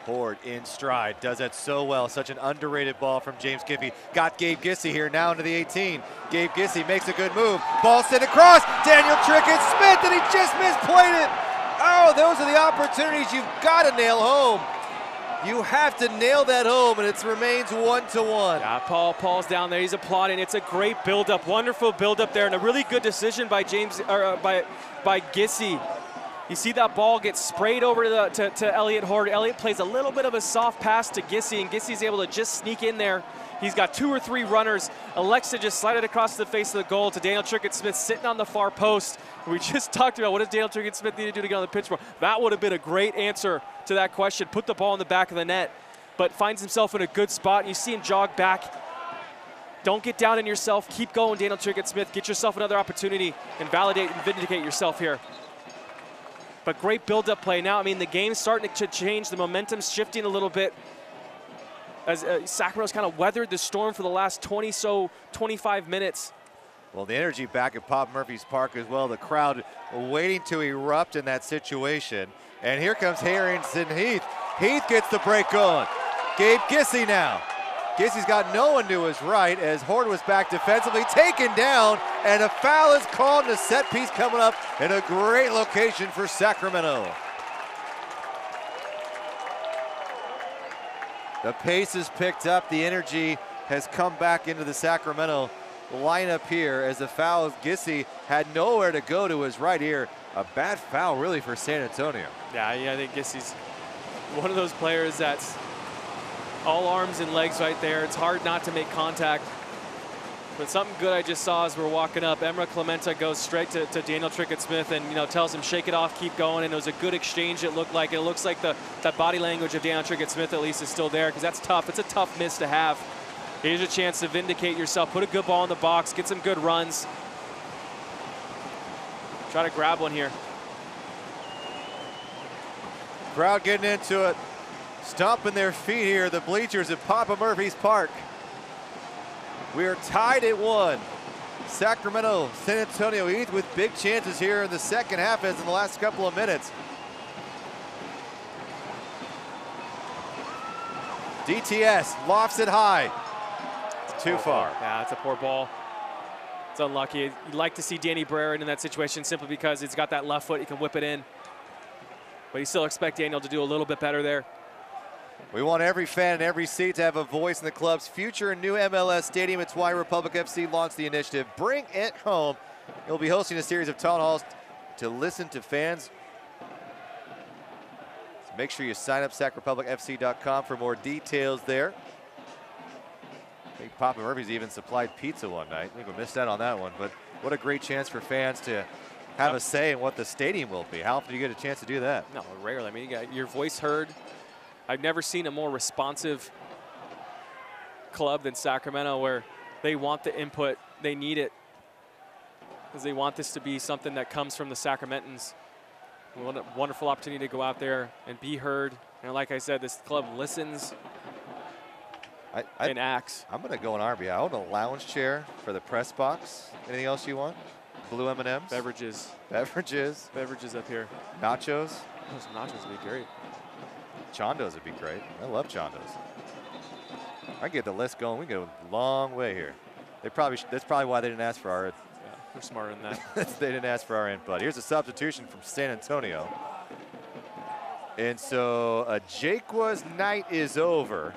Horde in stride, does that so well. Such an underrated ball from James Kiffey. Got Gabe Gissy here now into the 18. Gabe Gissy makes a good move. Ball sent across. Daniel Triggett-Smith, and he just misplayed it. Oh, those are the opportunities you've got to nail home. You have to nail that home, and it remains 1-1. Yeah, Paul's down there. He's applauding. It's a great build-up, wonderful build-up there, and a really good decision by by Gissy. You see that ball get sprayed over to Elliot Horde. Elliot plays a little bit of a soft pass to Gissy, and Gissy's able to just sneak in there. He's got 2 or 3 runners. Alexa just slid it across the face of the goal to Daniel Triggett-Smith sitting on the far post. We just talked about what does Daniel Triggett-Smith need to do to get on the pitch for. That would have been a great answer to that question. Put the ball in the back of the net, but finds himself in a good spot. And you see him jog back. Don't get down on yourself. Keep going, Daniel Triggett-Smith. Get yourself another opportunity and validate and vindicate yourself here. But great build-up play now. I mean, the game's starting to change. The momentum's shifting a little bit. as Sacramento's kind of weathered the storm for the last 25 minutes. Well, the energy back at Pop Murphy's Park as well. The crowd waiting to erupt in that situation. And here comes Harrington Heath. Heath gets the break going. Gabe Gissy now. Gissy's got no one to his right as Horde was back defensively, taken down, and a foul is called and a set piece coming up in a great location for Sacramento. The pace is picked up. The energy has come back into the Sacramento lineup here as the foul. Gissy had nowhere to go to his right here. A bad foul really for San Antonio. Yeah, I think Gissy's one of those players that's all arms and legs right there. It's hard not to make contact. But something good I just saw as we're walking up. Emra Clementa goes straight to Daniel Trickett-Smith and tells him shake it off, keep going. And it was a good exchange. It looked like. It looks like that body language of Daniel Trickett-Smith at least is still there, because that's tough. It's a tough miss to have. Here's a chance to vindicate yourself. Put a good ball in the box. Get some good runs. Try to grab one here. Crowd getting into it. Stomping their feet here, the bleachers at Papa Murphy's Park. We are tied at 1. Sacramento, San Antonio Heath with big chances here in the second half as in the last couple of minutes. DTS lofts it high. It's too far. Yeah, it's a poor ball. It's unlucky. You'd like to see Danny Brereton in that situation simply because he's got that left foot. He can whip it in. But you still expect Daniel to do a little bit better there. We want every fan in every seat to have a voice in the club's future and new MLS stadium. It's why Republic FC launched the initiative, Bring It Home. It'll be hosting a series of town halls to listen to fans. So make sure you sign up sacrepublicfc.com for more details there. I think Papa Murphy's even supplied pizza one night. I think we missed out on that one, but what a great chance for fans to have a say in what the stadium will be. How often do you get a chance to do that? No, rarely. I mean, you got your voice heard. I've never seen a more responsive club than Sacramento, where they want the input, they need it, because they want this to be something that comes from the Sacramentans. What a wonderful opportunity to go out there and be heard. And like I said, this club listens and acts. I'm going to go in RBI. I want a lounge chair for the press box. Anything else you want? Blue M&Ms? Beverages. Beverages. Beverages up here. Nachos? Those nachos would be great. Chondos would be great. I love Chondos. I can get the list going. We go a long way here. That's probably why they didn't ask for our. Yeah, we're smarter than that. They didn't ask for our input. Here's a substitution from San Antonio. And so a Jaqua's night is over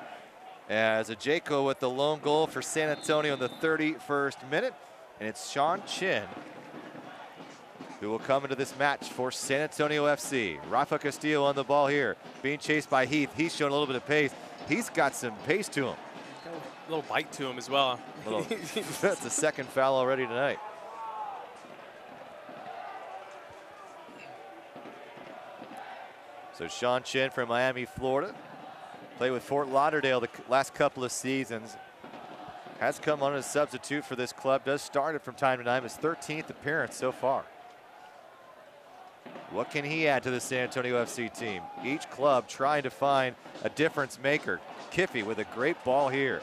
as a Jaco with the lone goal for San Antonio in the 31st minute. And it's Sean Chin who will come into this match for San Antonio FC. Rafa Castillo on the ball here, being chased by Heath. He's showing a little bit of pace. He's got some pace to him. A little bite to him as well. That's the second foul already tonight. So Sean Chin from Miami, Florida. Played with Fort Lauderdale the last couple of seasons. Has come on as a substitute for this club. Does start it from time to time. His 13th appearance so far. What can he add to the San Antonio FC team? Each club trying to find a difference maker. Kiffy with a great ball here.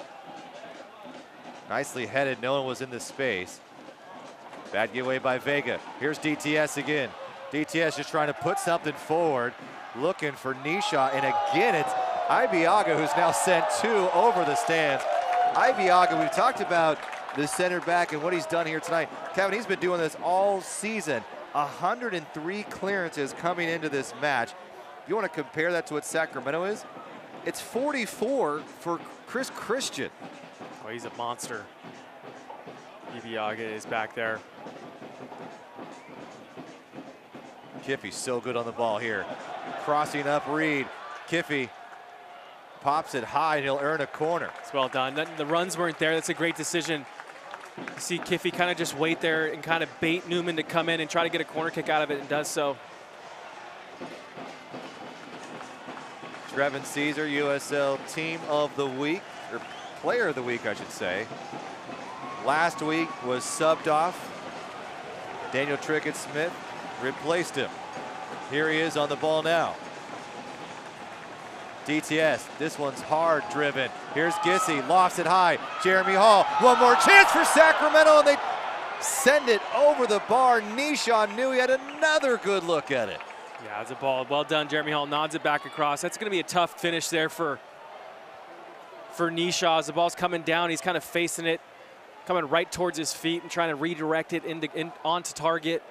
Nicely headed. No one was in the space. Bad giveaway by Vega. Here's DTS again. DTS just trying to put something forward. Looking for Nisha. And again, it's Ibiaga who's now sent 2 over the stands. Ibiaga, we've talked about the center back and what he's done here tonight. Kevin, he's been doing this all season. 103 clearances coming into this match. If you want to compare that to what Sacramento is, it's 44 for Chris Christian. Oh, he's a monster. Ibiaga is back there. Kiffy's so good on the ball here. Crossing up Reed. Kiffy pops it high and he'll earn a corner. It's well done. The runs weren't there. That's a great decision. You see Kiffy kind of just wait there and kind of bait Newman to come in and try to get a corner kick out of it, and does so. Trevin Caesar, USL Team of the Week, or Player of the Week, I should say. Last week was subbed off. Daniel Trickett-Smith replaced him. Here he is on the ball now. DTS, this one's hard driven. Here's Gissy, lofts it high. Jeremy Hall, one more chance for Sacramento, and they send it over the bar. Nishan knew he had another good look at it. Yeah, it's a ball. Well done, Jeremy Hall nods it back across. That's going to be a tough finish there for Nisha. As the ball's coming down, he's kind of facing it, coming right towards his feet and trying to redirect it onto target.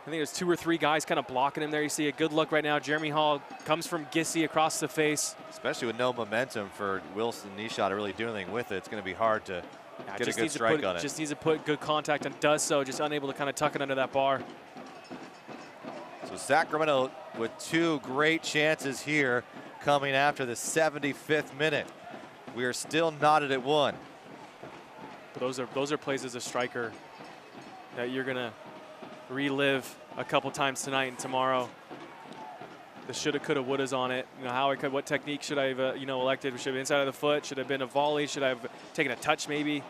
I think there's 2 or 3 guys kind of blocking him there. You see a good look right now. Jeremy Hall comes from Gissy across the face. Especially with no momentum for Wilson Nisha to really do anything with it. It's going to be hard to get a good strike on it. Just needs to put good contact and does so, just unable to kind of tuck it under that bar. So Sacramento with 2 great chances here coming after the 75th minute. We are still knotted at 1. But those are plays as a striker that you're going to relive a couple times tonight and tomorrow. The shoulda, coulda, wouldas on it. You know, what technique should I have elected? Should have been inside of the foot? Should have been a volley? Should I have taken a touch maybe?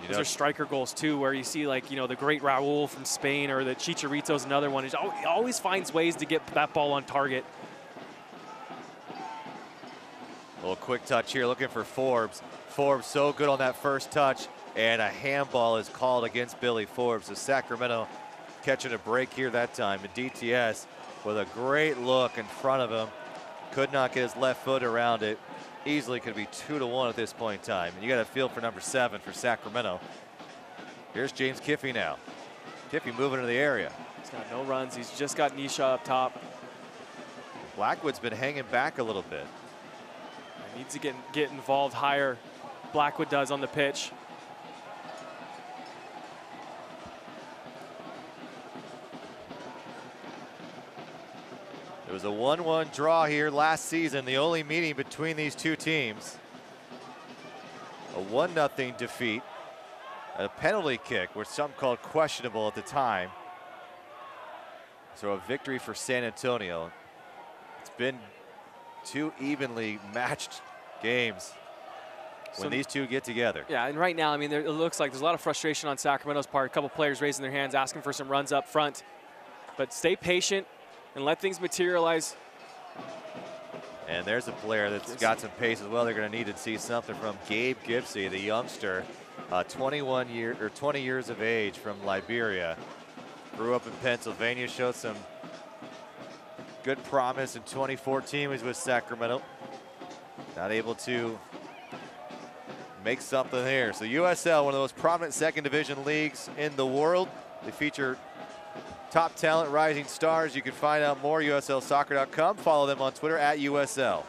Those are striker goals too, where you see like, the great Raul from Spain, or the Chicharito's another one. He always finds ways to get that ball on target. A little quick touch here, looking for Forbes. Forbes so good on that first touch, and a handball is called against Billy Forbes. So Sacramento catching a break here that time. And DTS with a great look in front of him. Could not get his left foot around it. Easily could be 2-1 at this point in time. And you got a feel for number 7 for Sacramento. Here's James Kiffey now. Kiffey moving into the area. He's got no runs. He's just got Nisha up top. Blackwood's been hanging back a little bit. He needs to get involved higher. Blackwood does on the pitch. It was a 1-1 draw here last season, the only meeting between these 2 teams. A 1-0 defeat, a penalty kick, which some called questionable at the time. So a victory for San Antonio. It's been 2 evenly matched games when these 2 get together. Yeah, and right now, I mean, it looks like there's a lot of frustration on Sacramento's part. A couple players raising their hands, asking for some runs up front. But stay patient and let things materialize. And there's a player that's got some pace as well. They're going to need to see something from Gabe Gipsy, the youngster, 20 years of age from Liberia. Grew up in Pennsylvania, showed some good promise in 2014. He was with Sacramento. Not able to make something here. So USL, one of the most prominent second division leagues in the world. They feature top talent, rising stars. You can find out more, USLsoccer.com. Follow them on Twitter at USL.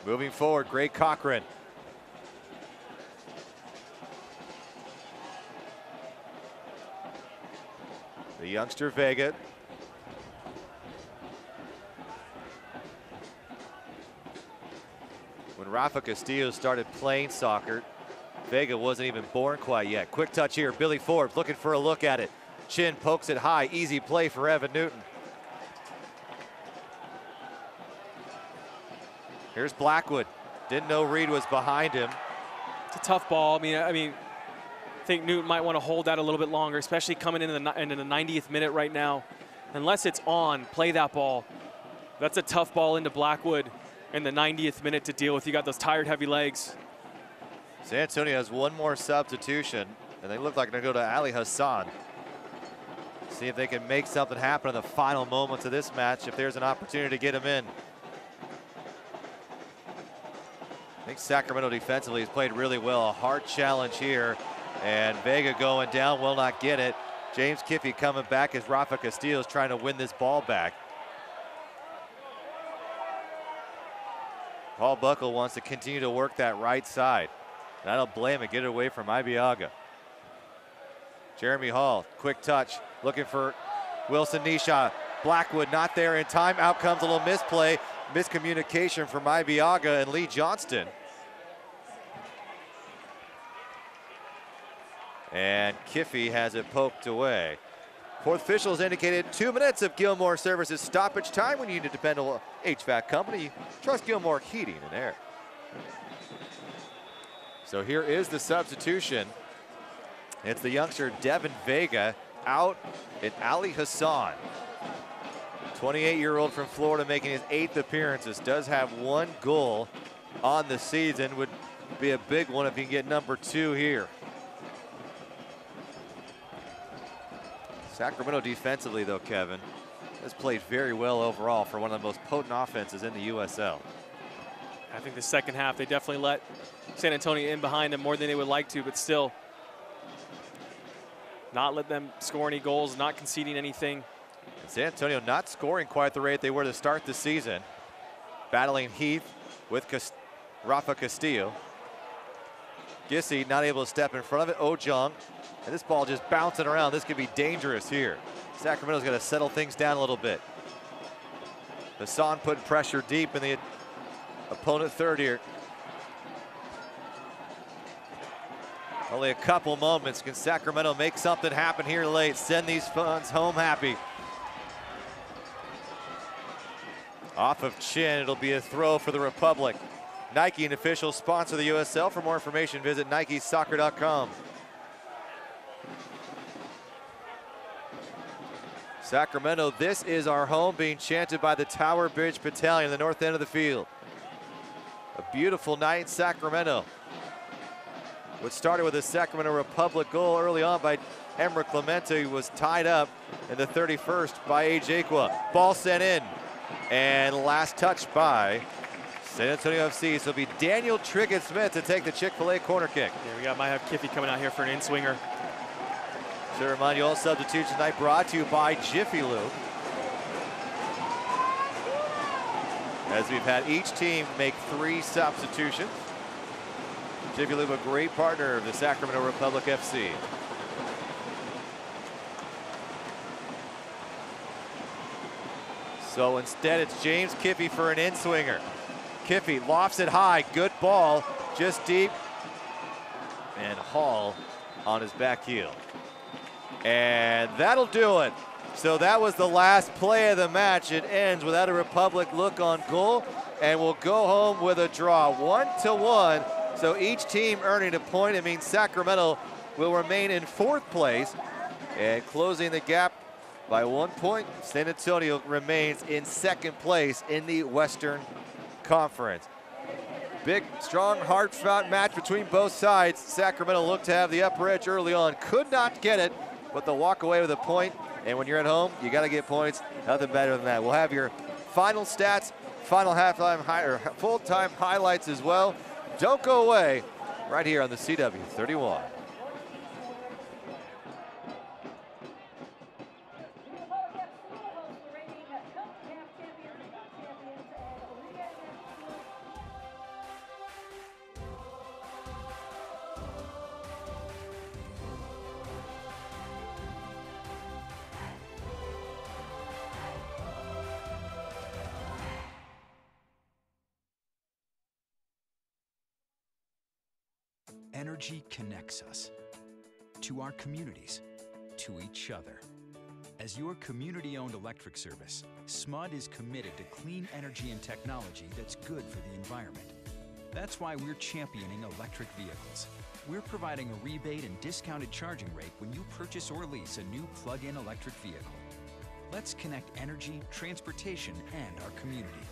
Moving forward, Gray Cochran. The youngster Vega. When Rafa Castillo started playing soccer, Vega wasn't even born quite yet. Quick touch here, Billy Forbes looking for a look at it. Chin pokes it high, easy play for Evan Newton. Here's Blackwood. Didn't know Reed was behind him. It's a tough ball. I mean, I think Newton might want to hold that a little bit longer, especially coming into the 90th minute right now. Unless it's on, play that ball. That's a tough ball into Blackwood in the 90th minute to deal with. You got those tired, heavy legs. San Antonio has one more substitution, and they look like they're going to go to Ali Hassan. See if they can make something happen in the final moments of this match, if there's an opportunity to get him in. I think Sacramento defensively has played really well. A hard challenge here, and Vega going down, will not get it. James Kiffey coming back as Rafa Castillo is trying to win this ball back. Paul Buckle wants to continue to work that right side. And I don't blame him. Get it away from Ibiaga. Jeremy Hall, quick touch, looking for Wilson Nisha. Blackwood not there in time. Out comes a little misplay. Miscommunication from Ibiaga and Lee Johnston. And Kiffey has it poked away. Fourth officials indicated 2 minutes of Gilmore Services stoppage time when you need a dependable HVAC company. Trust Gilmore Heating and Air. So here is the substitution. It's the youngster Devin Vega out and Ali Hassan. 28-year-old from Florida making his 8th appearance. This does have 1 goal on the season. Would be a big one if he can get number 2 here. Sacramento defensively, though, Kevin, has played very well overall for one of the most potent offenses in the USL. I think the second half, they definitely let San Antonio in behind them more than they would like to, but still not let them score any goals, not conceding anything. And San Antonio not scoring quite the rate they were to start the season. Battling Heath with Rafa Castillo. Gissy not able to step in front of it. Ojong. And this ball just bouncing around. This could be dangerous here. Sacramento's got to settle things down a little bit. Hassan putting pressure deep in the opponent third here. Only a couple moments. Can Sacramento make something happen here late? Send these fans home happy. Off of Chin, it'll be a throw for the Republic. Nike, an official sponsor of the USL. For more information, visit nikesoccer.com. Sacramento, this is our home, being chanted by the Tower Bridge Battalion, the north end of the field. A beautiful night in Sacramento. What started with a Sacramento Republic goal early on by Emra Clemente, who was tied up in the 31st by Ajekwa. Ball sent in, and last touch by San Antonio FC. So it'll be Daniel Triggett-Smith to take the Chick-fil-A corner kick. Yeah, we might have Kiffy coming out here for an in-swinger. To remind you, all substitutions tonight brought to you by Jiffy Lube. As we've had each team make 3 substitutions. Jiffy Lube, a great partner of the Sacramento Republic FC. So instead, it's James Kiffy for an in-swinger. Kiffy lofts it high, good ball, just deep. And Hall on his back heel. And that'll do it. So that was the last play of the match. It ends without a Republic look on goal, and we'll go home with a draw, 1-1. So each team earning a point. It means Sacramento will remain in 4th place, and closing the gap by 1 point. San Antonio remains in 2nd place in the Western Conference. Big, strong, hard-fought match between both sides. Sacramento looked to have the upper edge early on, could not get it, but they'll walk away with a point. And when you're at home, you got to get points. Nothing better than that. We'll have your final stats, final halftime or full-time highlights as well. Don't go away. Right here on the CW31. Energy connects us to our communities, to each other. As your community-owned electric service, SMUD is committed to clean energy and technology that's good for the environment. That's why we're championing electric vehicles. We're providing a rebate and discounted charging rate when you purchase or lease a new plug-in electric vehicle. Let's connect energy, transportation, and our community.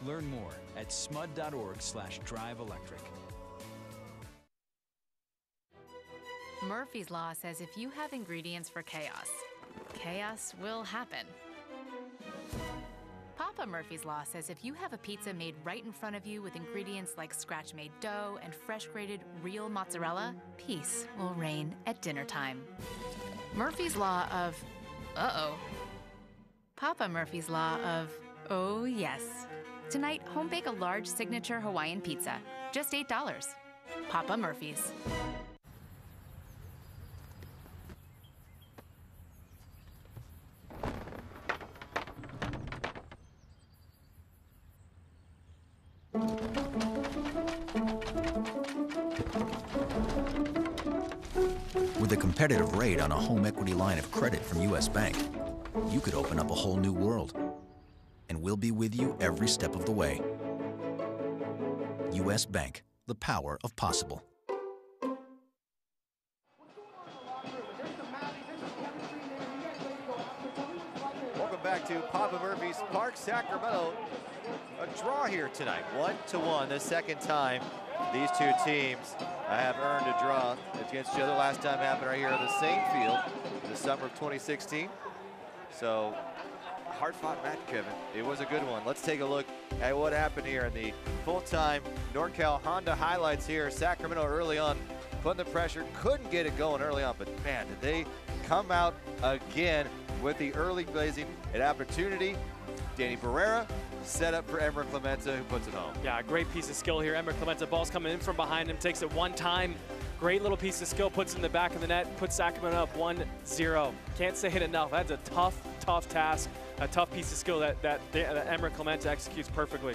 Learn more at smud.org/drive-electric. Murphy's Law says if you have ingredients for chaos, chaos will happen. Papa Murphy's Law says if you have a pizza made right in front of you with ingredients like scratch-made dough and fresh-grated real mozzarella, peace will reign at dinner time. Murphy's Law of, uh-oh. Papa Murphy's Law of, oh yes. Tonight, home bake a large signature Hawaiian pizza, just $8. Papa Murphy's. With a competitive rate on a home equity line of credit from US Bank, you could open up a whole new world. And we'll be with you every step of the way. US Bank, the power of possible. to Papa Murphy's Park, Sacramento. A draw here tonight, 1-1, the second time these two teams have earned a draw against each other. Last time happened right here on the same field in the summer of 2016. So, hard-fought match, Kevin. It was a good one. Let's take a look at what happened here in the full-time NorCal Honda highlights here. Sacramento early on, putting the pressure, couldn't get it going early on, but man, did they come out again with the early blazing, an opportunity. Danny Barrera set up for Emmer Clementa, who puts it home. Yeah, great piece of skill here. Emmer Clementa, ball's coming in from behind him, takes it one time. Great little piece of skill, puts it in the back of the net, puts Sacramento up 1-0. Can't say it enough. That's a tough task, a tough piece of skill that Emmer Clementa executes perfectly.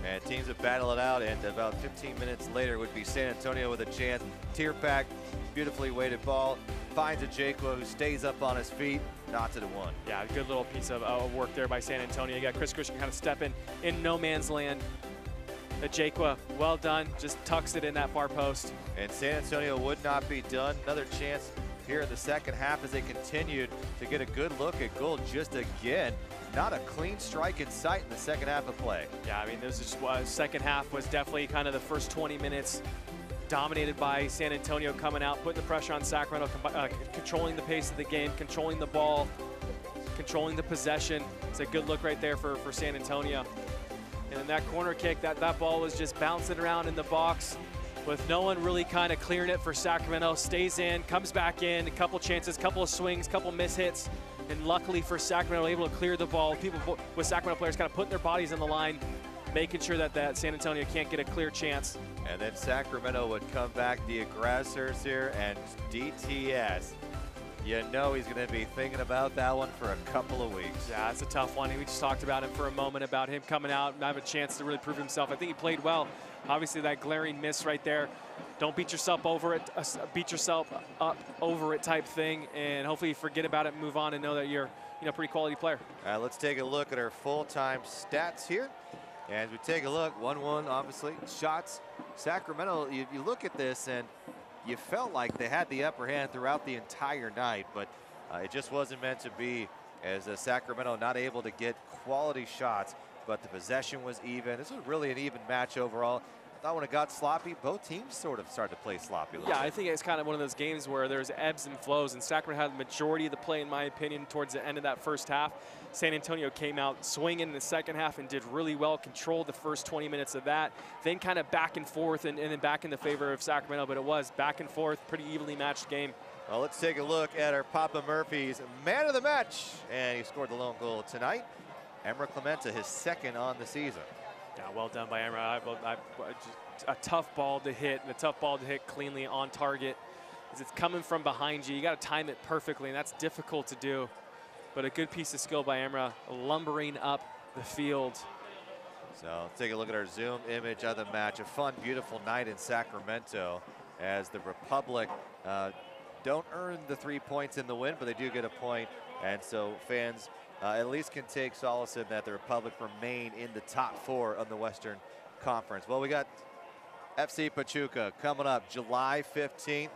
And teams have battled it out, and about 15 minutes later would be San Antonio with a chance. Tierpak, beautifully weighted ball, finds a Jaquo who stays up on his feet, knots it at one. Yeah, a good little piece of work there by San Antonio. You got Chris Christian kind of stepping in no man's land. Jaquo, well done, just tucks it in that far post. And San Antonio would not be done. Another chance here in the second half as they continued to get a good look at goal just again. Not a clean strike in sight in the second half of play. Yeah, I mean, this is second half was definitely kind of the first 20 minutes dominated by San Antonio coming out, putting the pressure on Sacramento, controlling the pace of the game, controlling the ball, controlling the possession. It's a good look right there for San Antonio. And then that corner kick, that ball was just bouncing around in the box with no one really kind of clearing it for Sacramento. Stays in, comes back in, a couple chances, couple of swings, couple mishits. And luckily for Sacramento, able to clear the ball. People with Sacramento players kind of putting their bodies in the line, making sure that San Antonio can't get a clear chance. And then Sacramento would come back, the aggressors here, and DTS. You know he's going to be thinking about that one for a couple of weeks. Yeah, it's a tough one. We just talked about him for a moment, about him coming out and have a chance to really prove himself. I think he played well. Obviously, that glaring miss right there. Don't beat yourself over it. Beat yourself up over it type thing, and hopefully you forget about it and move on and know that you're a pretty quality player. All right, let's take a look at our full-time stats here. As we take a look, 1-1, obviously. Shots, Sacramento, you look at this, and you felt like they had the upper hand throughout the entire night, but it just wasn't meant to be, as Sacramento not able to get quality shots, but the possession was even. This was really an even match overall. I thought when it got sloppy, both teams sort of started to play sloppy a little bit. I think it's kind of one of those games where there's ebbs and flows, and Sacramento had the majority of the play, in my opinion, towards the end of that first half. San Antonio came out swinging in the second half and did really well, controlled the first 20 minutes of that, then kind of back and forth and then back in the favor of Sacramento, but it was back and forth, pretty evenly matched game. Well, let's take a look at our Papa Murphy's man of the match, and he scored the lone goal tonight. Emmer Clementa, his second on the season. Yeah, well done by Emmer. A tough ball to hit, and a tough ball to hit cleanly on target. As it's coming from behind you, you got to time it perfectly, and that's difficult to do. But a good piece of skill by Emmer, lumbering up the field. So take a look at our zoom image of the match. A fun, beautiful night in Sacramento, as the Republic don't earn the 3 points in the win, but they do get a point. And so fans at least can take solace in that the Republic remain in the top 4 of the Western Conference. Well, we got FC Pachuca coming up July 15th.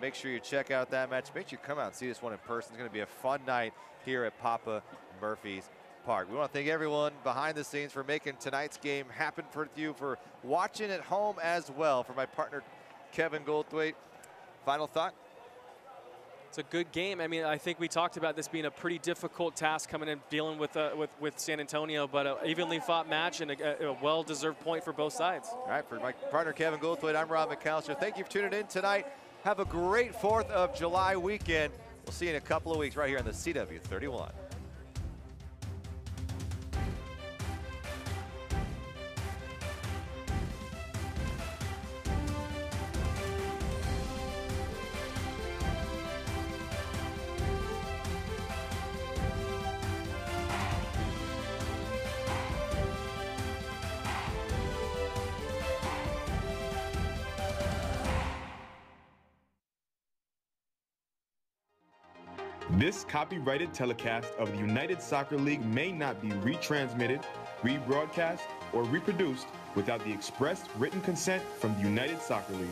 Make sure you check out that match. Make sure you come out and see this one in person. It's going to be a fun night here at Papa Murphy's Park. We want to thank everyone behind the scenes for making tonight's game happen for you, for watching at home as well. For my partner, Kevin Goldthwait, final thought? It's a good game. I mean, I think we talked about this being a pretty difficult task coming in, dealing with San Antonio, but an evenly fought match and a well-deserved point for both sides. All right, for my partner, Kevin Goldthwait, I'm Rob McAllister. Thank you for tuning in tonight. Have a great 4th of July weekend. We'll see you in a couple of weeks right here on the CW31. This copyrighted telecast of the United Soccer League may not be retransmitted, rebroadcast, or reproduced without the express written consent from the United Soccer League.